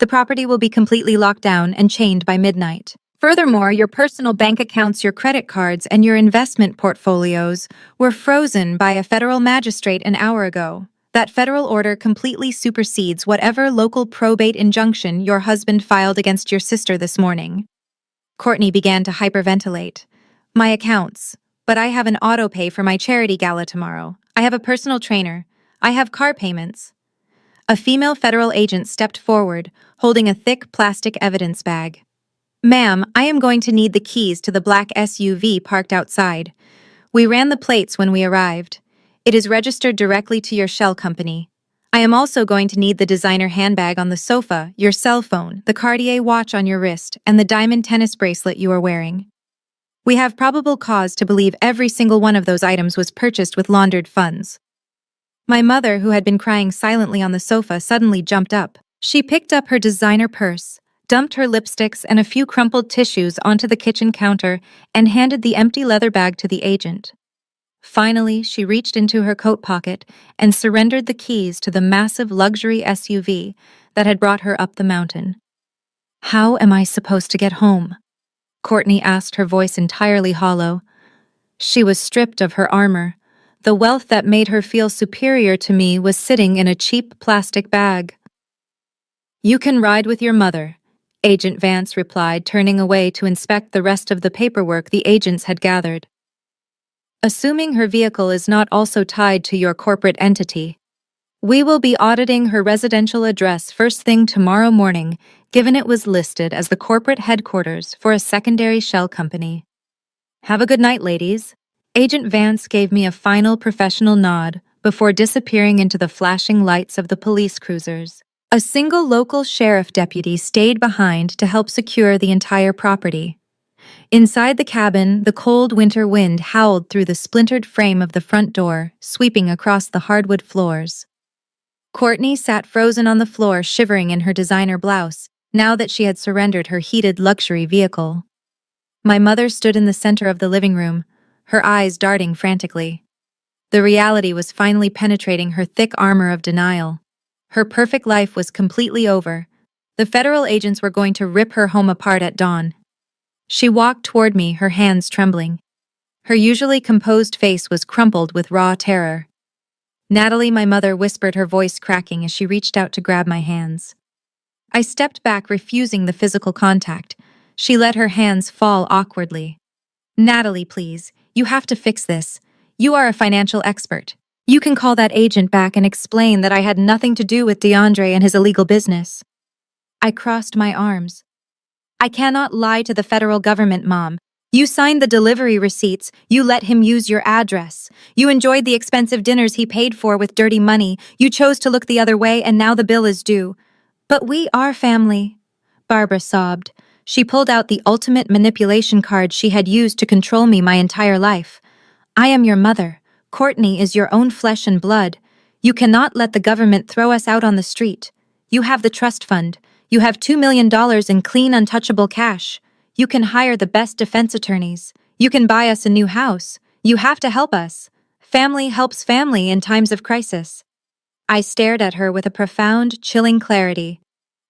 The property will be completely locked down and chained by midnight. Furthermore, your personal bank accounts, your credit cards, and your investment portfolios were frozen by a federal magistrate an hour ago. That federal order completely supersedes whatever local probate injunction your husband filed against your sister this morning. Courtney began to hyperventilate. My accounts. But I have an auto pay for my charity gala tomorrow. I have a personal trainer. I have car payments. A female federal agent stepped forward, holding a thick plastic evidence bag. Ma'am, I am going to need the keys to the black SUV parked outside. We ran the plates when we arrived. It is registered directly to your shell company. I am also going to need the designer handbag on the sofa, your cell phone, the Cartier watch on your wrist, and the diamond tennis bracelet you are wearing. We have probable cause to believe every single one of those items was purchased with laundered funds. My mother, who had been crying silently on the sofa, suddenly jumped up. She picked up her designer purse, dumped her lipsticks and a few crumpled tissues onto the kitchen counter, and handed the empty leather bag to the agent. Finally, she reached into her coat pocket and surrendered the keys to the massive luxury SUV that had brought her up the mountain. How am I supposed to get home? Courtney asked, her voice entirely hollow. She was stripped of her armor. The wealth that made her feel superior to me was sitting in a cheap plastic bag. You can ride with your mother, Agent Vance replied, turning away to inspect the rest of the paperwork the agents had gathered. Assuming her vehicle is not also tied to your corporate entity, we will be auditing her residential address first thing tomorrow morning, given it was listed as the corporate headquarters for a secondary shell company. Have a good night, ladies. Agent Vance gave me a final professional nod before disappearing into the flashing lights of the police cruisers. A single local sheriff deputy stayed behind to help secure the entire property. Inside the cabin, the cold winter wind howled through the splintered frame of the front door, sweeping across the hardwood floors. Courtney sat frozen on the floor, shivering in her designer blouse, now that she had surrendered her heated luxury vehicle. My mother stood in the center of the living room, her eyes darting frantically. The reality was finally penetrating her thick armor of denial. Her perfect life was completely over. The federal agents were going to rip her home apart at dawn. She walked toward me, her hands trembling. Her usually composed face was crumpled with raw terror. Natalie, my mother, whispered, her voice cracking as she reached out to grab my hands. I stepped back, refusing the physical contact. She let her hands fall awkwardly. Natalie, please, you have to fix this. You are a financial expert. You can call that agent back and explain that I had nothing to do with DeAndre and his illegal business. I crossed my arms. I cannot lie to the federal government, Mom. You signed the delivery receipts, you let him use your address. You enjoyed the expensive dinners he paid for with dirty money. You chose to look the other way, and now the bill is due. But we are family, Barbara sobbed. She pulled out the ultimate manipulation card she had used to control me my entire life. I am your mother. Courtney is your own flesh and blood. You cannot let the government throw us out on the street. You have the trust fund. You have $2 million in clean, untouchable cash. You can hire the best defense attorneys. You can buy us a new house. You have to help us. Family helps family in times of crisis. I stared at her with a profound, chilling clarity.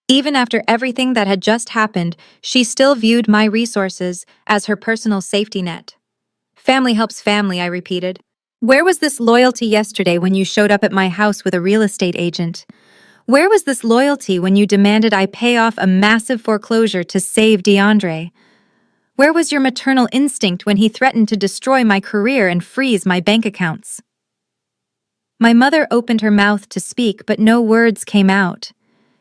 Even after everything that had just happened, she still viewed my resources as her personal safety net. Family helps family, I repeated. Where was this loyalty yesterday when you showed up at my house with a real estate agent? Where was this loyalty when you demanded I pay off a massive foreclosure to save DeAndre? Where was your maternal instinct when he threatened to destroy my career and freeze my bank accounts? My mother opened her mouth to speak, but no words came out.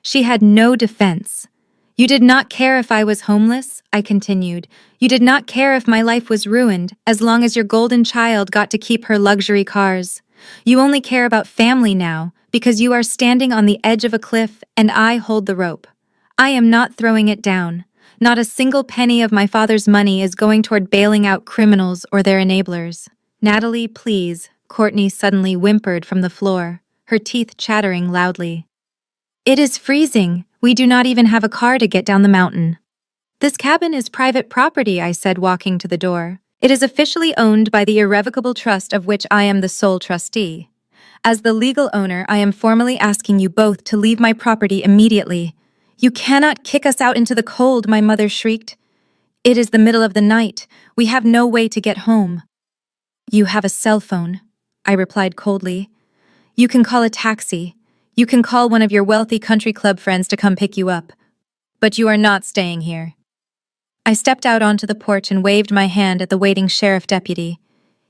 She had no defense. You did not care if I was homeless, I continued. You did not care if my life was ruined, as long as your golden child got to keep her luxury cars. You only care about family now, because you are standing on the edge of a cliff and I hold the rope. I am not throwing it down. Not a single penny of my father's money is going toward bailing out criminals or their enablers. Natalie, please, Courtney suddenly whimpered from the floor, her teeth chattering loudly. It is freezing. We do not even have a car to get down the mountain. This cabin is private property, I said, walking to the door. It is officially owned by the irrevocable trust of which I am the sole trustee. As the legal owner, I am formally asking you both to leave my property immediately. You cannot kick us out into the cold, my mother shrieked. It is the middle of the night. We have no way to get home. You have a cell phone, I replied coldly. You can call a taxi. You can call one of your wealthy country club friends to come pick you up. But you are not staying here. I stepped out onto the porch and waved my hand at the waiting sheriff deputy.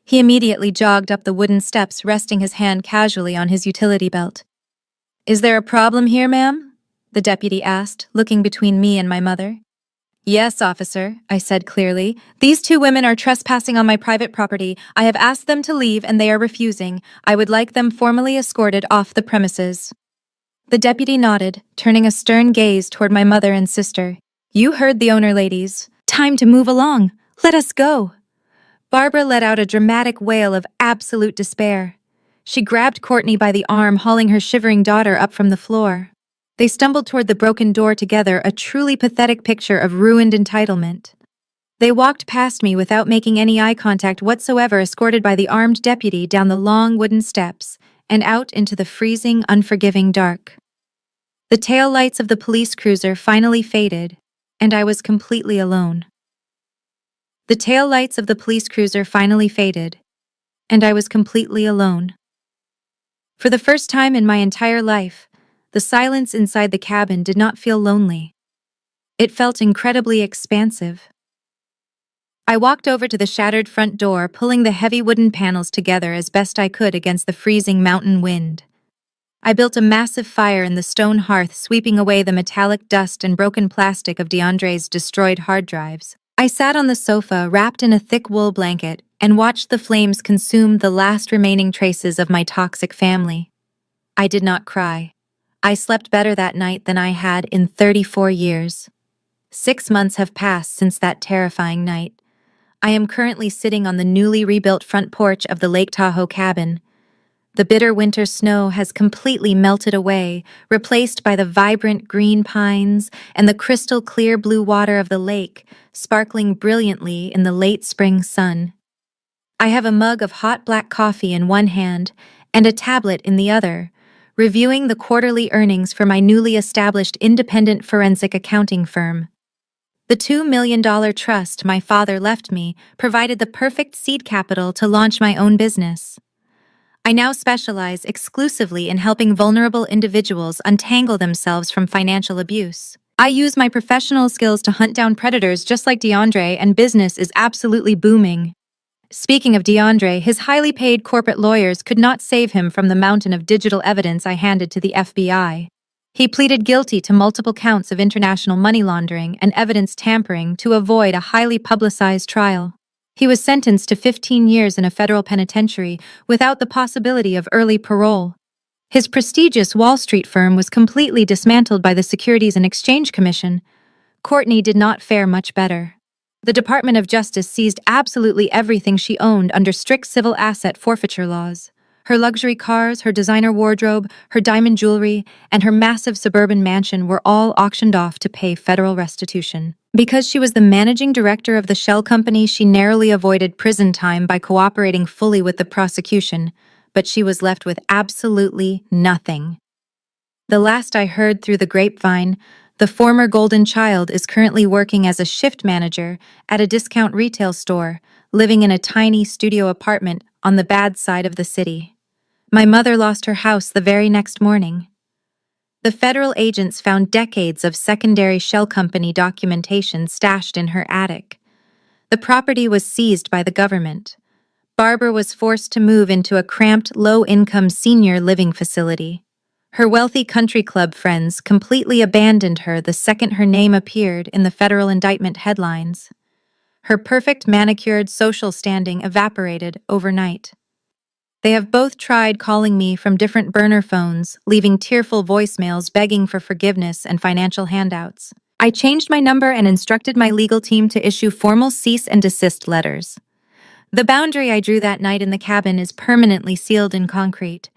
He immediately jogged up the wooden steps, resting his hand casually on his utility belt. Is there a problem here, ma'am? The deputy asked, looking between me and my mother. Yes, officer, I said clearly. These two women are trespassing on my private property. I have asked them to leave and they are refusing. I would like them formally escorted off the premises. The deputy nodded, turning a stern gaze toward my mother and sister. You heard the owner, ladies. Time to move along. Let us go. Barbara let out a dramatic wail of absolute despair. She grabbed Courtney by the arm, hauling her shivering daughter up from the floor. They stumbled toward the broken door together, a truly pathetic picture of ruined entitlement. They walked past me without making any eye contact whatsoever, escorted by the armed deputy down the long wooden steps and out into the freezing, unforgiving dark. The tail lights of the police cruiser finally faded, and I was completely alone. The tail lights of the police cruiser finally faded, and I was completely alone. For the first time in my entire life, the silence inside the cabin did not feel lonely. It felt incredibly expansive. I walked over to the shattered front door, pulling the heavy wooden panels together as best I could against the freezing mountain wind. I built a massive fire in the stone hearth, sweeping away the metallic dust and broken plastic of DeAndre's destroyed hard drives. I sat on the sofa, wrapped in a thick wool blanket, and watched the flames consume the last remaining traces of my toxic family. I did not cry. I slept better that night than I had in 34 years. 6 months have passed since that terrifying night. I am currently sitting on the newly rebuilt front porch of the Lake Tahoe cabin. The bitter winter snow has completely melted away, replaced by the vibrant green pines and the crystal clear blue water of the lake, sparkling brilliantly in the late spring sun. I have a mug of hot black coffee in one hand and a tablet in the other, reviewing the quarterly earnings for my newly established independent forensic accounting firm. The $2 million trust my father left me provided the perfect seed capital to launch my own business. I now specialize exclusively in helping vulnerable individuals untangle themselves from financial abuse. I use my professional skills to hunt down predators just like DeAndre, and business is absolutely booming. Speaking of DeAndre, his highly paid corporate lawyers could not save him from the mountain of digital evidence I handed to the FBI. He pleaded guilty to multiple counts of international money laundering and evidence tampering to avoid a highly publicized trial. He was sentenced to 15 years in a federal penitentiary without the possibility of early parole. His prestigious Wall Street firm was completely dismantled by the Securities and Exchange Commission. Courtney did not fare much better. The Department of Justice seized absolutely everything she owned under strict civil asset forfeiture laws. Her luxury cars, her designer wardrobe, her diamond jewelry, and her massive suburban mansion were all auctioned off to pay federal restitution. Because she was the managing director of the shell company, she narrowly avoided prison time by cooperating fully with the prosecution, but she was left with absolutely nothing. The last I heard through the grapevine, the former golden child is currently working as a shift manager at a discount retail store, living in a tiny studio apartment on the bad side of the city. My mother lost her house the very next morning. The federal agents found decades of secondary shell company documentation stashed in her attic. The property was seized by the government. Barbara was forced to move into a cramped, low-income senior living facility. Her wealthy country club friends completely abandoned her the second her name appeared in the federal indictment headlines. Her perfect manicured social standing evaporated overnight. They have both tried calling me from different burner phones, leaving tearful voicemails begging for forgiveness and financial handouts. I changed my number and instructed my legal team to issue formal cease and desist letters. The boundary I drew that night in the cabin is permanently sealed in concrete.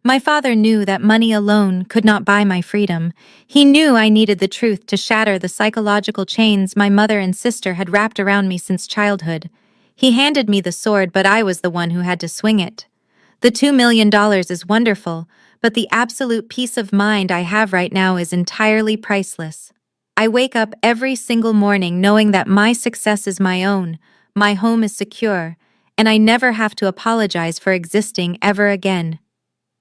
My father knew that money alone could not buy my freedom. He knew I needed the truth to shatter the psychological chains my mother and sister had wrapped around me since childhood. He handed me the sword, but I was the one who had to swing it. The $2 million is wonderful, but the absolute peace of mind I have right now is entirely priceless. I wake up every single morning knowing that my success is my own, my home is secure, and I never have to apologize for existing ever again.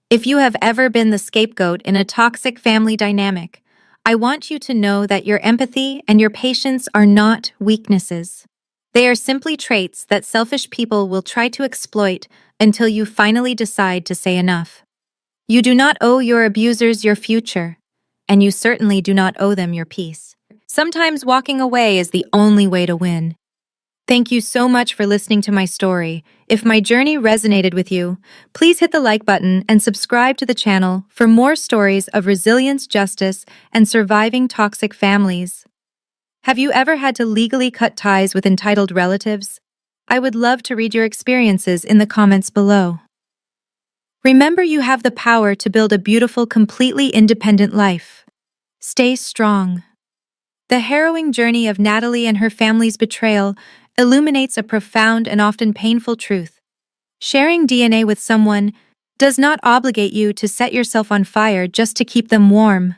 If you have ever been the scapegoat in a toxic family dynamic, I want you to know that your empathy and your patience are not weaknesses. They are simply traits that selfish people will try to exploit until you finally decide to say enough. You do not owe your abusers your future, and you certainly do not owe them your peace. Sometimes walking away is the only way to win. Thank you so much for listening to my story. If my journey resonated with you, please hit the like button and subscribe to the channel for more stories of resilience, justice, and surviving toxic families. Have you ever had to legally cut ties with entitled relatives? I would love to read your experiences in the comments below. Remember, you have the power to build a beautiful, completely independent life. Stay strong. The harrowing journey of Natalie and her family's betrayal illuminates a profound and often painful truth. Sharing DNA with someone does not obligate you to set yourself on fire just to keep them warm.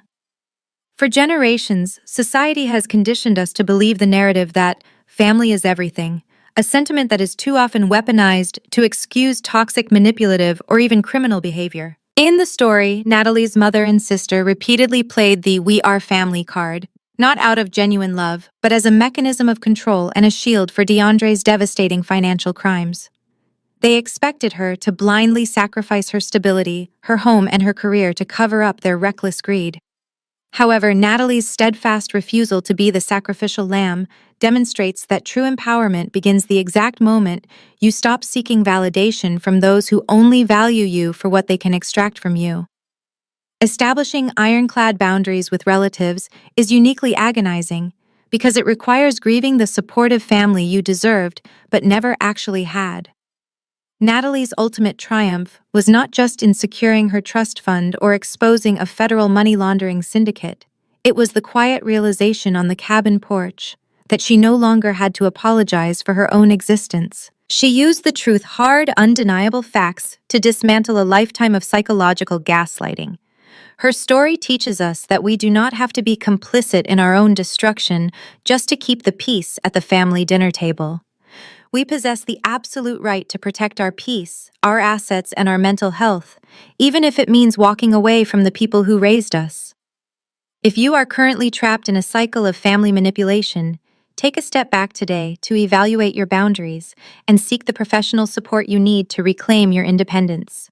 For generations, society has conditioned us to believe the narrative that family is everything, a sentiment that is too often weaponized to excuse toxic, manipulative, or even criminal behavior. In the story, Natalie's mother and sister repeatedly played the "we are family" card, not out of genuine love, but as a mechanism of control and a shield for DeAndre's devastating financial crimes. They expected her to blindly sacrifice her stability, her home, and her career to cover up their reckless greed. However, Natalie's steadfast refusal to be the sacrificial lamb demonstrates that true empowerment begins the exact moment you stop seeking validation from those who only value you for what they can extract from you. Establishing ironclad boundaries with relatives is uniquely agonizing because it requires grieving the supportive family you deserved but never actually had. Natalie's ultimate triumph was not just in securing her trust fund or exposing a federal money laundering syndicate. It was the quiet realization on the cabin porch that she no longer had to apologize for her own existence. She used the truth, hard, undeniable facts to dismantle a lifetime of psychological gaslighting. Her story teaches us that we do not have to be complicit in our own destruction just to keep the peace at the family dinner table. We possess the absolute right to protect our peace, our assets, and our mental health, even if it means walking away from the people who raised us. If you are currently trapped in a cycle of family manipulation, take a step back today to evaluate your boundaries and seek the professional support you need to reclaim your independence.